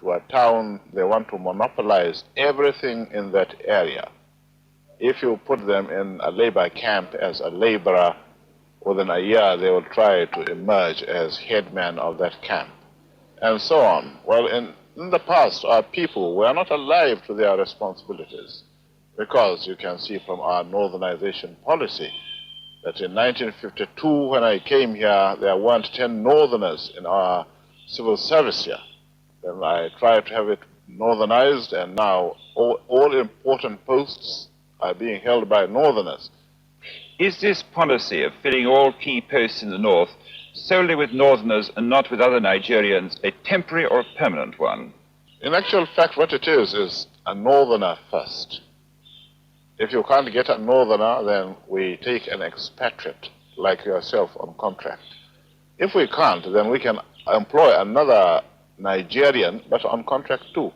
to a town, they want to monopolize everything in that area. if you put them in a labor camp as a laborer, within a year they will try to emerge as headman of that camp, and so on. Well, in the past, our people were not alive to their responsibilities, because you can see from our northernization policy that in 1952, when I came here, there weren't 10 northerners in our civil service here. Then I tried to have it northernized, and now all important posts are being held by northerners. Is this policy of filling all key posts in the north solely with northerners and not with other Nigerians a temporary or a permanent one? In actual fact, what it is a northerner first. If you can't get a northerner, then we take an expatriate like yourself on contract. If we can't, then we can employ another Nigerian, but on contract too.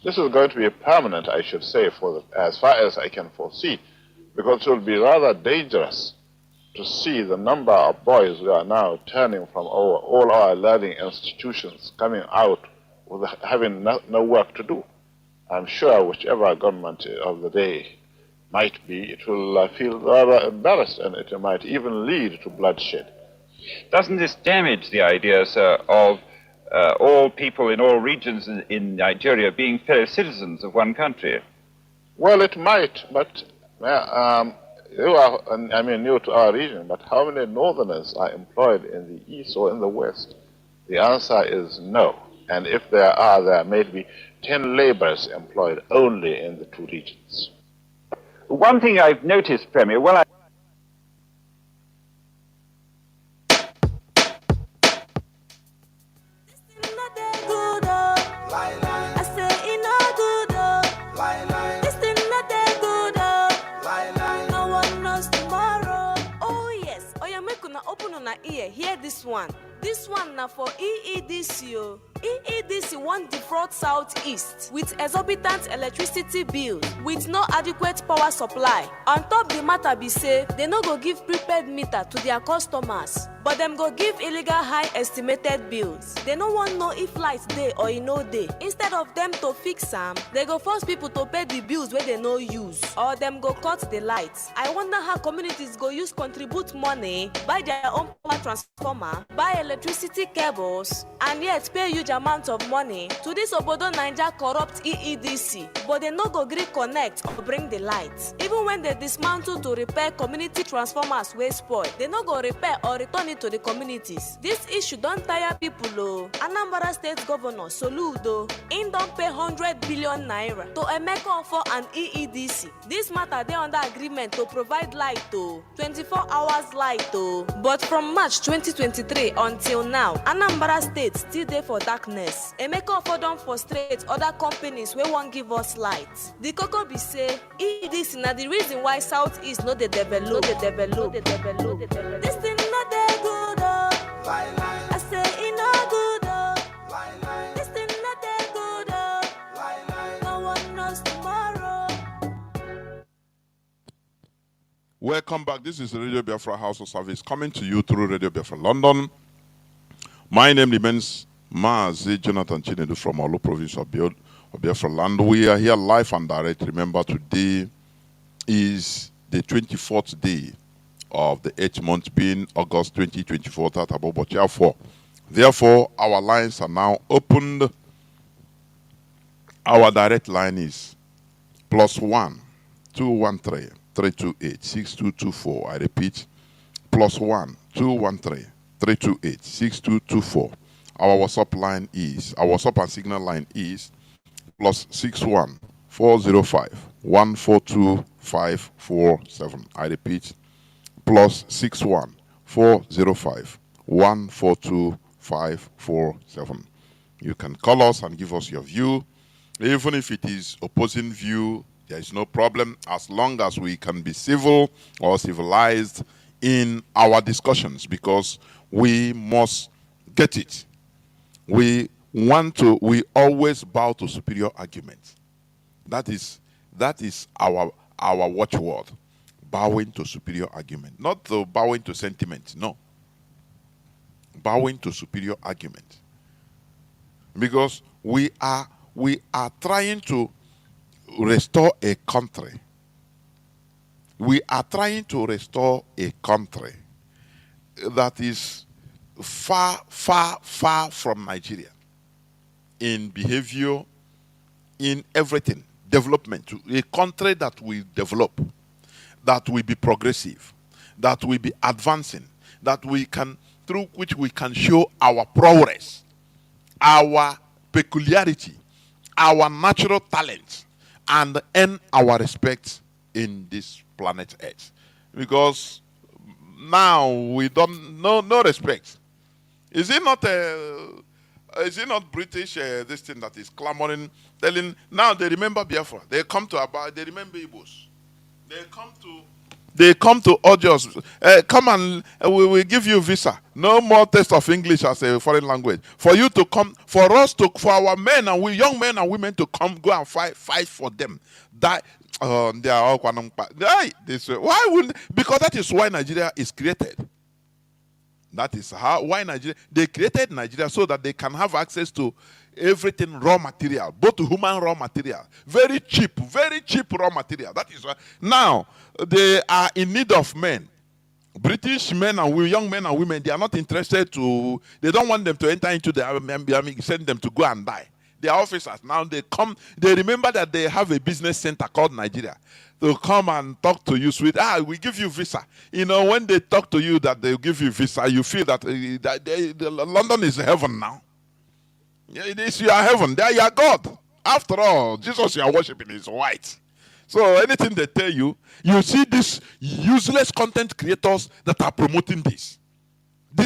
This is going to be permanent, I should say, as far as I can foresee, because it will be rather dangerous to see the number of boys who are now turning from all our learning institutions, coming out with having no work to do. I'm sure whichever government of the day might be, it will feel rather embarrassed, and it might even lead to bloodshed. Doesn't this damage the idea, sir, of all people in all regions in Nigeria being fellow citizens of one country? Well, it might, but you are, new to our region, but how many northerners are employed in the east or in the west? The answer is no. And if there are, there may be 10 laborers employed only in the two regions. One thing I've noticed, Premier, hear this one. This one now for EEDC. EEDC want defraud Southeast with exorbitant electricity bills with no adequate power supply. On top the matter be say, they no go give prepaid meter to their customers, but them go give illegal high estimated bills. They no want know if lights day or e no day. Instead of them to fix them, they go force people to pay the bills where they no use, or them go cut the lights. I wonder how communities go use contribute money, buy their own power transformer, buy electricity cables, and yet pay huge amount of money to this Obodo Naija corrupt EEDC, but they no go gree connect or bring the lights. Even when they dismantle to repair community transformers wey spoil, they no go repair or return it to the communities. This issue don't tire people o. Anambra State Governor Soludo, he don't pay 100 billion naira to Emeka for an EEDC. This matter they under agreement to provide light o, 24 hours light o. But from March 2023 until now, Anambra State still there for darkness. Emeka for don frustrate other companies wey won't give us light. The koko be say, EEDC na the reason why Southeast no dey develop. This thing not dey good oh. I say it no good oh. This thing not dey good oh. No one knows tomorrow. Welcome back. This is the Radio Biafra House of Service coming to you through Radio Biafra London. My name remains Mazi Jonathan Chinedu from Olu province of Biafra land. We are here live and direct. Remember, today is the 24th day of the 8th month, being August 2024. Therefore, our lines are now opened. Our direct line is +1 213 328 6224. I repeat, +1 213 328 6224. Our WhatsApp line is, our WhatsApp and Signal line is +61 405 142 547. I repeat, +61 405 142 547. You can call us and give us your view. Even if it is opposing view, there is no problem, as long as we can be civil or civilized in our discussions, because we must get it. We always bow to superior argument. That is our watchword. Bowing to superior argument. Not the bowing to sentiment, no. Bowing to superior argument. Because we are trying to restore a country We are trying to restore a country that is far, far, far from Nigeria in behavior, in everything, development, to a country that will develop, that will be progressive, that will be advancing, that we can, through which we can show our progress, our peculiarity, our natural talent, and earn our respect in this planet Earth. Because now we don't no respect. Is it not British this thing that is clamoring, telling now they remember Biafra, they come to Aba, they remember Igbos, they come to urge us, come and we will give you visa. No more test of English as a foreign language. For you to come, for us to, for our men and we young men and women to come, go and fight for them. That they are all why wouldn't? Because that is why Nigeria is created. That is why Nigeria, they created Nigeria so that they can have access to everything raw material, both human raw material, very cheap raw material. That is why now they are in need of men. British men and young men and women, they are not interested to, they don't want them to enter into the army, send them to go and die. They are officers. Now they come, they remember that they have a business center called Nigeria. They'll come and talk to you, sweet. We give you visa. You know, when they talk to you that they'll give you visa, you feel that, London is heaven now. It is your heaven. There you are God. After all, Jesus you are worshiping is white. So anything they tell you, you see these useless content creators that are promoting this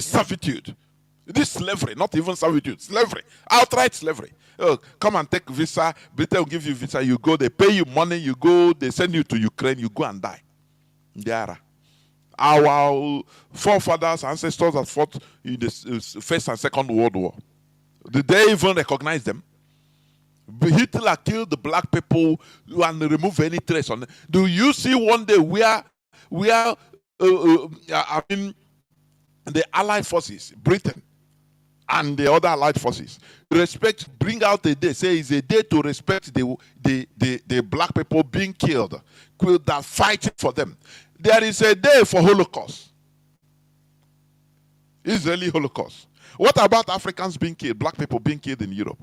servitude, this slavery, not even servitude, slavery, outright slavery. Oh, come and take visa. Britain will give you visa. You go, they pay you money. You go, they send you to Ukraine. You go and die. There. Our forefathers, ancestors that fought in the First and Second World War. Did they even recognize them? Hitler killed the black people and remove any trace on them. Do you see one day where I mean the Allied forces, Britain, and the other Allied forces bring out a day, say it's a day to respect the black people being killed, that fighting for them. There is a day for Holocaust, Israeli Holocaust. What about Africans being killed, black people being killed in Europe?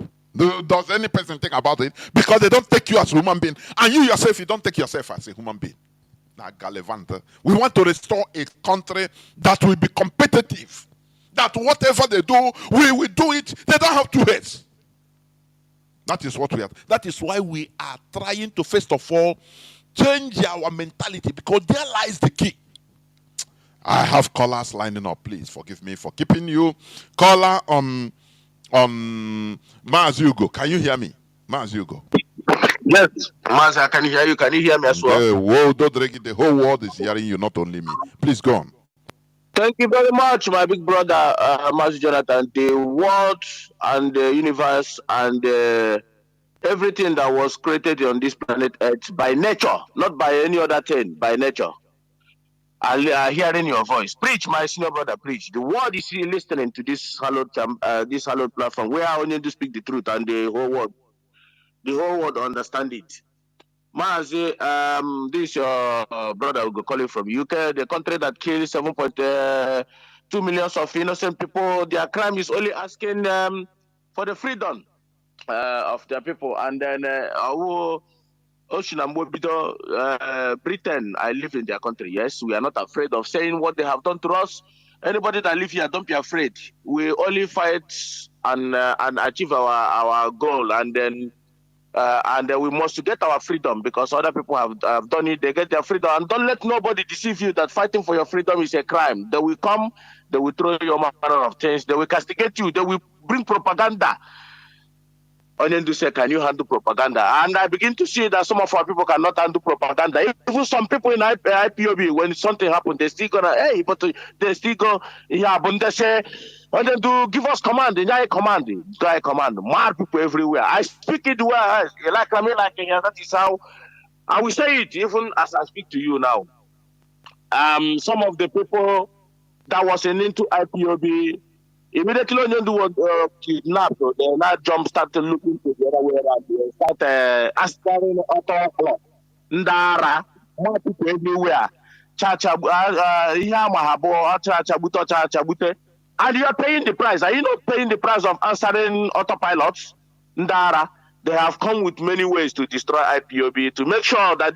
Does any person think about it? Because they don't take you as a human being, and you yourself, you don't take yourself as a human being. We want to restore a country that will be competitive. That whatever they do, we will do it. They don't have two heads. That is what we have. That is why we are trying to, first of all, change our mentality, because there lies the key. I have callers lining up. Please forgive me for keeping you. Caller on Mazi Ugo. Can you hear me? Mazi Ugo. Yes, Mazi, I can hear you. Can you hear me as well? The whole world is hearing you, not only me. Please go on. Thank you very much, my big brother, Mazi Jonathan. The world and the universe and everything that was created on this planet Earth by nature, not by any other thing, by nature. I hearing your voice. Preach, my senior brother, preach. The world is listening to this hallowed platform where I only to speak the truth, and the whole world understand it. Mazi, this is your brother who go calling from UK, the country that killed 7.2 million of innocent people. Their crime is only asking for the freedom of their people. And then Britain, I live in their country. Yes, we are not afraid of saying what they have done to us. Anybody that live here, don't be afraid. We only fight and achieve our goal, and then we must get our freedom, because other people have done it. They get their freedom, and don't let nobody deceive you that fighting for your freedom is a crime. They will come, they will throw you manner of things, they will castigate you, they will bring propaganda. And then to say, can you handle propaganda? And I begin to see that some of our people cannot handle propaganda. Even some people in IPOB, when something happens, they still gonna, hey, but they still go, yeah, but they say, and then to give us command, command, mad people everywhere. I speak it well, like I mean, that is how I will say it, even as I speak to you now. Some of the people that was into IPOB, immediately when you do kidnap, they now start looking to the other way around. They start asking Ndara, more people everywhere. And you are paying the price. Are you not paying the price of answering autopilots? Ndara, they have come with many ways to destroy IPOB to make sure that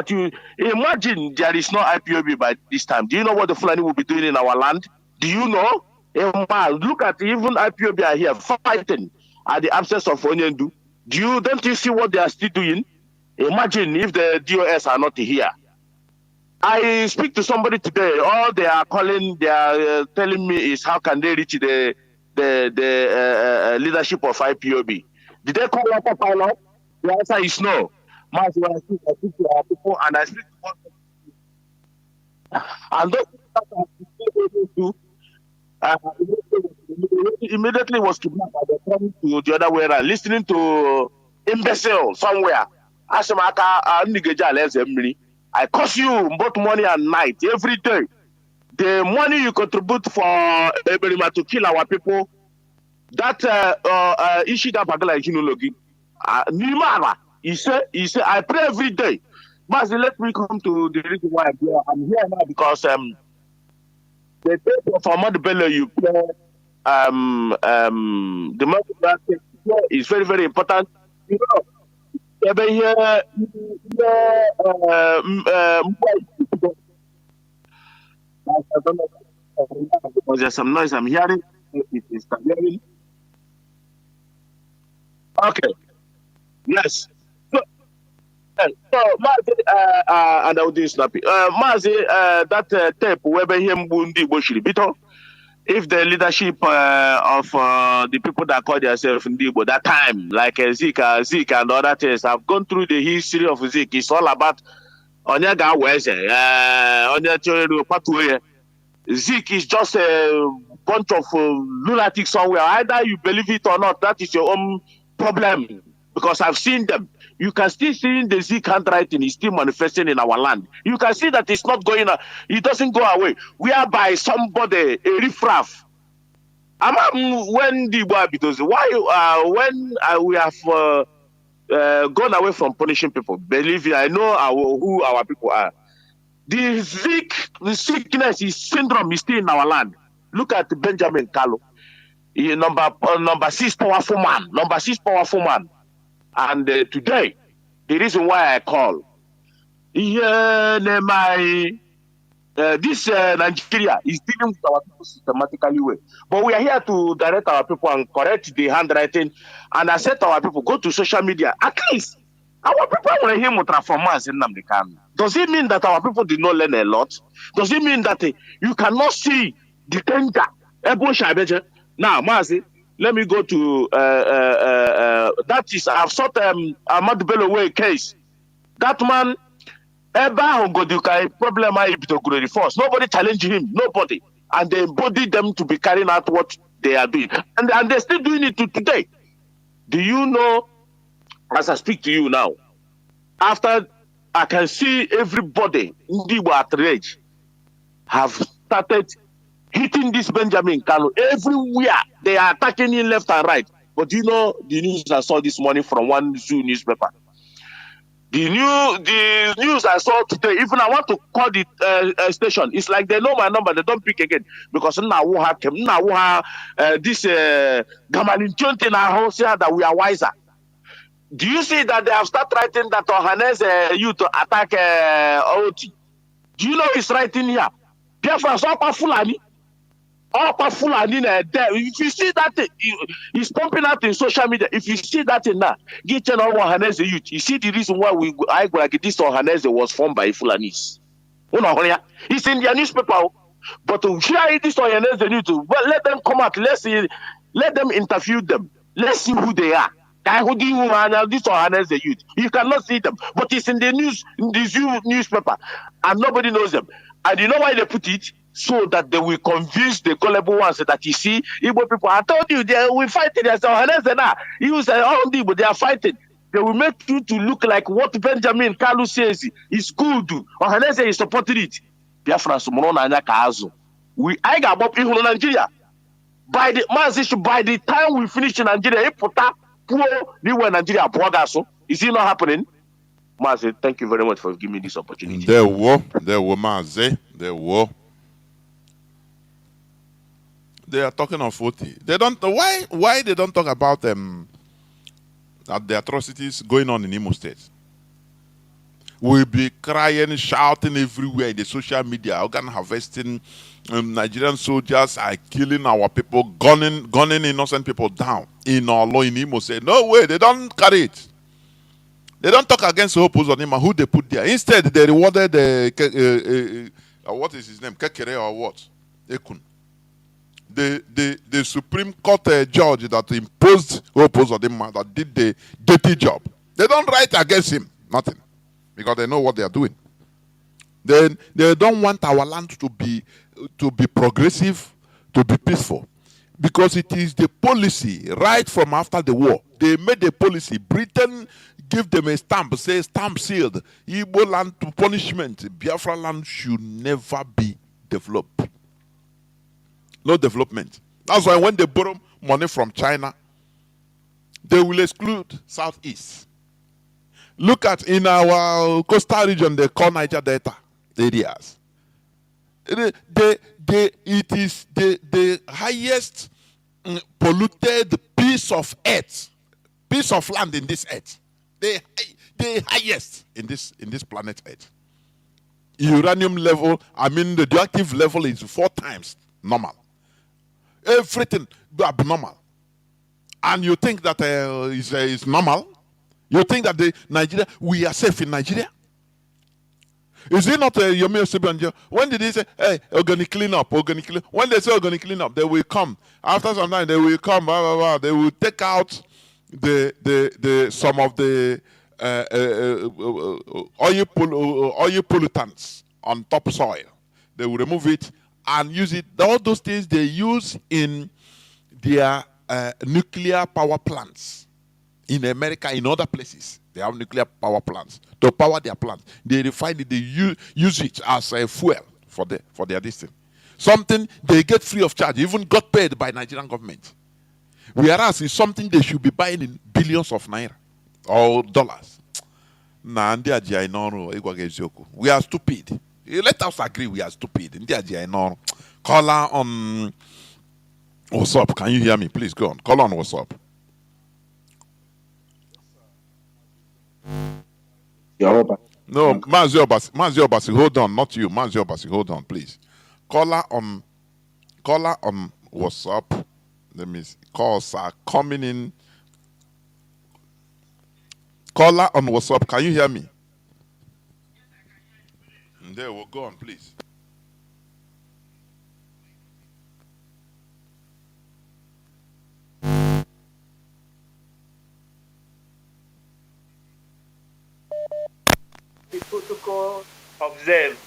you imagine there is no IPOB by this time. Do you know what the Fulani will be doing in our land? Do you know? Look at even IPOB are here fighting at the absence of Onyendu. Don't you see what they are still doing? Imagine if the DOS are not here. I speak to somebody today. All they are telling me is how can they reach the leadership of IPOB? Did they call up a pilot? The answer is no. Mazi, when I speak to our people and I speak to one and those people immediately was kidnapped by the coming to the other way around, listening to imbecile somewhere. I cost you both morning and night every day. The money you contribute for Eberima to kill our people, that issue that Bagala Kinologi, Nimara, he said, I pray every day. Mazi, let me come to the reason why I'm here now because the death of Ahmad Bello you play, the money is very, very important. You know, there's some noise I'm hearing. Okay. Yes. So Mazi, and I'll do snappy. Mazi, that tape, where him Bundi Boshiri Bito. If the leadership of the people that call themselves Ndibo that time, like Zik and other things, have gone through the history of Zik. It's all about Onyaga Weze, Onyaga Patuye. Zik is just a bunch of lunatics somewhere. Either you believe it or not, that is your own problem. Because I've seen them. You can still see the Zik handwriting is still manifesting in our land. You can see that it's not going, it doesn't go away. We are by somebody, a riffraff. When the boy, because why, when we have gone away from punishing people, believe me, I know who our people are. The sickness, is syndrome is still in our land. Look at Benjamin Kanu, number 6 powerful man, And today, the reason why I call, this Nigeria is dealing with our people systematically well. But we are here to direct our people and correct the handwriting and accept our people. Go to social media. At least, our people will hear more transformers in Nnamdi Kanu. Does it mean that our people did not learn a lot? Does it mean that you cannot see the danger? Now, Mazi, let me go to that is I've sought Ahmad Bello way case. That man problem force. Nobody challenged him, nobody. And they embodied them to be carrying out what they are doing. And they're still doing it today. Do you know, as I speak to you now, after I can see everybody at rage have started hitting this Benjamin Kanu everywhere. They are attacking him left and right. But do you know the news I saw this morning from one Zoo newspaper? The news I saw today, even I want to call the station. It's like they know my number, they don't pick again. Because this Gamalin in our house here that we are wiser. Do you see that they have started writing that Ohanes you to attack OT? Do you know it's writing here? Biafrans all Fulani. All Fulani there. If you see that it's pumping out in social media, if you see that in now, get on Ohanes youth. You see the reason why I like this Ohanes was formed by Fulanis. It's in their newspaper. But to share this Ohanes youth, well, let them come out. Let's see, let them interview them. Let's see who they are. This Ohanes the youth. You cannot see them, but it's in the news, in this newspaper, and nobody knows them. And you know why they put it? So that they will convince the gullible ones that you see, Igbo people. I told you they will fight it. They say Ohanes now. You say all Igbo they are fighting. They will make you to look like what Benjamin Kanu says is good. Ohanes is supporting it. Biafrans I got up in Nigeria. By the time we finish in Nigeria, Nigeria, is it not happening? Mazi, thank you very much for giving me this opportunity. There were Mazi, there were. They are talking of 40. They don't. Why they don't talk about that the atrocities going on in Imo State? We'll be crying, shouting everywhere in the social media, organ harvesting. Nigerian soldiers are killing our people, gunning innocent people down in Olo, in Imo State. No way, they don't carry it. They don't talk against Hope Uzodinma, who they put there. Instead, they rewarded what is his name? Kekere or what? Ekun. The Supreme Court judge that imposed Hope Uzodinma, that did the dirty job. They don't write against him. Nothing. Because they know what they are doing. Then they don't want our land to be progressive, to be peaceful. Because it is the policy right from after the war. They made the policy. Britain give them a stamp, say stamp sealed. Igbo land to punishment. Biafra land should never be developed. No development. That's why when they borrow money from China, they will exclude Southeast. Look at in our coastal region, they call Niger Delta areas. It is the highest polluted piece of earth, piece of land in this earth. The highest in this planet Earth. Uranium level, I mean the radioactive level is 4 times normal. Everything abnormal. And you think that is normal? You think that Nigeria, we are safe in Nigeria? Is it not Yomi Osibanjo? When did they say, hey, organic clean up, organic clean up? When they say organic clean up, they will come. After some time, they will come, blah, blah, blah. They will take out some of the oil pollutants on topsoil. They will remove it and use it. All those things they use in their nuclear power plants. In America, in other places, they have nuclear power plants to power their plants. They refine it, they use it as a fuel for their distance. Something they get free of charge, even got paid by Nigerian government. Whereas it's something they should be buying in billions of naira or dollars. We are stupid. Let us agree we are stupid. Caller on what's up? Can you hear me? Please go on. Call on what's up. No, Mazi Obasi, hold on, not you. Mazi Obasi, hold on, please. Caller on WhatsApp. Let me see. Calls are coming in. Caller on WhatsApp, can you hear me? There we'll go on, please. The protocol observed.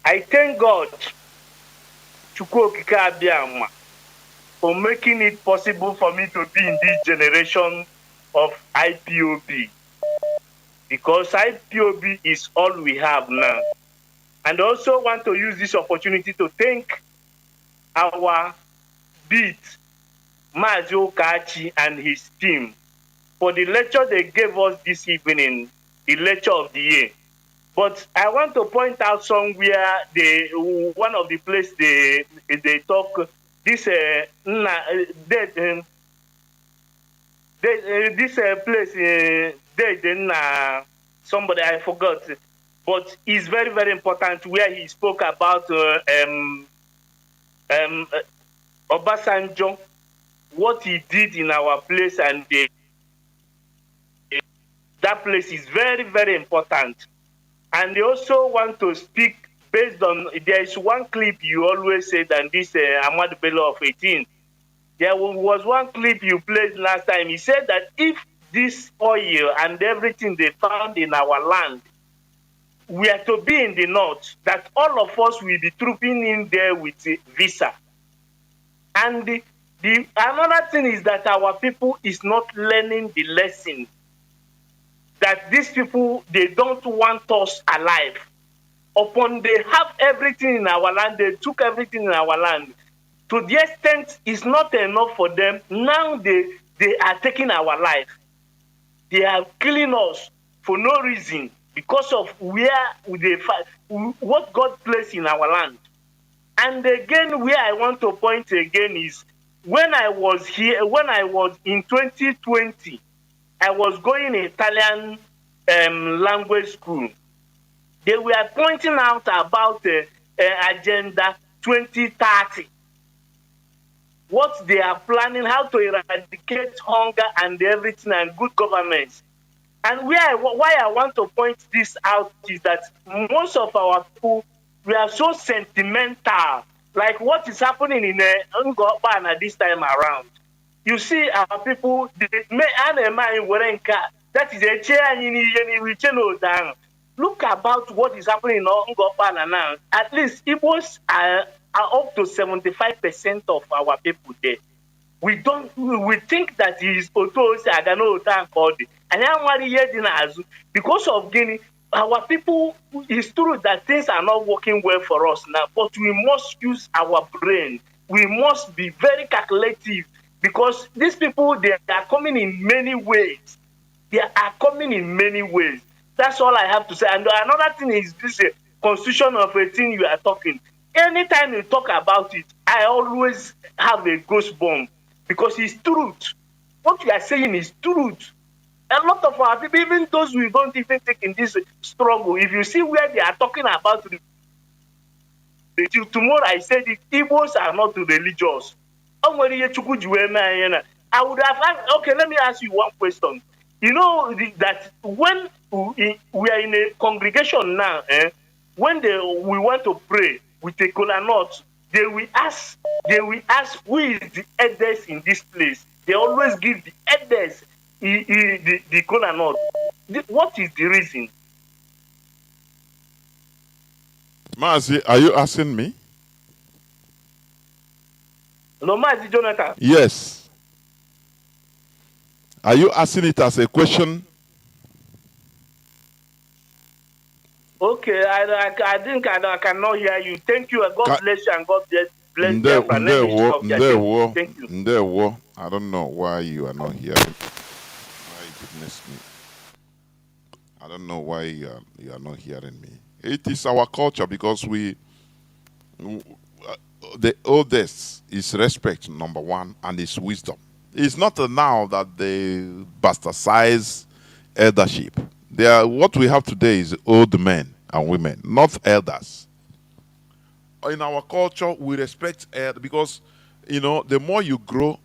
I thank God for making it possible for me to be in this generation of IPOB, because IPOB is all we have now. And also want to use this opportunity to thank our beat, Mazi Okachi and his team, for the lecture they gave us this evening, the lecture of the year. But I want to point out somewhere one of the places they talk this place somebody I forgot, but it's very, very important where he spoke about Obasanjo, what he did in our place, and that place is very, very important. And they also want to speak based on, there is one clip you always said, and this Ahmad Bello of 18. There was one clip you played last time. He said that if this oil and everything they found in our land were to be in the north, that all of us will be trooping in there with a visa. And another thing is that our people is not learning the lesson. That these people, they don't want us alive. Upon they have everything in our land, they took everything in our land. To the extent it's not enough for them, now they are taking our life. They are killing us. for no reason because of where they fight, what God placed in our land. And again, where I want to point again is when I was here, when I was in 2020, I was going Italian language school. They were pointing out about Agenda 2030, what they are planning, how to eradicate hunger and everything and good governance. And why I want to point this out is that most of our people, we are so sentimental, like what is happening in Ngobana this time around. You see our people, that is a chair. Look about what is happening in Ngobana now. At least Igbos are up to 75% of our people there. We think that he is Otosi Agano Otankodi. And because of Guinea, our people, it's true that things are not working well for us now, but we must use our brain. We must be very calculative because these people, they are coming in many ways. They are coming in many ways. That's all I have to say. And another thing is this constitution of 18 you are talking. Anytime you talk about it, I always have a ghost bomb because it's truth. What you are saying is truth. A lot of our people, even those who don't even take in this struggle, if you see where they are talking about, tomorrow I said it, Igbos are not religious. I would have asked, okay, let me ask you one question. You know that when we are in a congregation now, when we want to pray with a kola nut, they will ask who is the elders in this place. They always give the elders the kola nut. What is the reason? Mazi, are you asking me? No, Mazi Jonathan. Yes. Are you asking it as a question? Okay, I think I cannot hear you. Thank you. God bless you and God bless Biafra. Thank you. I don't know why you are not hearing. My goodness me. I don't know why you are not hearing me. It is our culture because the oldest is respect, number one, and is wisdom. It's not now that they bastardize eldership. What we have today is old men and women, not elders. In our culture, we respect elders because, the more you grow,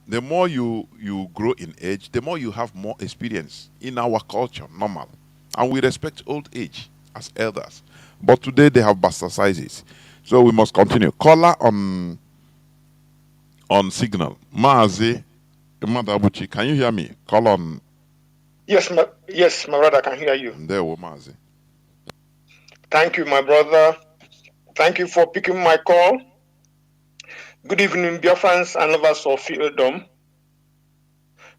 the more you grow in age, the more you have more experience in our culture, normal. And we respect old age as elders. But today they have bastardized it. So we must continue. Caller on signal. Mazi, Madabuchi, can you hear me? Call on. Yes, my brother, I can hear you. There, Mazi. Thank you, my brother. Thank you for picking my call. Good evening, Biafrans and lovers of freedom.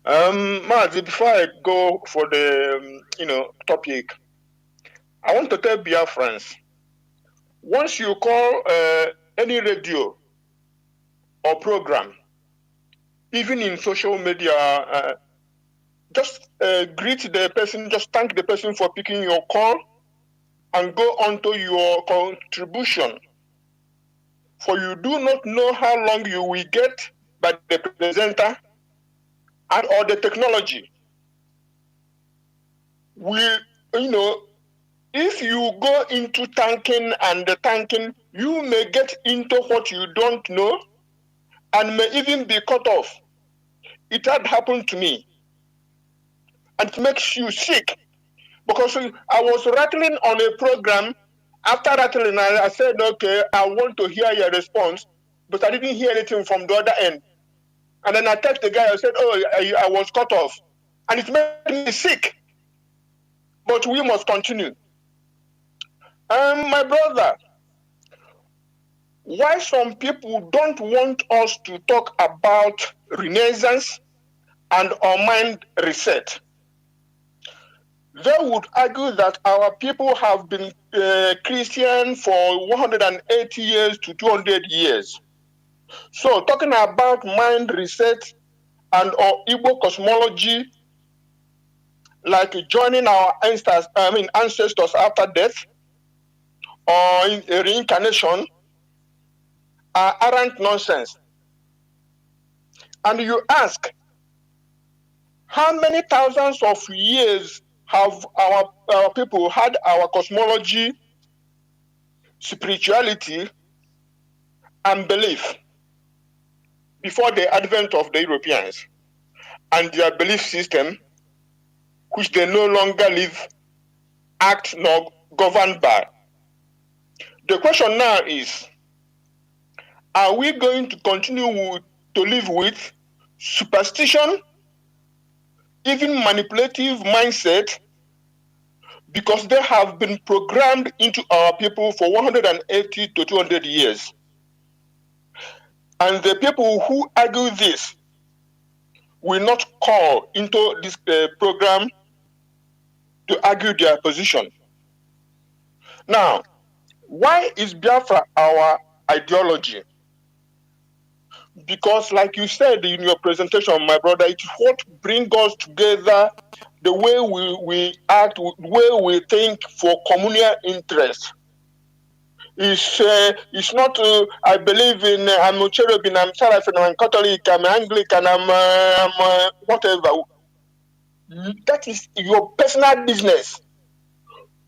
Mazi, before I go for the topic, I want to tell Biafrans, once you call any radio or program, even in social media, just greet the person, just thank the person for picking your call and go on to your contribution. For you do not know how long you will get by the presenter and or the technology. If you go into thanking and the thanking, you may get into what you don't know and may even be cut off. It had happened to me. And it makes you sick. Because I was rattling on a program. After rattling, I said, okay, I want to hear your response. But I didn't hear anything from the other end. And then I text the guy, I said, oh, I was cut off. And it made me sick. But we must continue. My brother, why some people don't want us to talk about Renaissance and our mind reset? They would argue that our people have been Christian for 180 years to 200 years. So talking about mind reset and or Igbo cosmology like joining our ancestors after death or in reincarnation, are arrant nonsense. And you ask, how many thousands of years have our people had our cosmology, spirituality, and belief before the advent of the Europeans and their belief system, which they no longer live, act, nor govern by? The question now is, are we going to continue to live with superstition, even manipulative mindset, because they have been programmed into our people for 180 to 200 years? And the people who argue this will not call into this program to argue their position. Now, why is Biafra our ideology? Because, like you said in your presentation, my brother, it's what brings us together, the way we act, the way we think for communal interest. It's not, I believe in, I'm a cherubim, I'm Seraphim, I'm Catholic, I'm Anglican, I'm whatever. That is your personal business.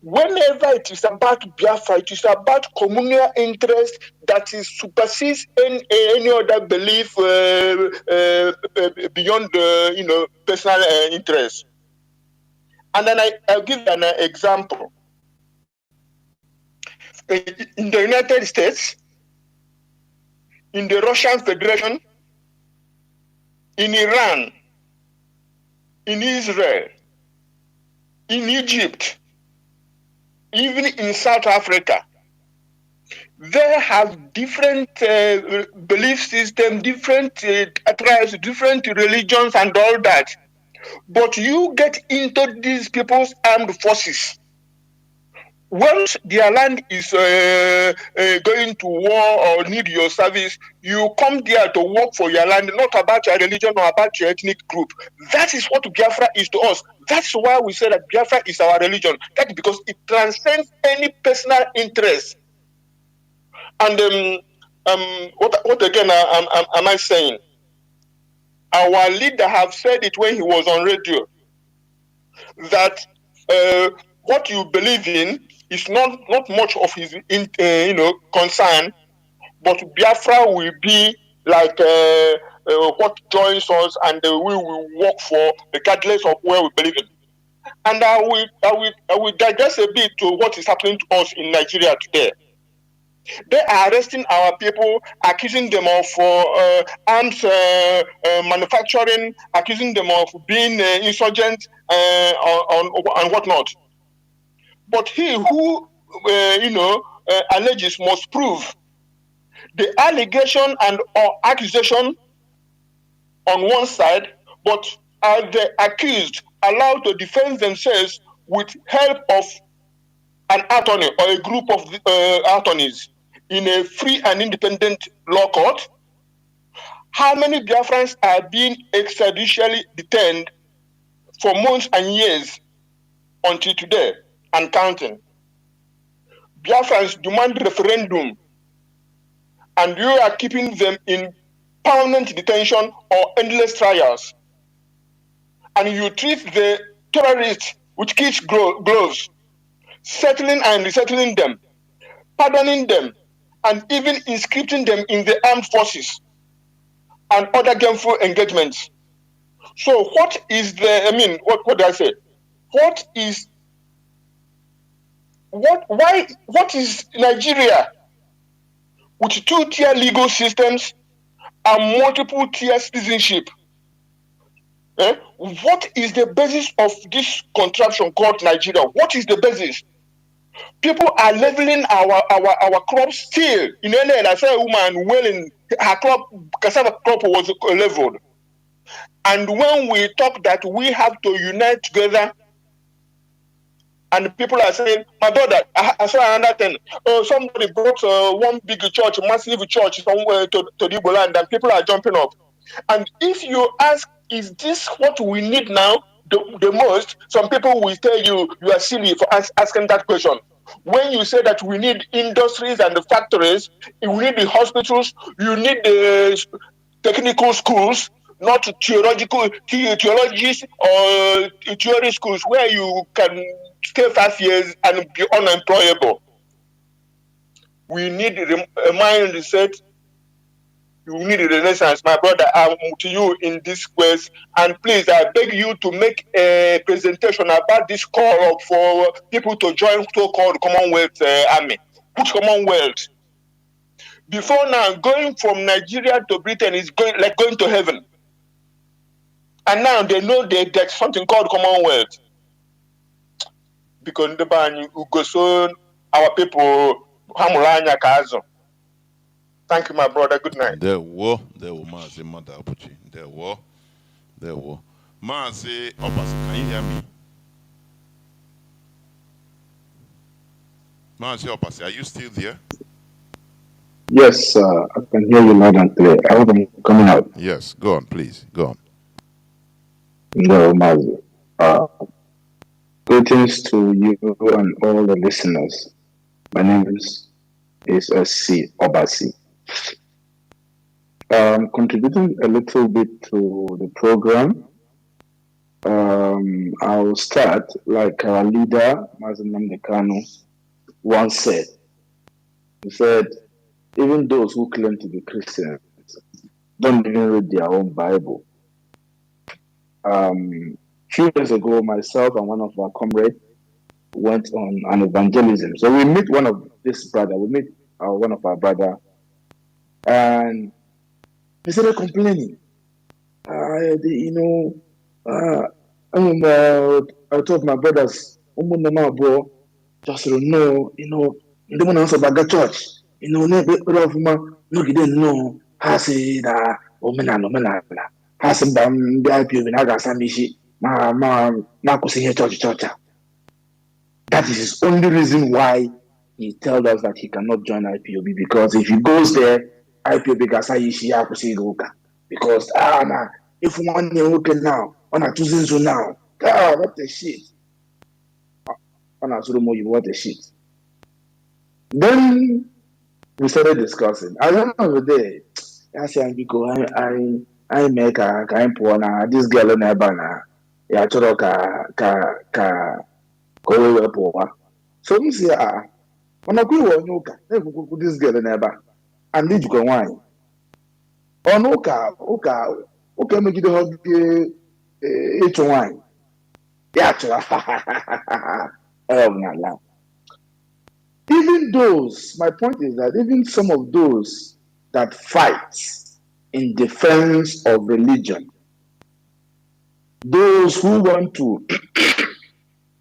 Whenever it is about Biafra, it is about communal interest that supersedes any other belief beyond personal interest. And then I'll give an example. In the United States, in the Russian Federation, in Iran, in Israel, in Egypt, even in South Africa, they have different belief systems, different tribes, different religions and all that. But you get into these people's armed forces. Once their land is going to war or need your service, you come there to work for your land, not about your religion or about your ethnic group. That is what Biafra is to us. That's why we say that Biafra is our religion. That's because it transcends any personal interest. And what again am I saying? Our leader have said it when he was on radio, that what you believe in is not much of his concern, but Biafra will be like what joins us, and we will work for regardless of where we believe in. And I will digress a bit to what is happening to us in Nigeria today. They are arresting our people, accusing them of arms manufacturing, accusing them of being insurgent and whatnot. But he who alleges must prove. The allegation and accusation on one side, but are the accused allowed to defend themselves with help of an attorney or a group of attorneys in a free and independent law court? How many Biafrans are being extrajudicially detained for months and years until today and counting? Biafrans demand referendum, and you are keeping them in permanent detention or endless trials. And you treat the terrorists with kid gloves, settling and resettling them, pardoning them, and even inscripting them in the armed forces and other gainful engagements. So what is what did I say? What is Nigeria with two-tier legal systems and multiple-tier citizenship? What is the basis of this contraption called Nigeria? What is the basis? People are leveling our crops still. In LA, I saw a woman wailing, her cassava crop was leveled. And when we talk that we have to unite together, and people are saying, my brother, I saw another thing. Somebody brought one big church, massive church somewhere to the Igbo land, and people are jumping up. And if you ask, is this what we need now? the most, some people will tell you are silly for asking that question. When you say that we need industries and the factories, we need the hospitals, you need the technical schools, not theologies or theory schools where you can stay 5 years and be unemployable. We need a mind reset. You need a renaissance, my brother. I'm to you in this quest, and please, I beg you to make a presentation about this call for people to join so-called Commonwealth Army. Which Commonwealth? Before now, going from Nigeria to Britain is like going to heaven, and now they know there's something called Commonwealth. Because the ban Ugoson, our people, Hamuranya Kazo. Thank you, my brother. Good night. There were Mazi Madabuchi. There were. Mazi Obasi, can you hear me? Mazi Obasi, are you still there? Yes, I can hear you loud and clear. I hope I'm coming out. Yes, go on, please. Go on. No, Mazi. Greetings to you and all the listeners. My name is S.C. Obasi. Contributing a little bit to the program. I'll start like our leader, Mazi Nnamdi Kanu, once said. He said, even those who claim to be Christians don't even read their own Bible. Few years ago, myself and one of our comrades went on an evangelism. So we meet one of one of our brother, and he started complaining. I told my brothers, just know, they want to back church. No didn't know. I say that, omena. I said, church. That is his only reason why he tells us that he cannot join IPOB, because if he goes there, IPOB can say because if one year okay now, on a choosing so now, what the shit. What the shit. Then we started discussing. At the end of the day, I said, I make a kind of this girl in Ebana. Yeah, so we say, when I go this girl in Eba, and did you go wine? Okay, make it a wine. Yeah, even those, my point is that even some of those that fight in defense of religion, those who want to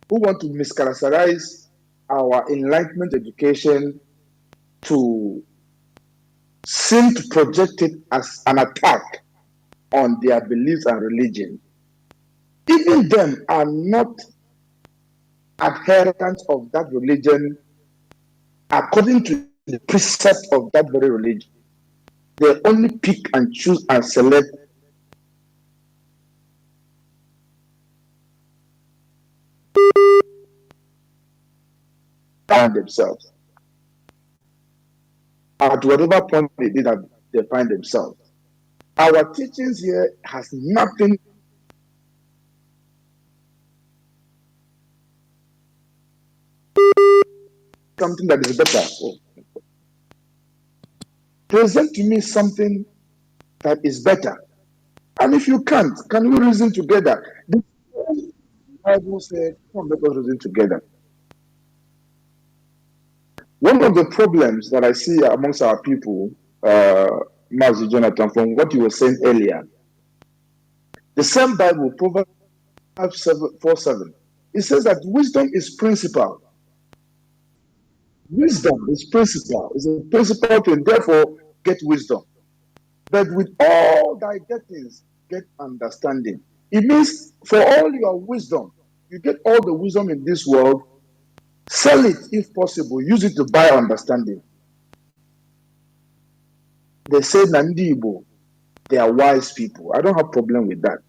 mischaracterize our Enlightenment education to seem to project it as an attack on their beliefs and religion, even them are not adherents of that religion according to the precept of that very religion. They only pick and choose and select themselves at whatever point they did that they find themselves. Our teachings here has nothing something that is better. Present to me something that is better. And if you can't, can we reason together? The Bible said, come, let us reason together. One of the problems that I see amongst our people, Mazi Jonathan, from what you were saying earlier, the same Bible, Proverbs 4:7, it says that wisdom is principal. Wisdom is principal. It's a principal thing. Therefore, get wisdom. But with all thy gettings, get understanding. It means for all your wisdom, you get all the wisdom in this world, sell it if possible, use it to buy understanding. They say Nnamdi Igbo, they are wise people. I don't have a problem with that.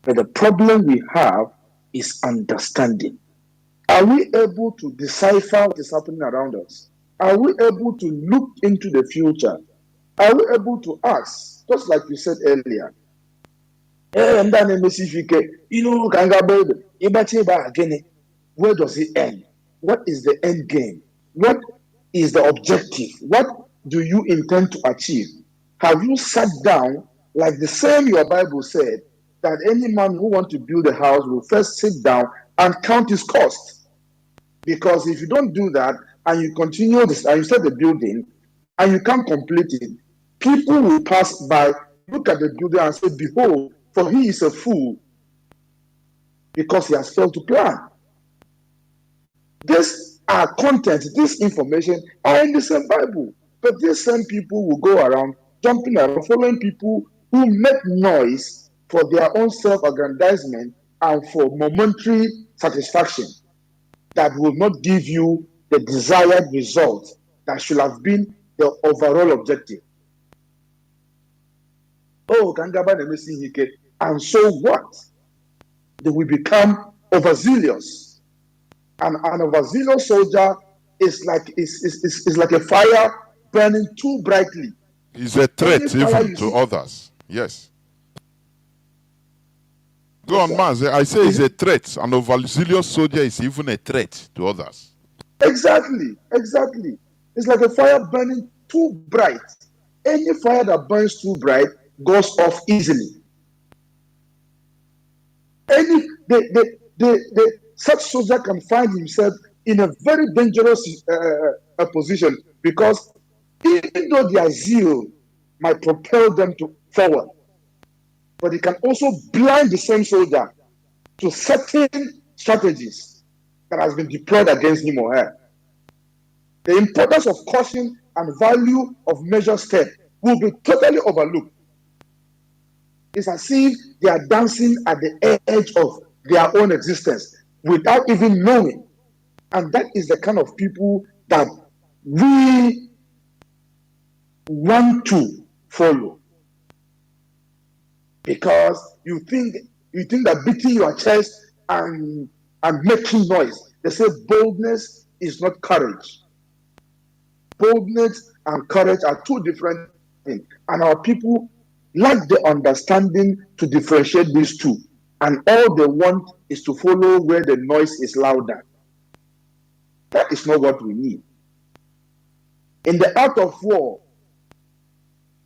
But the problem we have is understanding. Are we able to decipher what is happening around us? Are we able to look into the future? Are we able to ask, just like you said earlier, where does it end? What is the end game? What is the objective? What do you intend to achieve? Have you sat down, like the same your Bible said, that any man who wants to build a house will first sit down and count his cost? Because if you don't do that and you continue this and you start the building and you can't complete it, people will pass by, look at the building and say, behold, for he is a fool because he has failed to plan. These are content, this information are in the same Bible. But these same people will go around, jumping around, following people who make noise for their own self-aggrandizement and for momentary satisfaction that will not give you the desired result that should have been the overall objective. Oh, and so what? They will become overzealous. And an overzealous soldier is like a fire burning too brightly. He's a threat even to others. Yes. Go on, Mazi. I say he's a threat. An overzealous soldier is even a threat to others. Exactly. It's like a fire burning too bright. Any fire that burns too bright goes off easily. Such soldier can find himself in a very dangerous position, because even though their zeal might propel them forward, but it can also blind the same soldier to certain strategies that has been deployed against him or her. The importance of caution and value of measured step will be totally overlooked. It's as if they are dancing at the edge of their own existence without even knowing. And that is the kind of people that we want to follow. Because you think that beating your chest and making noise. They say boldness is not courage. Boldness and courage are two different things. And our people lack the understanding to differentiate these two. And all they want is to follow where the noise is louder. That is not what we need. In the art of war,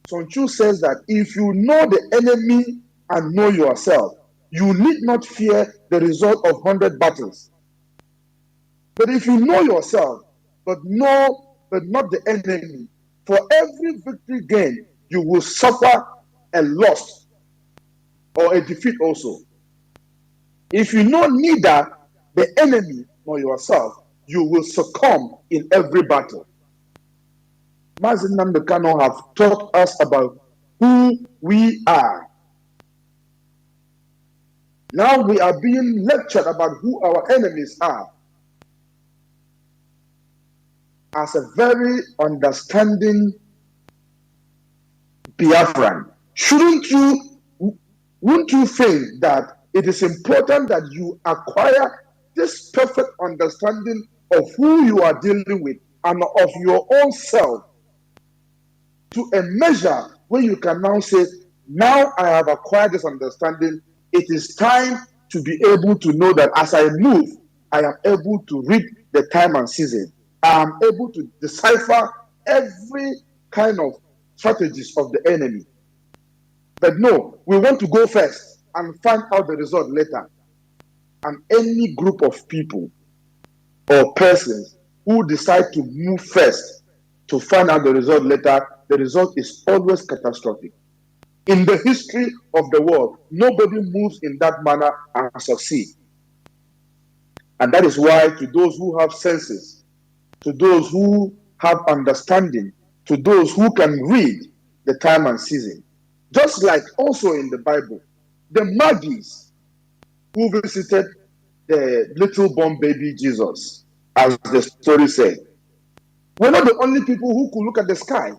Sun Tzu says that if you know the enemy and know yourself, you need not fear the result of 100 battles. But if you know yourself, but not the enemy, for every victory gained, you will suffer a loss or a defeat also. If you know neither the enemy nor yourself, you will succumb in every battle. Mazi Nnamdi Kanu have taught us about who we are. Now we are being lectured about who our enemies are. As a very understanding Biafran, wouldn't you think that it is important that you acquire this perfect understanding of who you are dealing with and of your own self to a measure where you can now say, now I have acquired this understanding, it is time to be able to know that as I move, I am able to read the time and season. I am able to decipher every kind of strategies of the enemy. But no, we want to go first and find out the result later. And any group of people or persons who decide to move first to find out the result later, the result is always catastrophic. In the history of the world, nobody moves in that manner and succeed. And that is why, to those who have senses, to those who have understanding, to those who can read the time and season, just like also in the Bible, the Magis who visited the little born baby Jesus, as the story said, were not the only people who could look at the sky.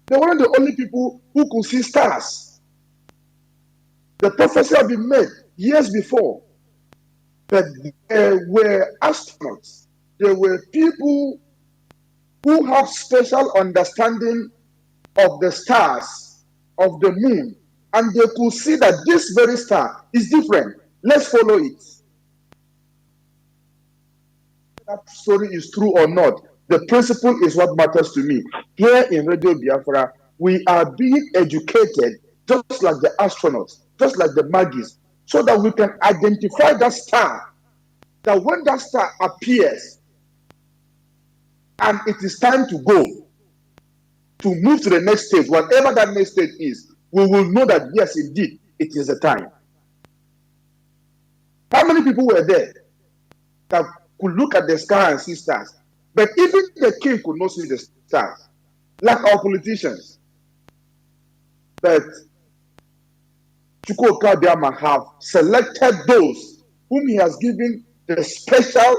They weren't the only people who could see stars. The prophecy had been made years before But there were astronauts. There were people who have special understanding of the stars, of the moon, and they could see that this very star is different. Let's follow it. That story is true or not, the principle is what matters to me. Here in Radio Biafra, we are being educated just like the astronauts, just like the Magis, so that we can identify that star, that when that star appears and it is time to go, to move to the next stage, whatever that next stage is, we will know that yes, indeed, it is the time. How many people were there that could look at the sky and see stars? But even the king could not see the stars, like our politicians. But Chukwuka Biama have selected those whom he has given the special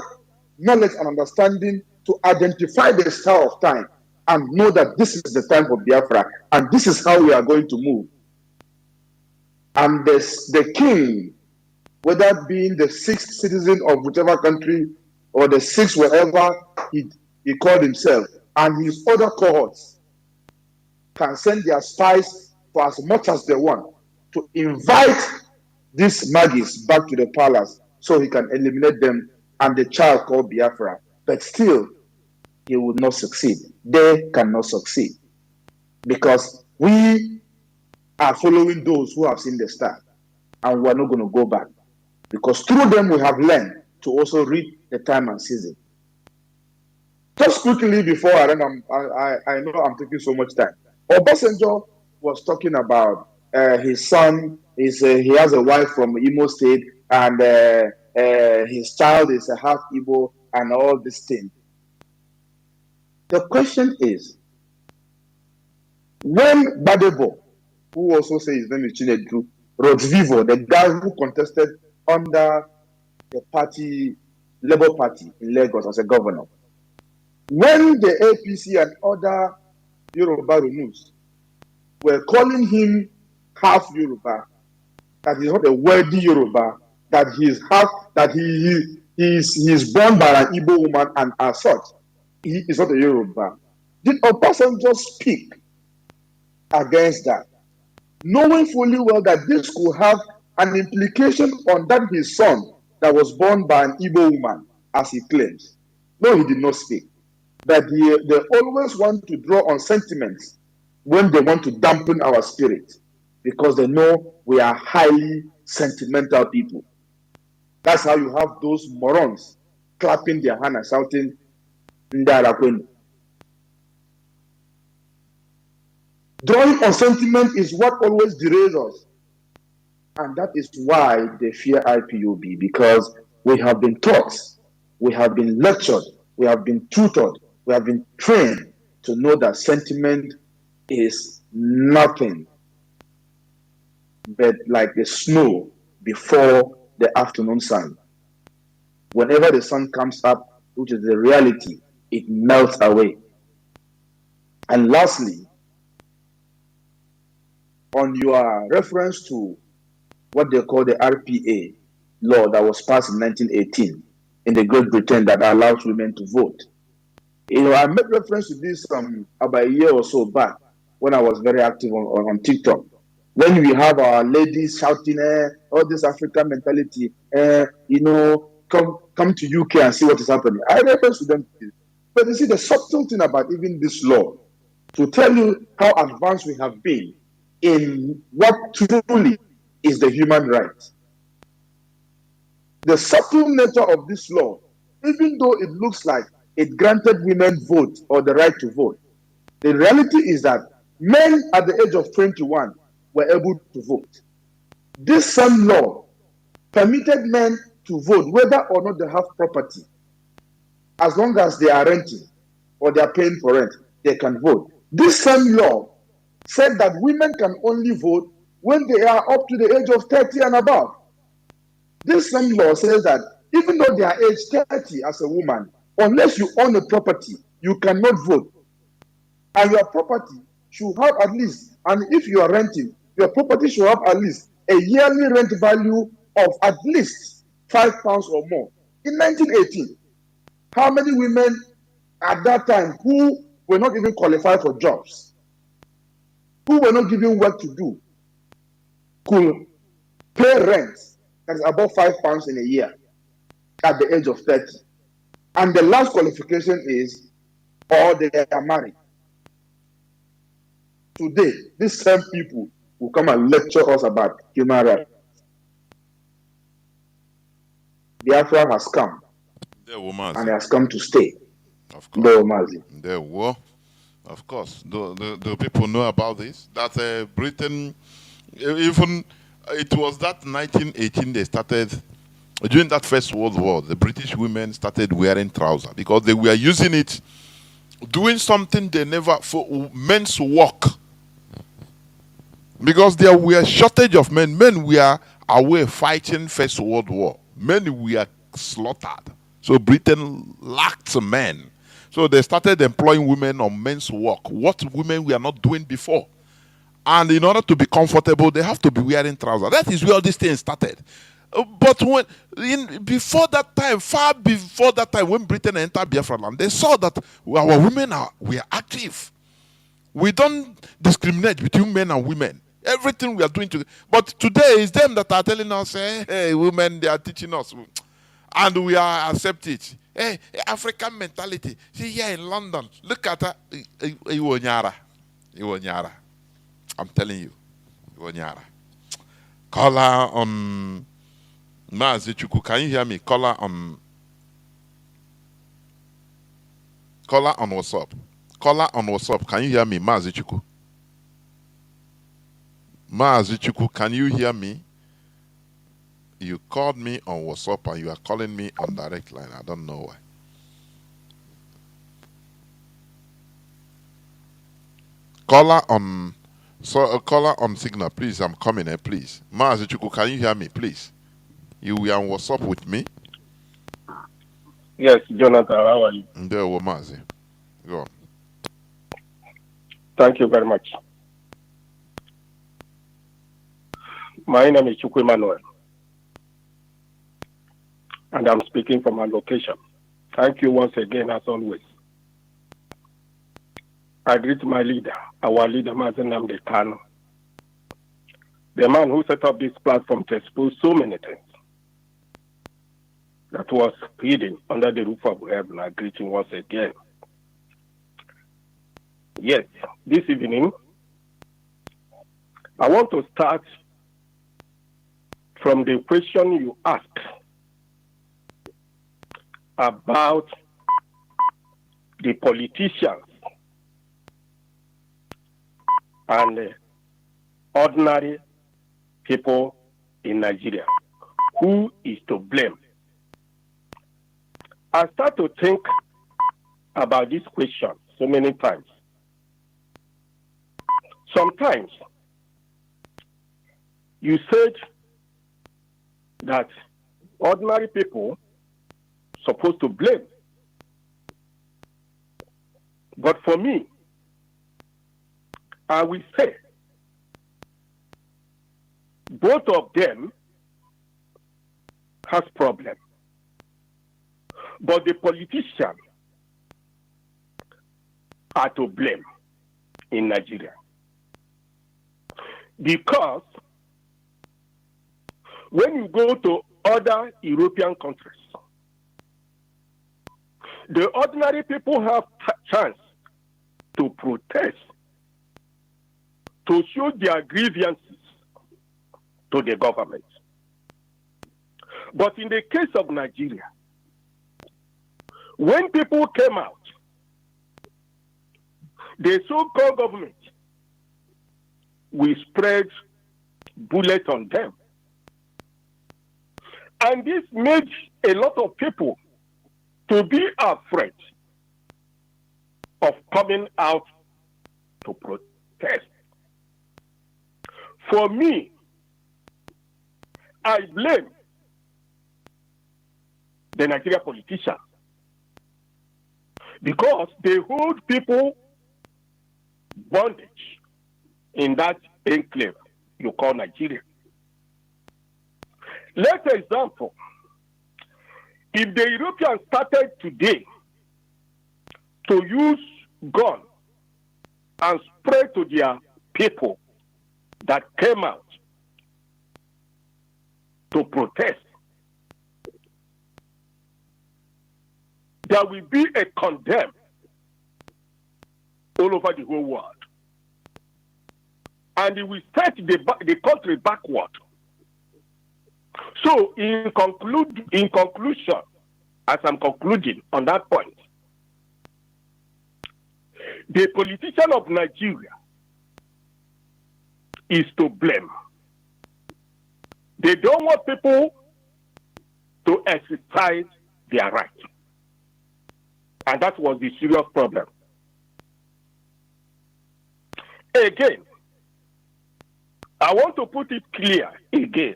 knowledge and understanding to identify the star of time and know that this is the time for Biafra and this is how we are going to move. And the king, whether being the sixth citizen of whichever country or the sixth wherever he called himself, and his other cohorts can send their spies for as much as they want to invite these Magis back to the palace so he can eliminate them and the child called Biafra. But still, he would not succeed. They cannot succeed because we are following those who have seen the star, and we are not going to go back because through them we have learned to also read the time and season. Just quickly before I run, I know I'm taking so much time. Obasanjo was talking about his son. He has a wife from Imo State, and his child is a half Igbo, and all this thing. The question is, when Badebo, who also says his name is Chinedu, Rodrigo, the guy who contested under the party, Labour Party in Lagos as a governor, when the APC and other Yoruba Renus were calling him half Yoruba, that he's not a worthy Yoruba, that he is half, that he is born by an Igbo woman, and as such, he is not a Yoruba. Did Obasanjo speak against that, knowing fully well that this could have an implication on that his son that was born by an Igbo woman, as he claims? No, he did not speak. But they always want to draw on sentiments when they want to dampen our spirit, because they know we are highly sentimental people. That's how you have those morons clapping their hand and shouting, Ndarakwenu. Drawing on sentiment is what always derails us. And that is why they fear IPOB, because we have been taught, we have been lectured, we have been tutored, we have been trained to know that sentiment is nothing but like the snow before the afternoon sun. Whenever the sun comes up, which is the reality, it melts away. And lastly, on your reference to what they call the RPA law that was passed in 1918 in the Great Britain that allows women to vote. I made reference to this about a year or so back when I was very active on TikTok. When we have our ladies shouting, all this African mentality, come to UK and see what is happening. I reference to them. But you see, the subtle thing about even this law, to tell you how advanced we have been in what truly is the human right. The subtle nature of this law, even though it looks like it granted women vote or the right to vote, the reality is that men at the age of 21 were able to vote. This same law permitted men to vote whether or not they have property. As long as they are renting or they are paying for rent, they can vote. This same law said that women can only vote when they are up to the age of 30 and above. This same law says that even though they are age 30 as a woman, unless you own a property, you cannot vote. And your property should have at least, and if you are renting, your property should have at least a yearly rent value of at least £5 or more. In 1918, how many women at that time who were not even qualified for jobs, who were not given work to do, could pay rent that is above £5 in a year at the age of 30? And the last qualification is, or they are married. Today, these same people will come and lecture us about human rights. Biafra has come, and it has come to stay. Of course. Mazi. There were, of course. The people know about this. That Britain, even it was that 1918 they started. During that First World War, the British women started wearing trousers because they were using it, doing something they never, for men's work. Because there were shortage of men. Men were away fighting First World War. Men were slaughtered. So Britain lacked men. So they started employing women on men's work, what women were not doing before. And in order to be comfortable, they have to be wearing trousers. That is where all these things started. But before that time, far before that time, when Britain entered Biafra land, they saw that our women were active. We don't discriminate between men and women. Everything we are doing together. But today, it's them that are telling us, hey, women, they are teaching us. And we are accept it. Hey, African mentality. See, here in London, look at that. Iwonyara. I'm telling you. Iwonyara. Caller on Mazi Chuku. Can you hear me? Caller on WhatsApp. Caller on WhatsApp. Can you hear me? Mazi Chuku. Mazi Chuku, can you hear me? You called me on WhatsApp and you are calling me on direct line. I don't know why. Caller on Signal, please. I'm coming here, please. Mazi Chuku, can you hear me, please? You were on WhatsApp with me? Yes, Jonathan, how are you? There, Mazi. Go on. Thank you very much. My name is Chukwu Emmanuel, and I'm speaking from my location. Thank you once again, as always. I greet my leader, our leader, Mazi Nnamdi Kanu, the man who set up this platform to expose so many things that was hidden under the roof of heaven. I greet him once again. Yes, this evening, I want to start from the question you asked about the politicians and ordinary people in Nigeria. Who is to blame? I start to think about this question so many times. Sometimes you said that ordinary people supposed to blame. But for me, I will say both of them has problem. But the politicians are to blame in Nigeria. Because when you go to other European countries, the ordinary people have chance to protest, to show their grievances to the government. But in the case of Nigeria, when people came out, the so-called government will spread bullets on them. And this made a lot of people to be afraid of coming out to protest. For me, I blame the Nigerian politicians because they hold people bondage in that enclave you call Nigeria. Let's example, If the Europeans started today to use gun and spray to their people that came out to protest, there will be a condemn all over the whole world. And it will set the country backward. So in conclusion, as I'm concluding on that point, the politician of Nigeria is to blame. They don't want people to exercise their right. And that was the serious problem. Again, I want to put it clear again.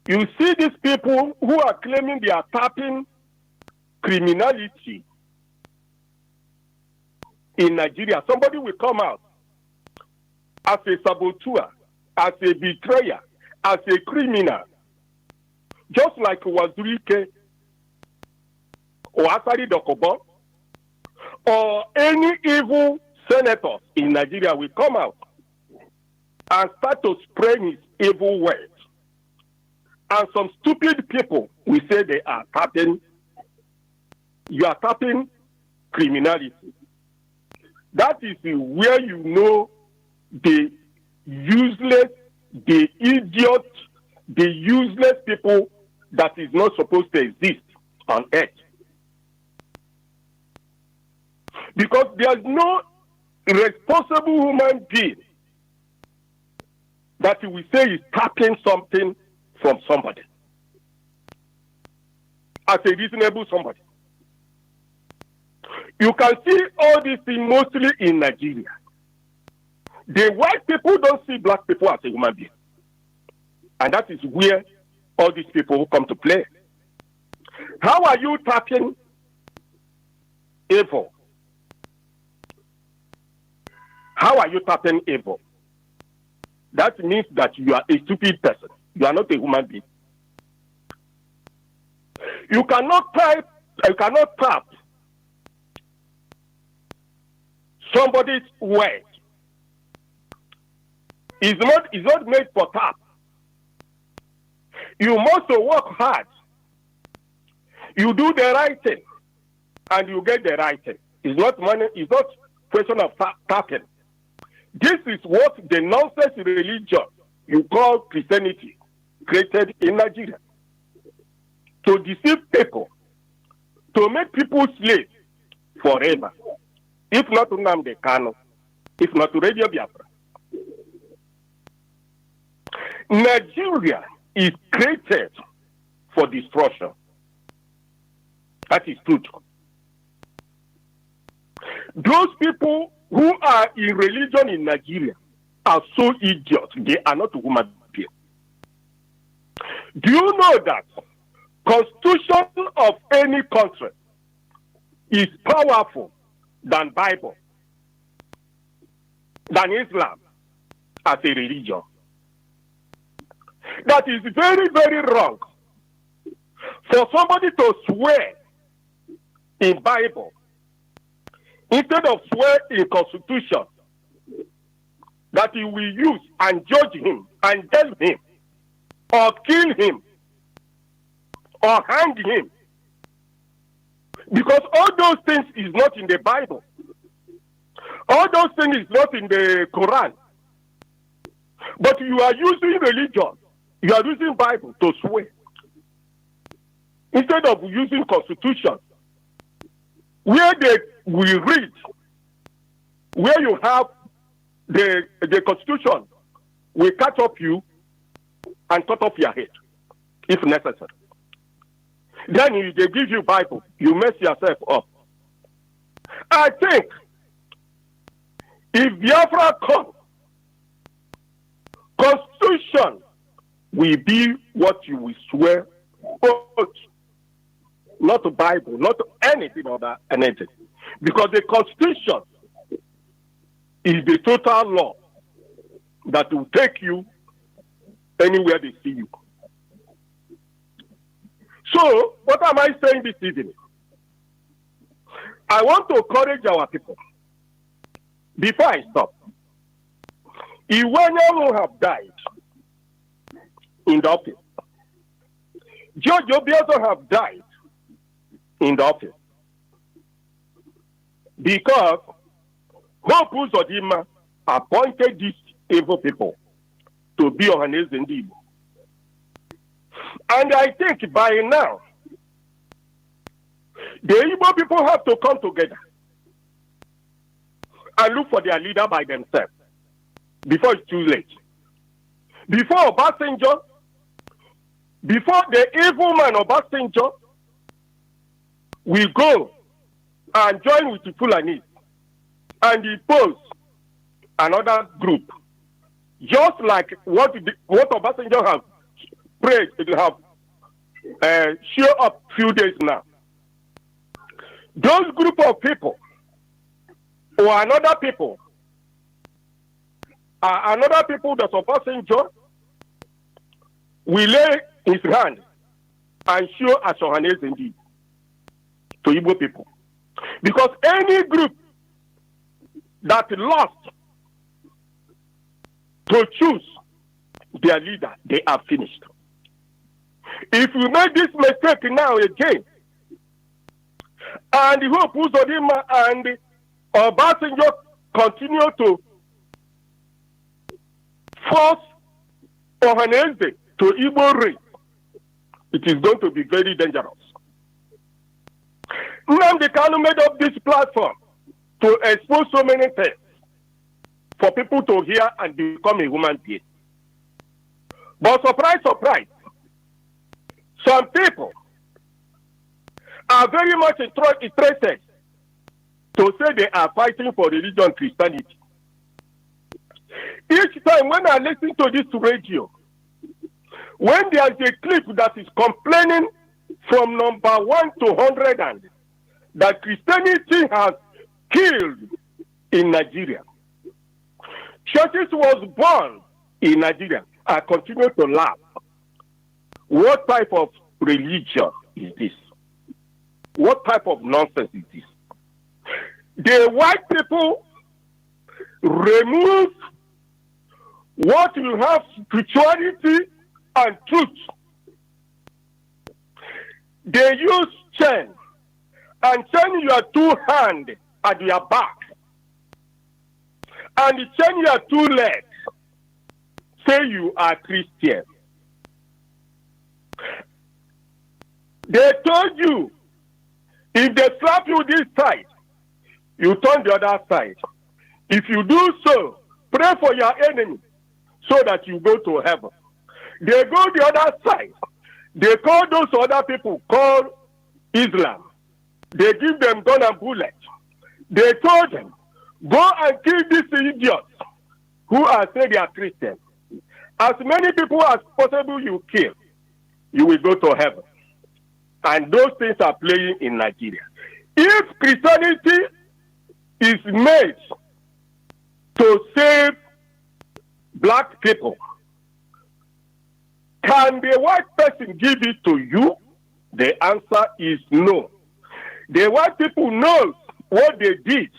You see these people who are claiming they are tapping criminality in Nigeria. Somebody will come out as a saboteur, as a betrayer, as a criminal, just like Wazirike or Asari Dokobo, or any evil senator in Nigeria will come out and start to spray his evil words. And some stupid people will say they are tapping, you are tapping criminality. That is where you know the useless, the idiot, the useless people that is not supposed to exist on earth. Because there is no responsible human being that we say is tapping something from somebody as a reasonable somebody. You can see all these things mostly in Nigeria. The white people don't see black people as a human being. And that is where all these people come to play. How are you tapping evil? How are you tapping evil? That means that you are a stupid person. You are not a human being. You cannot tap somebody's word. It's not made for tap. You must work hard. You do the right thing, and you get the right thing. It's not money. It's not question of tapping. This is what the nonsense religion you call Christianity created in Nigeria. To deceive people, to make people slaves forever. If not to Nnamdi Kanu, if not to Radio Biafra. Nigeria is created for destruction. That is truth. Those people who are in religion in Nigeria are so idiots. They are not human beings. Do you know that constitution of any country is powerful than Bible, than Islam as a religion? That is very, very wrong for somebody to swear in Bible instead of swear in Constitution that he will use and judge him and tell him or kill him or hang him. Because all those things is not in the Bible. All those things is not in the Quran. But you are using religion. You are using Bible to swear. Instead of using Constitution, where they will read, where you have the Constitution will catch up you and cut off your head, if necessary. Then if they give you Bible, you mess yourself up. I think if Biafra comes, Constitution will be what you will swear, but not the Bible, not anything other anything. Because the Constitution is the total law that will take you anywhere they see you. So, what am I saying this evening? I want to encourage our people. Before I stop, Iwanya have died in the office. George Obiazo have died in the office. Because Hope Uzodinma appointed these evil people to be Ohaneze Ndigbo. And I think by now, the Igbo people have to come together and look for their leader by themselves before it's too late. Before Obasanjo, before the evil man Obasanjo will go and join with the Fulani and depose another group, just like what Obasanjo has prayed to have show up few days now. Those group of people or another people that Obasanjo will lay his hand and show as Ohaneze indeed to Igbo people. Because any group that lost to choose their leader, they are finished. If you make this mistake now again, and Hope Uzodinma and Obasanjo continue to force Ohaneze to Igbo race, it is going to be very dangerous. Nnamdi Kanu made up this platform to expose so many things for people to hear and become a human being. But surprise, surprise, some people are very much interested to say they are fighting for religion Christianity. Each time when I listen to this radio, when there is a clip that is complaining from number 1 to 100 and that Christianity has killed in Nigeria, churches was born in Nigeria, I continue to laugh. What type of religion is this? What type of nonsense is this? The white people remove what you have spirituality and truth. They use chain and chain your two hands at your back and chain your two legs. Say you are Christian. They told you if they slap you this side, you turn the other side. If you do so, pray for your enemy so that you go to heaven. They go the other side. They call those other people called Islam. They give them gun and bullets. They told them, go and kill these idiots who are saying they are Christians. As many people as possible you kill, you will go to heaven. And those things are playing in Nigeria. If Christianity is made to save black people, can the white person give it to you? The answer is no. The white people know what they did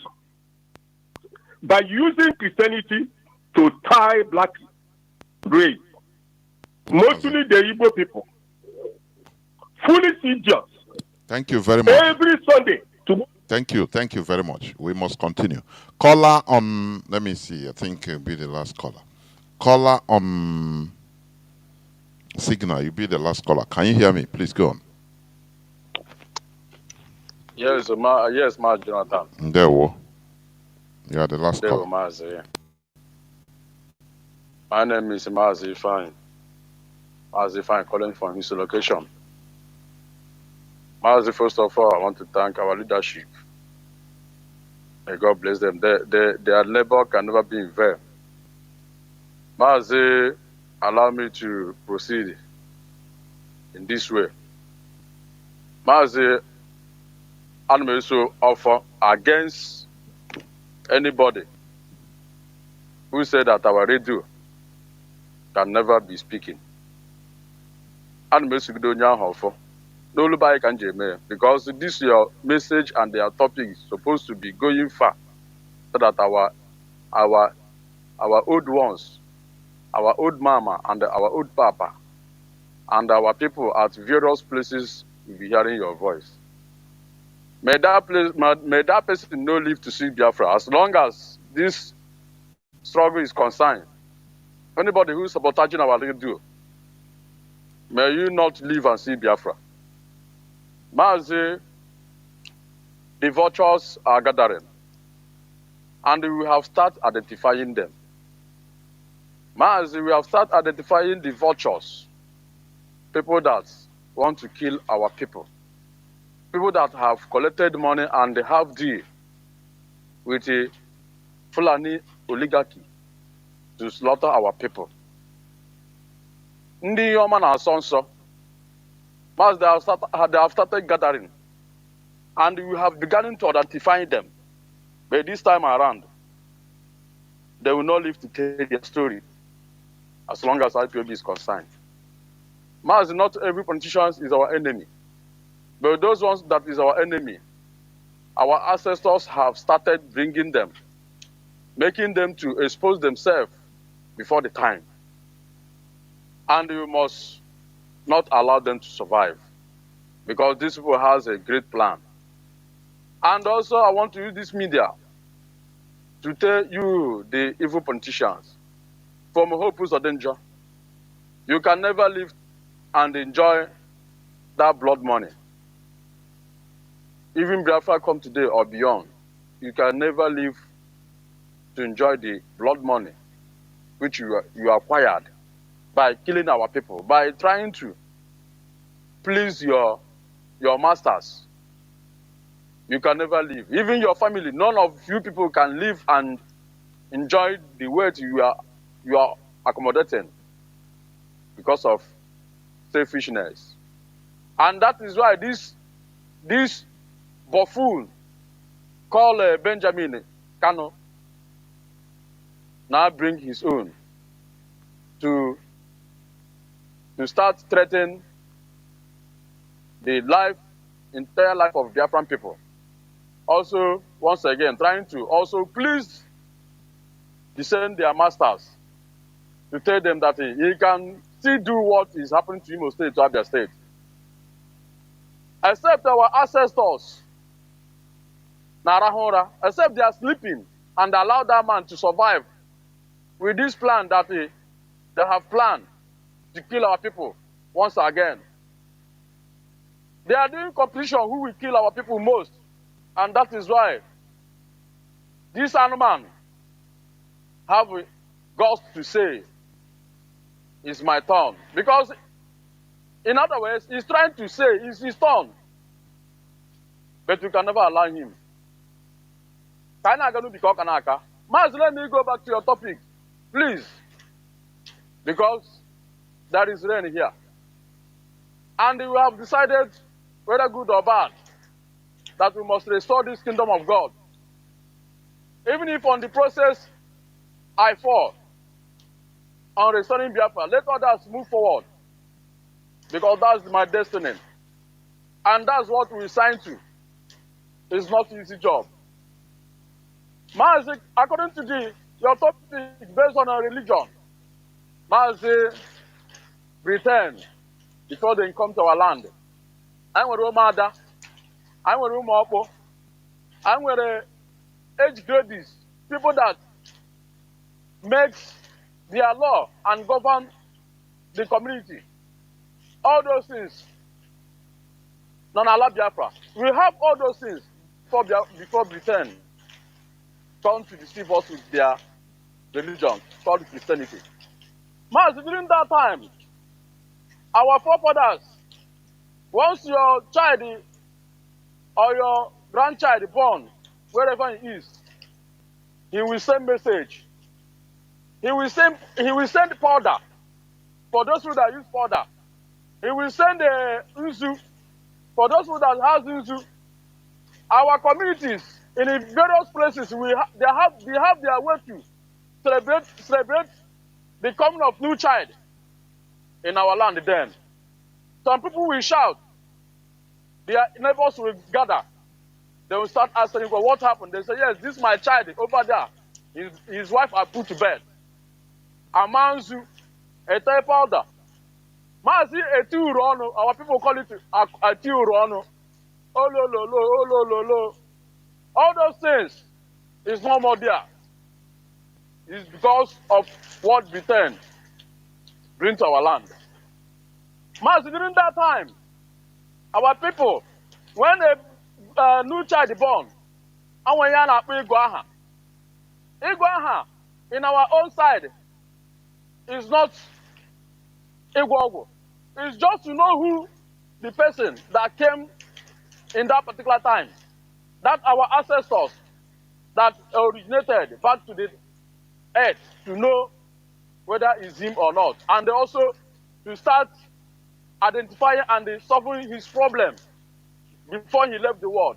by using Christianity to tie black race. Mostly the Igbo people. Foolish idiots. Thank you very much. Every Sunday. Thank you very much. We must continue. Caller on, let me see, I think it'll be the last caller. Caller on Signal, you'll be the last caller. Can you hear me? Please go on. Yes, Ma Jonathan. There we go. You are the last caller. Mazi. My name is Mazi Fine. Mazi Fine calling from his location. Mazi, first of all, I want to thank our leadership. May God bless them. Their labor can never be in vain. Mazi, allow me to proceed in this way. Mazi, I'm also offer against anybody who said that our radio can never be speaking. I'm also doing offer Nolubai Kanjeme, because this your message and their topic is supposed to be going far, so that our old ones, our old mama and our old papa, and our people at various places will be hearing your voice. May that person no live to see Biafra. As long as this struggle is concerned, anybody who is sabotaging our radio, may you not live and see Biafra. Mazi, the vultures are gathering, and we have started identifying them. Mazi, we have started identifying the vultures, people that want to kill our people, people that have collected money and they have deal with a Fulani oligarchy to slaughter our people. Ndi Yoma na Sonso, Mazi, they have started gathering, and we have begun to identify them. But this time around, they will not live to tell their story as long as IPOB is concerned. Mazi, not every politician is our enemy. But those ones that is our enemy, our ancestors have started bringing them, making them to expose themselves before the time. And we must not allow them to survive, because this people has a great plan. And also, I want to use this media to tell you, the evil politicians, from hopeless or danger, you can never live and enjoy that blood money. Even Biafra come today or beyond, you can never live to enjoy the blood money which you acquired by killing our people, by trying to please your masters. You can never live. Even your family, none of you people can live and enjoy the wealth you are accommodating because of selfishness. And that is why this buffoon called Benjamin Kanu now bring his own to start threatening the entire life of Biafran people. Also, once again, trying to also please descend their masters to tell them that he can still do what is happening to Imo State, to Abia State. Except our ancestors, Narahora, except they are sleeping and allow that man to survive with this plan that they have planned to kill our people once again. They are doing competition who will kill our people most. And that is why this animal have guts to say, it's my turn. Because in other words, he's trying to say it's his turn. But we can never allow him. Mazi, let me go back to your topic, please. Because there is rain here. And we have decided, whether good or bad, that we must restore this kingdom of God. Even if on the process I fall on restoring Biafra, let others move forward. Because that's my destiny. And that's what we signed to. It's not an easy job. Mazi, according to your topic based on our religion, Mazi, Britain, before they come to our land, I'm with Romada, I'm with Rumopo, I'm with age grades, people that make their law and govern the community. All those things, non-allow Biafra. We have all those things before Britain come to deceive us with their religion called Christianity. Mazi, during that time, our forefathers, once your child or your grandchild born, wherever he is, he will send message. He will send powder for those who that use powder. He will send unzu for those who that has unzu. Our communities in various places, they have their way to celebrate the coming of new child in our land. Then some people will shout, their neighbors will gather. They will start asking, well, what happened? They say, yes, this is my child over there. His wife I put to bed. Amanzu, a type powder. Mazi, a tiurono, our people call it a tiurono. Oh, lo, lo, lo, oh, lo, lo, lo. All those things is no more there. It's because of what Britain bring to our land. Mazi, during that time, our people, when a new child is born, and when you are Igwaha, in our own side, is not Igwago. It's just to know who the person that came in that particular time, that our ancestors that originated back to the earth, to know whether it's him or not, and also to start identifying and solving his problem before he left the world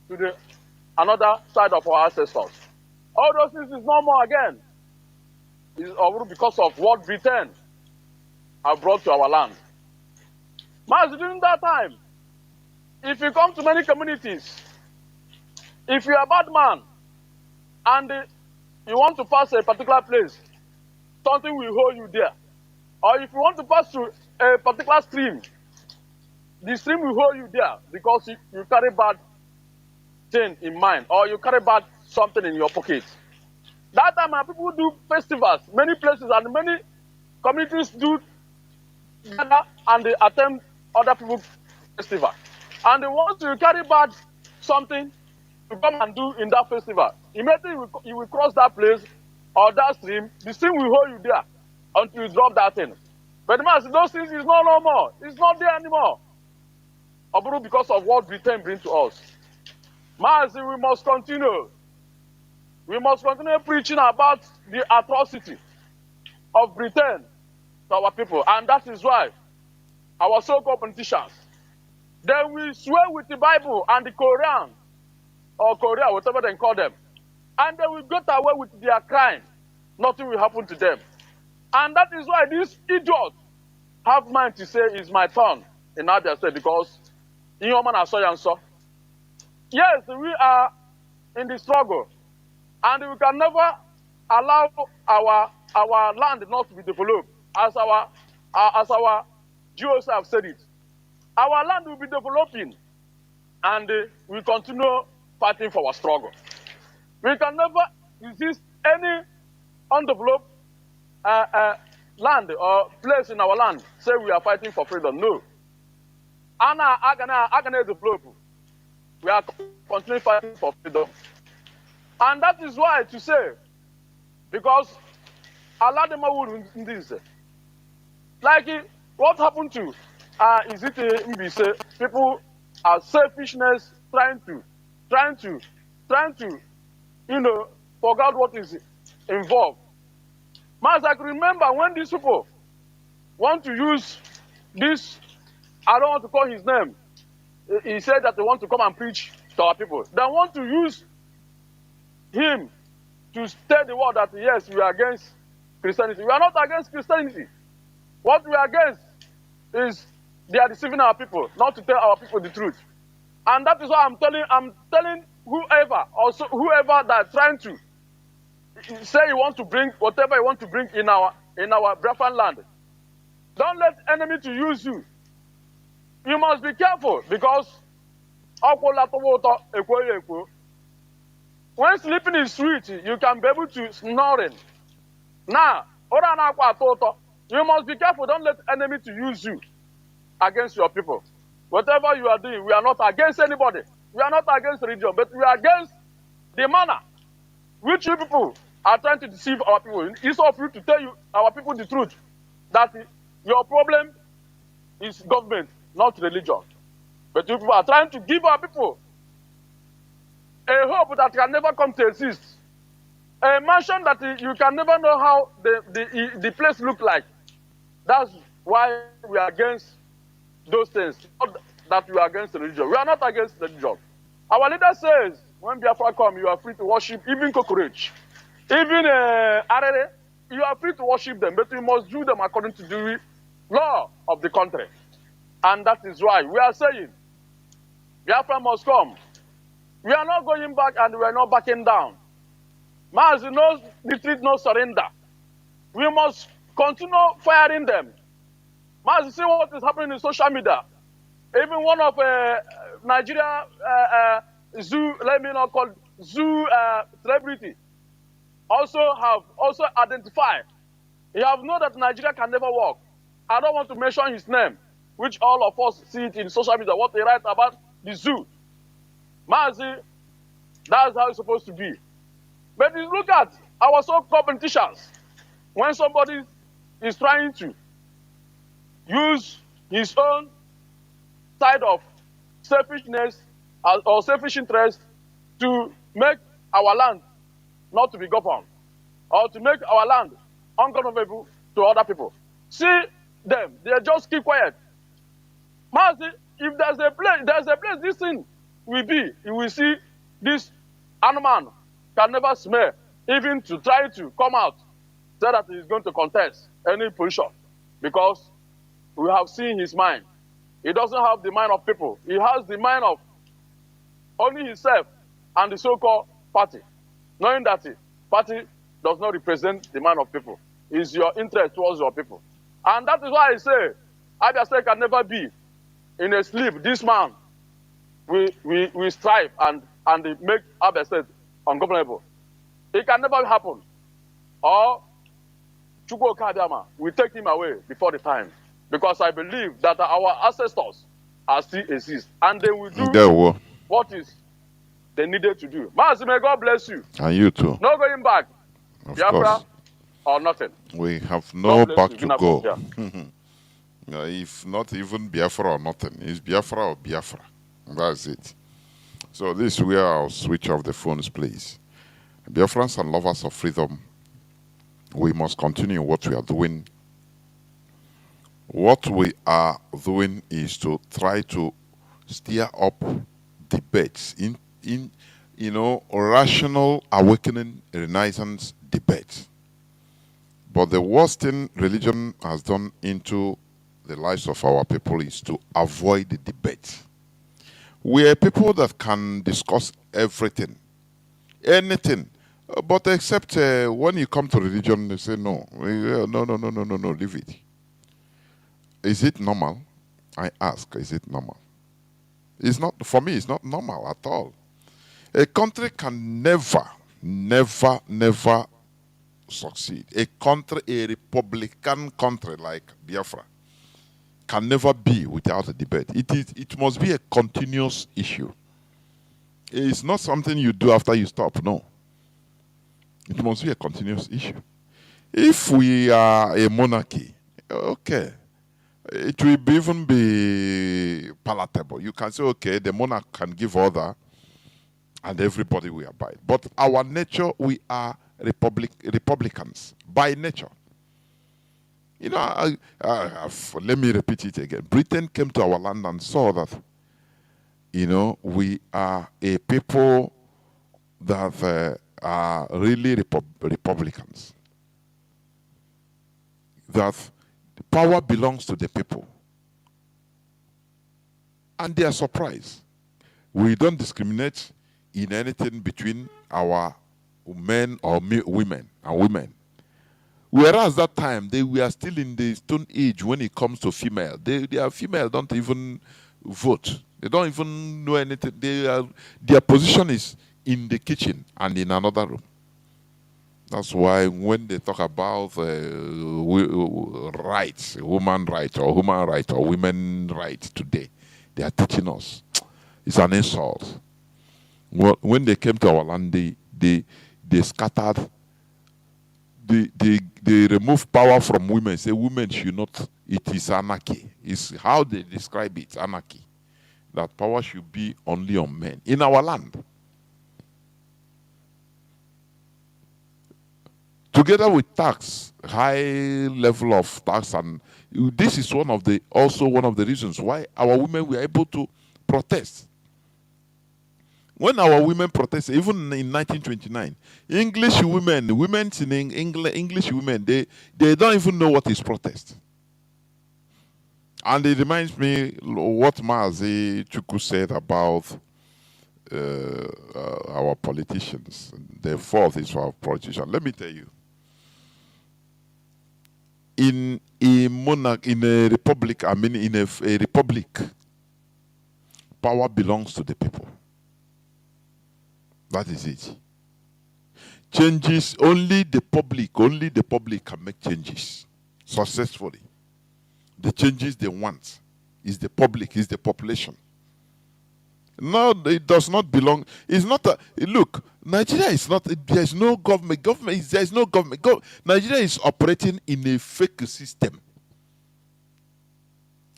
to the another side of our ancestors. All those things is no more again. It's all because of what Britain have brought to our land. Mas, during that time, if you come to many communities, if you're a bad man and you want to pass a particular place, something will hold you there. Or if you want to pass through a particular stream, the stream will hold you there because you carry bad thing in mind, or you carry bad something in your pocket. That time, people do festivals, many places and many communities do gather and they attend other people's festival. And once you carry bad something to come and do in that festival, immediately you will cross that place or that stream, the stream will hold you there until you drop that thing. But man, those things is no more. It's not there anymore. Because of what Britain brings to us. Man, we must continue. We must continue preaching about the atrocity of Britain to our people. And that is why our so-called politicians, they will swear with the Bible and the Quran, or Korea, whatever they call them, and they will get away with their crime. Nothing will happen to them. And that is why these idiots have mind to say it's my turn in Abia State, because in human and so. Yes, we are in the struggle, and we can never allow our land not to be developed, as our GOs have said it. Our land will be developing, and we continue fighting for our struggle. We can never resist any undeveloped land or place in our land. Say we are fighting for freedom. No. Agana develop. We are continuing fighting for freedom. And that is why to say, because Allah them in this. Like what happened to is it Mbise? People are selfishness trying to forget what is involved. Mas, I can remember when these people want to use this, I don't want to call his name. He said that they want to come and preach to our people. They want to use him to tell the world that yes, we are against Christianity. We are not against Christianity. What we are against is they are deceiving our people, not to tell our people the truth. And that is why I'm telling whoever that's trying to say you want to bring whatever you want to bring in our Biafran land. Don't let enemy to use you. You must be careful, because when sleeping is sweet, you can be able to snoring. Now, you must be careful. Don't let enemy to use you against your people. Whatever you are doing, we are not against anybody. We are not against religion, but we are against the manner which you people are trying to deceive our people. It's of you to tell our people the truth, that your problem is government, not religion. But you people are trying to give our people a hope that can never come to exist. A mansion that you can never know how the place look like. That's why we are against those things, not that we are against religion. We are not against religion. Our leader says, when Biafra come, you are free to worship even cockroach, even arere. You are free to worship them, but you must do them according to the law of the country. And that is why we are saying, Biafra must come. We are not going back and we are not backing down. Mazi, no retreat, no surrender. We must continue firing them. Mazi, see what is happening in social media. Even one of Nigeria zoo, let me not call zoo celebrity, also identified. He have known that Nigeria can never work. I don't want to mention his name, which all of us see it in social media, what they write about the zoo. Mazi, that's how it's supposed to be. But you look at our so-called politicians. When somebody is trying to use his own side of selfishness or selfish interest to make our land not to be governed, or to make our land ungovernable to other people. See them, they just keep quiet. Mazi, if there's a place this thing will be, you will see this animal can never smell, even to try to come out, say that he's going to contest any position, because we have seen his mind. He doesn't have the mind of people. He has the mind of only himself and the so-called party, knowing that the party does not represent the mind of people. It's your interest towards your people. And that is why I say, Abia State can never be in a sleep. This man, we strive and make Abia State ungovernable. It can never happen. Or Chukwu Okadiama will take him away before the time. Because I believe that our ancestors are still exist. And they will do what is they needed to do. Mazi, may God bless you. And you too. No going back. Of Biafra course. or nothing. We have no back to go. Yeah. If not even Biafra or nothing, it's Biafra or Biafra. That's it. So this is where I'll switch off the phones, please. Biafrans and lovers of freedom, we must continue what we are doing. What we are doing is to try to stir up debates in rational awakening, renaissance debates. But the worst thing religion has done into the lives of our people is to avoid the debate. We are people that can discuss everything, anything, but except when you come to religion, they say no, no, leave it. Is it normal? I ask, is it normal? It's not, for me, it's not normal at all. A country can never succeed. A republican country like Biafra can never be without a debate. It must be a continuous issue. It's not something you do after you stop, no. It must be a continuous issue. If we are a monarchy, okay, it will even be palatable. You can say, okay, the monarch can give order and everybody will abide. But our nature, we are Republicans by nature. You know, let me repeat it again. Britain came to our land and saw that, we are a people that are really Republicans. That power belongs to the people. And they are surprised. We don't discriminate in anything between our men or women and women. Whereas that time, they were still in the Stone Age when it comes to female. Their female don't even vote. They don't even know anything. Their position is in the kitchen and in another room. That's why when they talk about rights, woman rights or human rights or women rights today, they are teaching us. It's an insult. When they came to our land, they scattered. They remove power from women. Say women should not. It is anarchy. It's how they describe it, anarchy. That power should be only on men in our land. Together with tax, high level of tax, and this is also one of the reasons why our women were able to protest. When our women protested, even in 1929, English women in England, English women, they don't even know what is protest. And it reminds me what Mazi Chuku said about our politicians. The fourth is for our politicians. Let me tell you, in a monarch, in a republic, I mean, in a republic, power belongs to the people. That is it. Changes, only the public can make changes successfully. The changes they want is the public, is the population. No, it does not belong. It's not a look. Nigeria is not. There's no government. There's no government. Nigeria is operating in a fake system.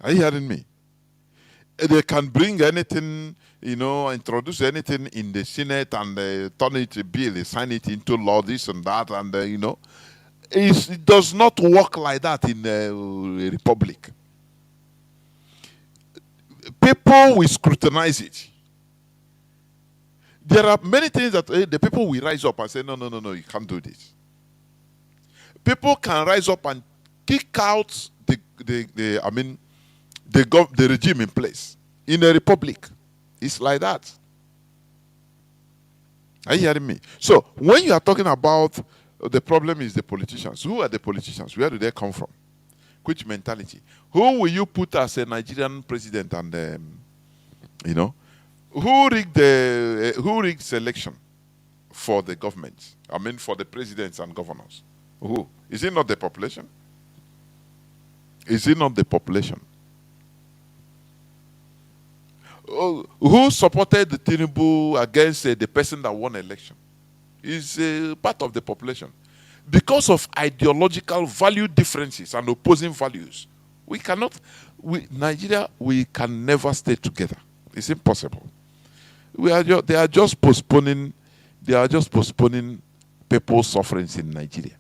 Are you hearing me? They can bring anything, introduce anything in the Senate and turn it a bill, they sign it into law, this and that, and it does not work like that in a republic. People will scrutinize it. There are many things that the people will rise up and say, no, you can't do this. People can rise up and kick out the regime in place. In a republic, it's like that. Are you hearing me? So when you are talking about the problem is the politicians. Who are the politicians? Where do they come from? Which mentality? Who will you put as a Nigerian president? And who rigged selection for the government? I mean, for the presidents and governors. Who? Is it not the population? Is it not the population? Who supported the Tinubu against the person that won election? Is part of the population. Because of ideological value differences and opposing values, Nigeria, we can never stay together. It's impossible. They are just postponing people's sufferings in Nigeria.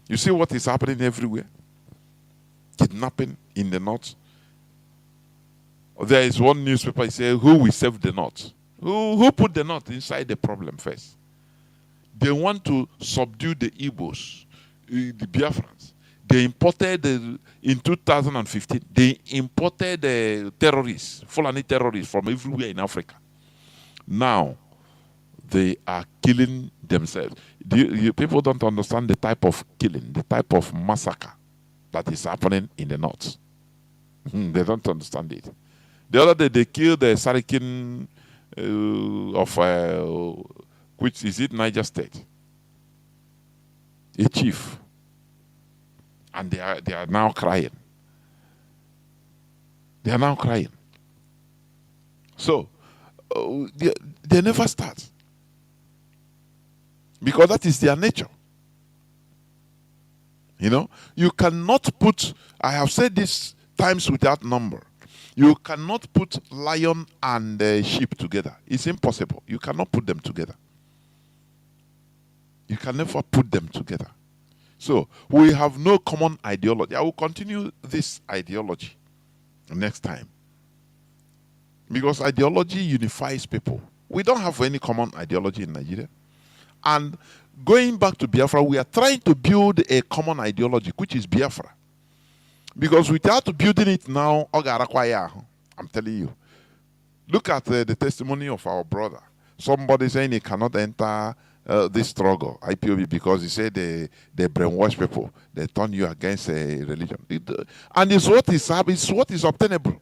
You see what is happening everywhere? Kidnapping in the north. There is one newspaper saying, who will save the north? Who put the north inside the problem first? They want to subdue the Igbos, the Biafrans. They imported, in 2015, they imported terrorists, Fulani terrorists from everywhere in Africa. Now, they are killing themselves. People don't understand the type of killing, the type of massacre that is happening in the north. They don't understand it. The other day, they killed the Sarikin which is it, Niger State, a chief, and they are now crying. They are now crying. So they never start because that is their nature. You cannot put. I have said this times without number. You cannot put lion and sheep together. It's impossible. You cannot put them together. You can never put them together. So we have no common ideology. I will continue this ideology next time. Because ideology unifies people. We don't have any common ideology in Nigeria. And going back to Biafra, we are trying to build a common ideology, which is Biafra. Because without building it now, I'm telling you. Look at the testimony of our brother. Somebody saying he cannot enter this struggle, IPOB, because he said they brainwash people. They turn you against a religion. And it's what is obtainable.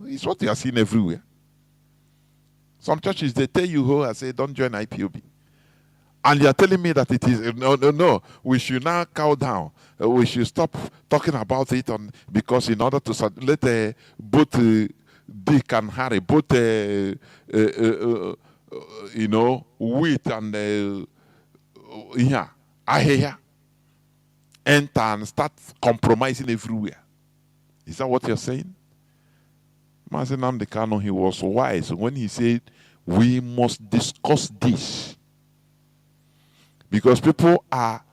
It's what you are seeing everywhere. Some churches, they tell you, I say, don't join IPOB. And you are telling me that it is, no, we should now cow down. We should stop talking about it because in order to let both Dick and Harry, both, wheat and, enter and start compromising everywhere. Is that what you're saying? Mazi Nnamdi Kanu, he was wise when he said, we must discuss this. Because people are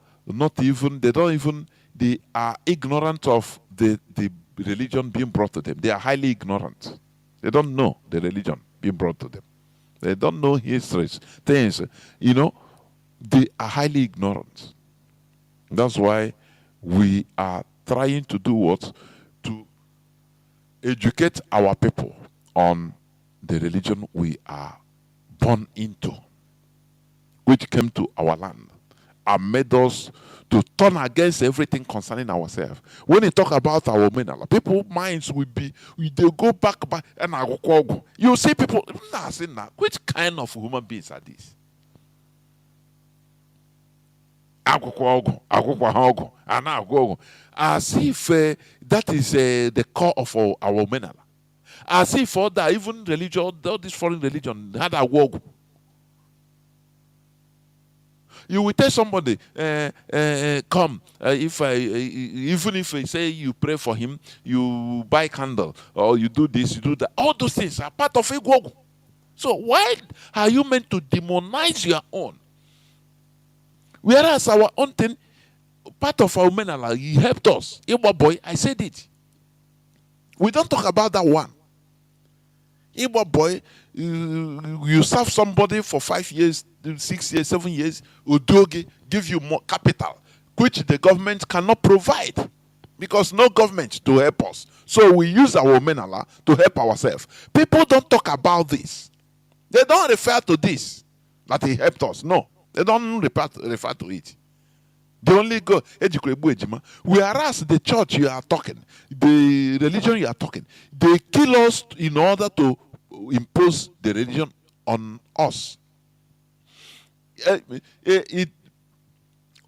they are ignorant of the religion being brought to them. They are highly ignorant. They don't know the religion being brought to them. They don't know histories, things. They are highly ignorant. That's why we are trying to do what? To educate our people on the religion we are born into, which came to our land and made us to turn against everything concerning ourselves. When you talk about our mineral, people's minds will be, they go back, and you see people, which kind of human beings are these? As if that is the core of our mineral. As if all that, even religion, all this foreign religion, had a work. You will tell somebody, come, even if I say you pray for him, you buy candle, or you do this, you do that. All those things are part of a work. So why are you meant to demonize your own? Whereas our own thing, part of our menala, he helped us. Igbo boy, I said it. We don't talk about that one. Igbo boy, you serve somebody for 5 years, 6 years, 7 years, Udogi give you more capital, which the government cannot provide. Because no government to help us. So we use our menala to help ourselves. People don't talk about this. They don't refer to this, that he helped us. No. They don't refer to it. They only go, whereas the church you are talking, the religion you are talking, they kill us in order to impose the religion on us.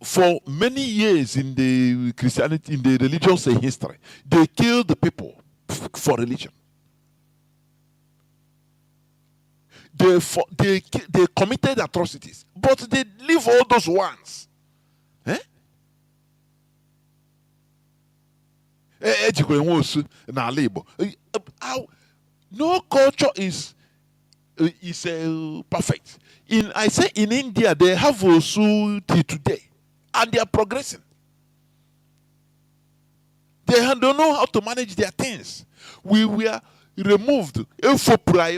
For many years in the Christianity, in the religious history, they killed the people for religion. They committed atrocities, but they leave all those ones. No culture is perfect. I say in India they have Osu till today, and they are progressing. They don't know how to manage their things. We were removed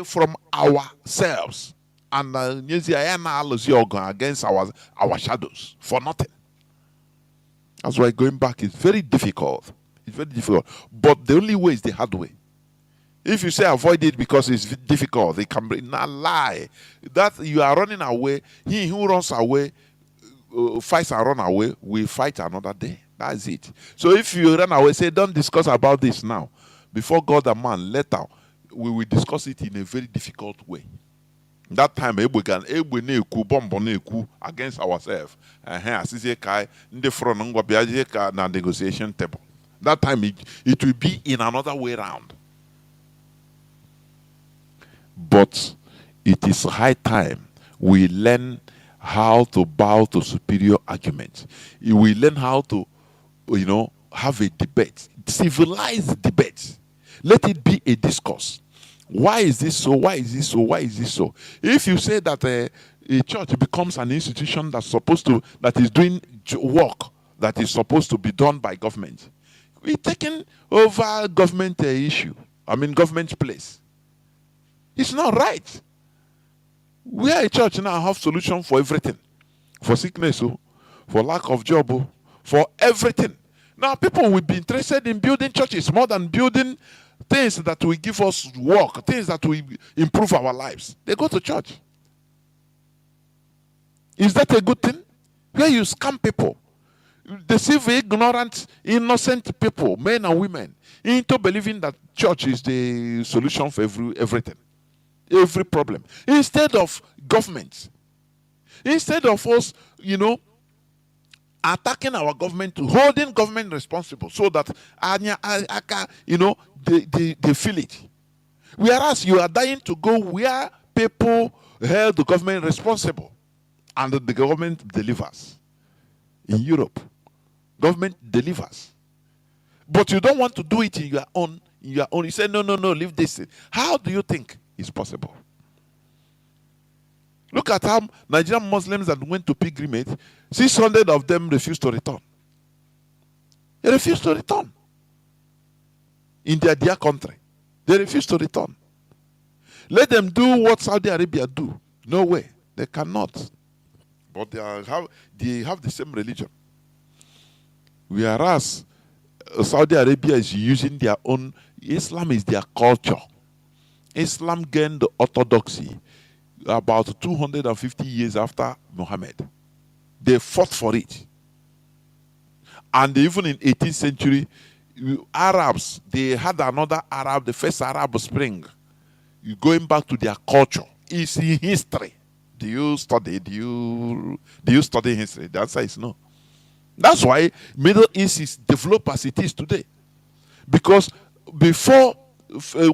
from ourselves, and against our shadows for nothing. That's why going back is very difficult. It's very difficult. But the only way is the hard way. If you say avoid it because it's difficult, they can not lie. That you are running away. He who runs away, fights and run away, will fight another day. That's it. So if you run away, say, don't discuss about this now. Before God and man, later, we will discuss it in a very difficult way. That time, against ourselves. Negotiation table. That time, it will be in another way round. But it is high time we learn how to bow to superior arguments. We learn how to, have a debate, civilized debate. Let it be a discourse. Why is this so? Why is this so? Why is this so? If you say that a church becomes an institution that is doing work that is supposed to be done by government, we're taking over government government place. It's not right. We are a church now, have solution for everything. For sickness, for lack of job, for everything. Now people will be interested in building churches more than building things that will give us work, things that will improve our lives. They go to church. Is that a good thing? Where you scam people, deceive ignorant, innocent people, men and women, into believing that church is the solution for everything. Every problem. Instead of government, instead of us, attacking our government, holding government responsible so that they feel it. Whereas you are dying to go where people held the government responsible and the government delivers. In Europe, government delivers. But you don't want to do it in your own. You say, no, leave this. How do you think it's possible? Look at how Nigerian Muslims that went to pilgrimage, 600 of them refused to return. They refused to return. In their dear country. They refused to return. Let them do what Saudi Arabia do. No way. They cannot. But they have the same religion. Whereas Saudi Arabia is using their own. Islam is their culture. Islam gained orthodoxy about 250 years after Muhammad. They fought for it. And even in 18th century, Arabs, they had another Arab, the first Arab Spring. Going back to their culture. It's in history. Do you study history? The answer is no. That's why Middle East is developed as it is today. Because before,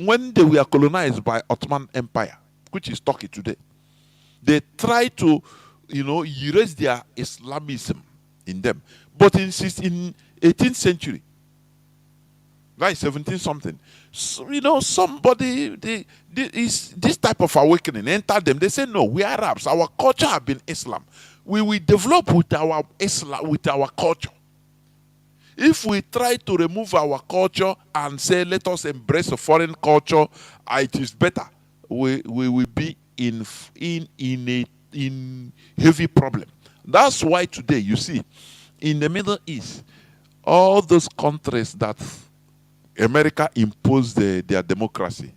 when they were colonized by Ottoman Empire, which is Turkey today, they tried to, erase their Islamism in them. But in 18th century, like 17 something, so, somebody, this type of awakening entered them. They say, no, we are Arabs. Our culture have been Islam. We will develop with our Islam, with our culture. If we try to remove our culture and say, let us embrace a foreign culture, it is better. We will be in heavy problem. That's why today, you see, in the Middle East, all those countries that America imposed their democracy.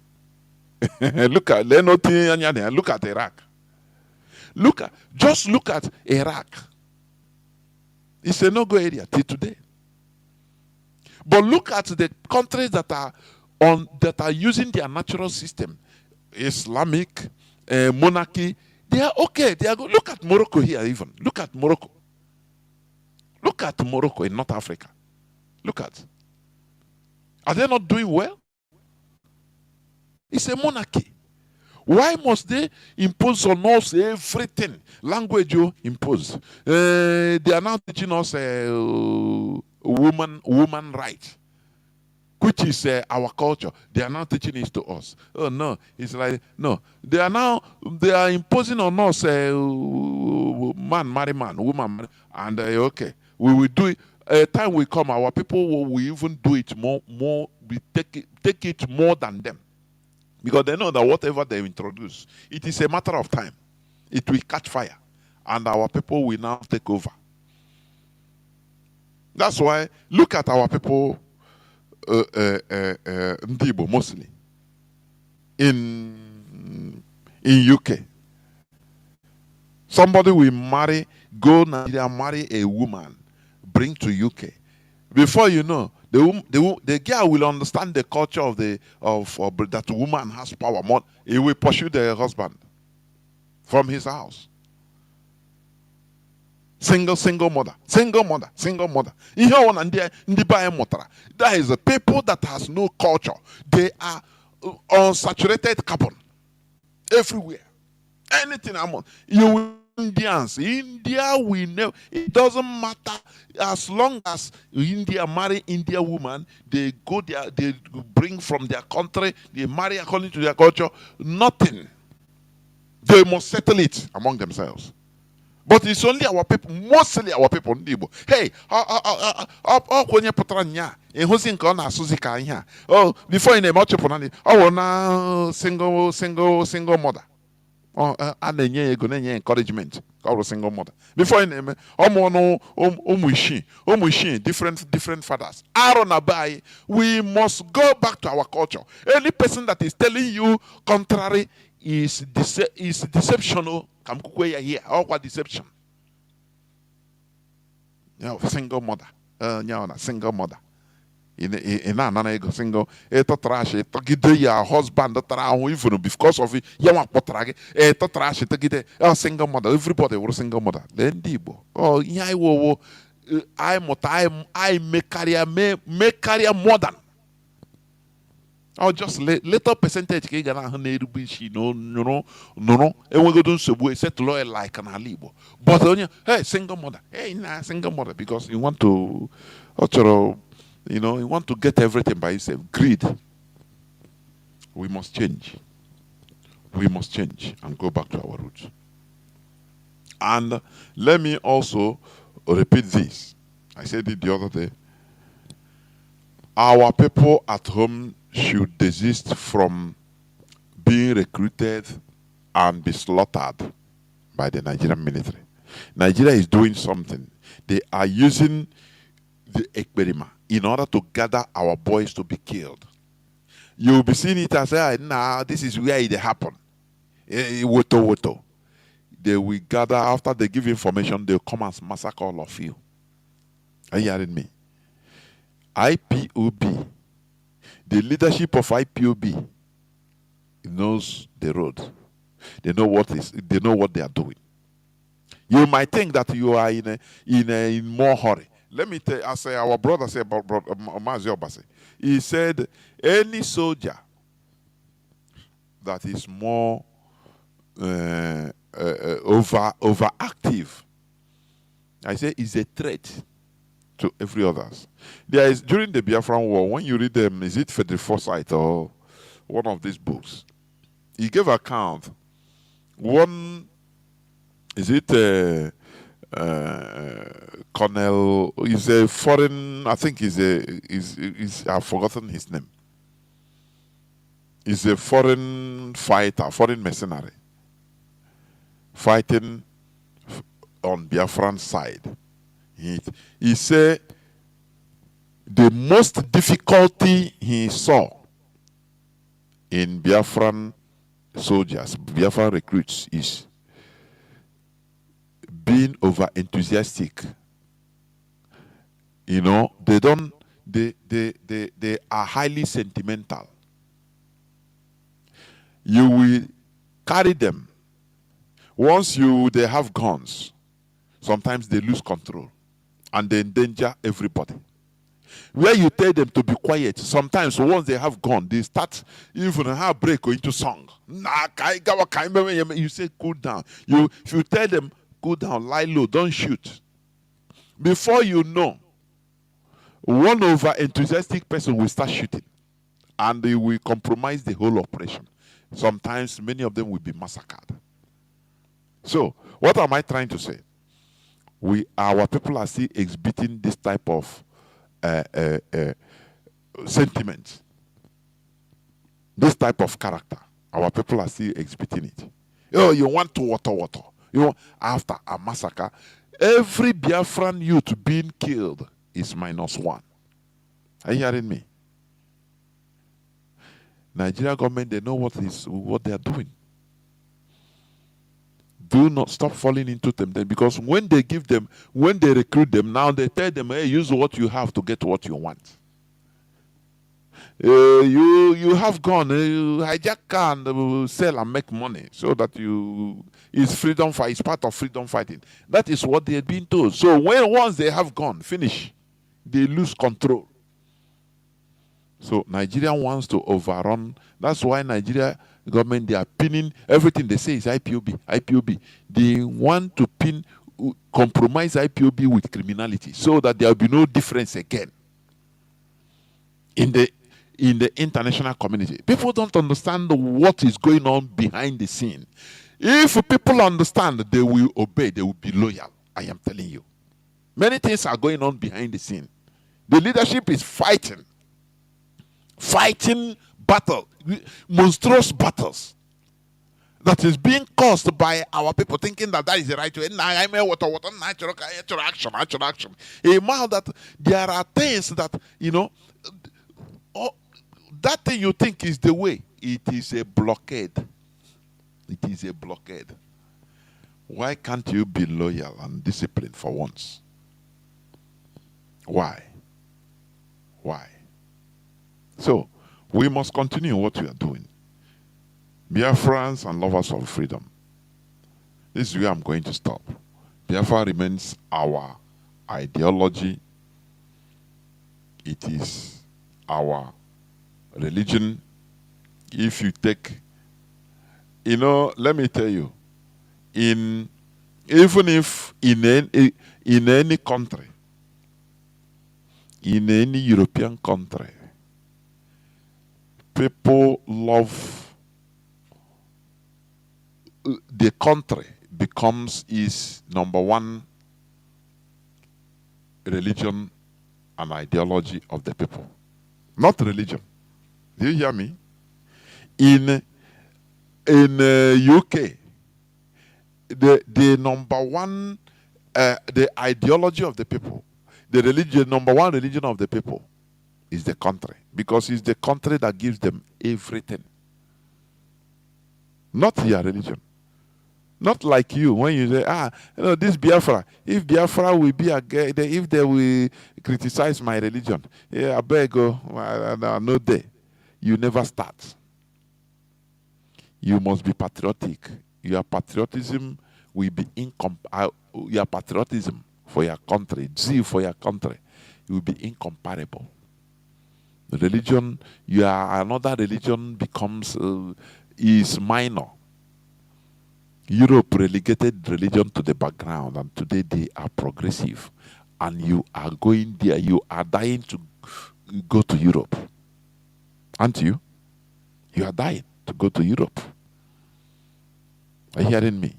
Look at Iraq. Just look at Iraq. It's a no-go area till today. But look at the countries that are using their natural system, Islamic monarchy. They are okay. They are good. Look at Morocco here. Even look at Morocco. Look at Morocco in North Africa. Look at. Are they not doing well? It's a monarchy. Why must they impose on us everything? Language you impose. They are now teaching us woman right, which is our culture. They are now teaching it to us. Oh no, it's like no. They are imposing on us man marry man, woman marry, and okay, we will do it. A time will come, our people will even do it more. We take it more than them. Because they know that whatever they introduce, it is a matter of time. It will catch fire. And our people will now take over. That's why, look at our people, Ndibo mostly, in UK. Somebody will go Nigeria, marry a woman, bring to UK. Before you know, the girl will understand the culture of that woman has power more. He will pursue the husband from his house. Single mother. That is a people that has no culture. They are unsaturated carbon everywhere. Anything you will. India, we know it doesn't matter as long as India marry India woman, they go there, they bring from their country, they marry according to their culture, nothing. They must settle it among themselves. But it's only our people, mostly our people. Hey, before in a single mother. And encouragement. Single mother. Before in different fathers. We must go back to our culture. Any person that is telling you contrary is deception. What deception? Single mother. Single mother. In ego single trash your husband even because of it trash single mother, everybody was single mother. Then I make career modern. Or just little percentage and we go do so set loyal like an alibo. But hey, single mother, single mother, because you want to you want to get everything by yourself. Greed. We must change. We must change and go back to our roots. And let me also repeat this. I said it the other day. Our people at home should desist from being recruited and be slaughtered by the Nigerian military. Nigeria is doing something. They are using the Ekberima in order to gather our boys to be killed. You will be seeing it as, nah, this is where it happened. Woto. They will gather after they give information, they'll come and massacre all of you. Are you hearing me? IPOB, the leadership of IPOB knows the road. They know what they are doing. You might think that you are in more hurry. Let me tell you, as our brother said, Mazi, he said, any soldier that is more overactive, I say, is a threat to every others. There is, during the Biafran War, when you read them, is it Frederick Forsyth or one of these books, he gave account. One, is it Colonel, is a foreign, I think I've forgotten his name. He's a foreign fighter, foreign mercenary, fighting on Biafran side. He said the most difficulty he saw in Biafran soldiers, Biafran recruits, is being over enthusiastic. You know, they are highly sentimental. You will carry them. Once they have guns, sometimes they lose control and they endanger everybody. Where you tell them to be quiet, sometimes once they have gone, they start even a break or into song. You say cool down. If you tell them cool down, lie low, don't shoot. Before you know, one over enthusiastic person will start shooting and they will compromise the whole operation. Sometimes many of them will be massacred. So, what am I trying to say? Our people are still exhibiting this type of sentiment, this type of character. Our people are still exhibiting it. Oh, you want to water. You know, after a massacre, every Biafran youth being killed is -1. Are you hearing me? Nigeria government, they know what they are doing. Do not stop falling into them, because when they recruit them, now they tell them, hey, use what you have to get what you want. You have gone, you hijack car and sell and make money so that it's freedom fight, it's part of freedom fighting. That is what they had been told. So once they have gone, finish, they lose control. So Nigeria wants to overrun. That's why Nigeria government, they are pinning everything they say is IPOB. They want to compromise IPOB with criminality so that there will be no difference again in the international community. People don't understand what is going on behind the scene. If people understand, they will obey, they will be loyal. I am telling you. Many things are going on behind the scene. The leadership is fighting battle, monstrous battles that is being caused by our people thinking that is the right way. Natural action. That there are things that, that thing you think is the way, it is a blockade. It is a blockade. Why can't you be loyal and disciplined for once? Why? So, we must continue what we are doing. Biafrans and lovers of freedom. This is where I'm going to stop. Biafra remains our ideology. It is our religion. If you take, let me tell you, even if in any country, in any European country, people love the country is #1 religion and ideology of the people, not religion. Do you hear me? In UK, the #1 the ideology of the people, The religion, number one religion of the people is the country, because it's the country that gives them everything. Not your religion. Not like you, when you say, this Biafra, if Biafra will be again, if they will criticize my religion, I beg you, no day. You never start. You must be patriotic. Your patriotism will be your patriotism for your country, zeal for your country, it will be incomparable. The religion, another religion becomes is minor. Europe relegated religion to the background, and today they are progressive. And you are going there, you are dying to go to Europe. Aren't you? You are dying to go to Europe. Are you hearing me?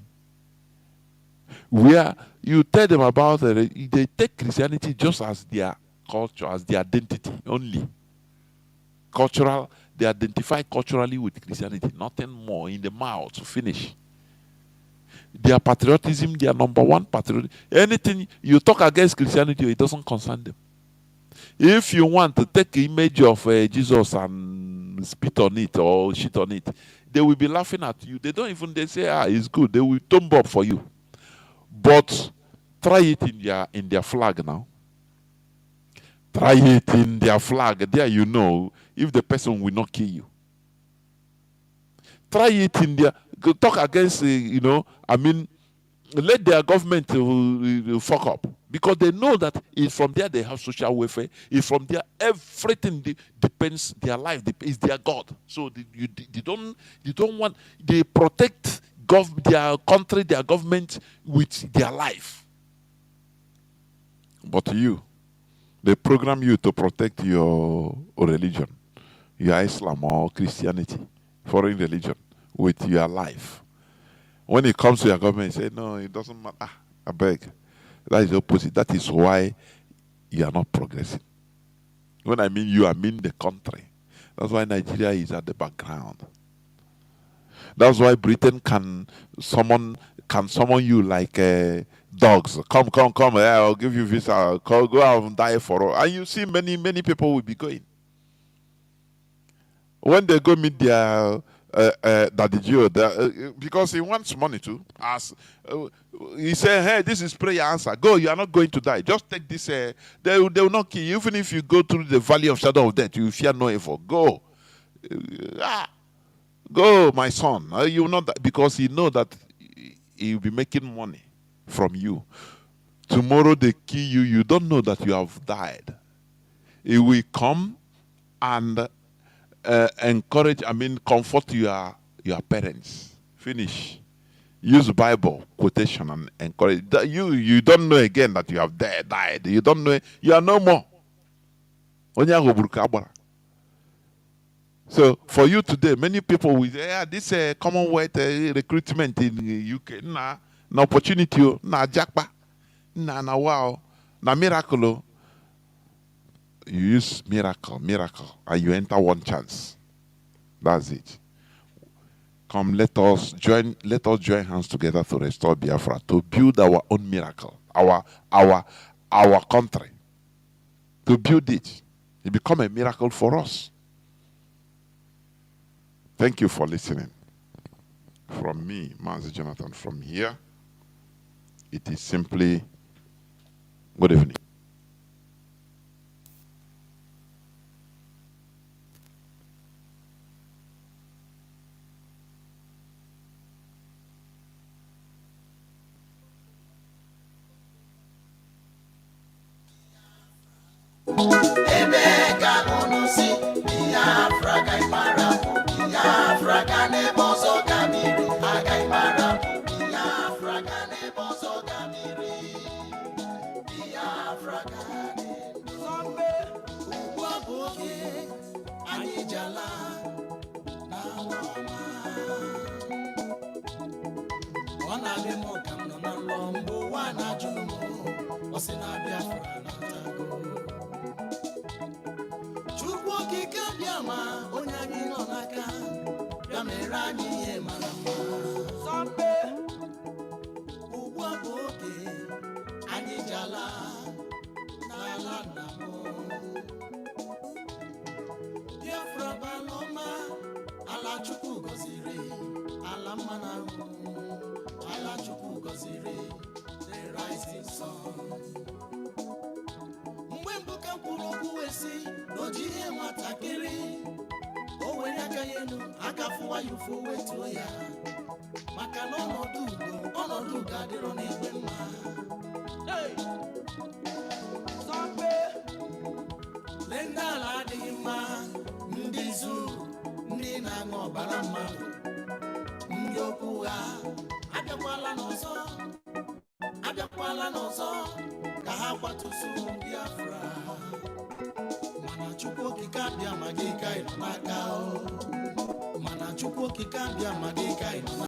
Where you tell them about they take Christianity just as their culture, as their identity only. Cultural, they identify culturally with Christianity, nothing more in the mouth to finish. Their patriotism, their number one patriotism. Anything you talk against Christianity, it doesn't concern them. If you want to take an image of Jesus and spit on it or shit on it, they will be laughing at you. They don't even, they say, it's good. They will thumb up for you. But try it in their flag now. Try it in their flag. There you know if the person will not kill you. Try it in their, talk against, let their government fuck up. Because they know that it's from there they have social welfare. It's from there everything depends, their life is their God. So they don't want, they protect their country, their government with their life. But they program you to protect your religion, your Islam or Christianity, foreign religion, with your life. When it comes to your government, you say, no, it doesn't matter. I beg. That is the opposite. That is why you are not progressing. When I mean you, I mean the country. That's why Nigeria is at the background. That's why Britain can summon you like dogs. Come, I'll give you visa. Go out and die for all. And you see many people will be going. When they go meet their Daddy Joe, because he wants money too. He said, hey, this is prayer answer. Go, you are not going to die. Just take this. They will not kill you. Even if you go through the valley of shadow of death, you fear no evil. Go. Go, my son. You will not die, because he know that he will be making money from you. Tomorrow they kill you. You don't know that you have died. He will come and comfort your parents. Finish. Use Bible quotation and encourage. You don't know again that you have died. You don't know. You are no more. So for you today, many people will say, this Commonwealth recruitment in the UK, na opportunity, na jackpot, na wow, na miracle. You use miracle, and you enter one chance. That's it. Come, let us join hands together to restore Biafra, to build our own miracle, our country. To build it. It become a miracle for us. Thank you for listening. From me, Mazi Jonathan, from here, it is simply good evening. Anyị jala jie nwatakịrị o were aka ya elu aka fụwa ya ụfụ wetuo ya maka na ọnọdụ ugo adịrọ n'egbe mma sọmpe ndị ala adịghị mma ndị zu ndị na-aṅụ ọbara mmadụ ndị okwu ha abịakwala n'ọzọ ka ha kwatusu Biafra mana Chukwu okike abịa ma gị ka ị nọ n'aka mana Chukwu okike abịa ma gị ka ị nọ n'aka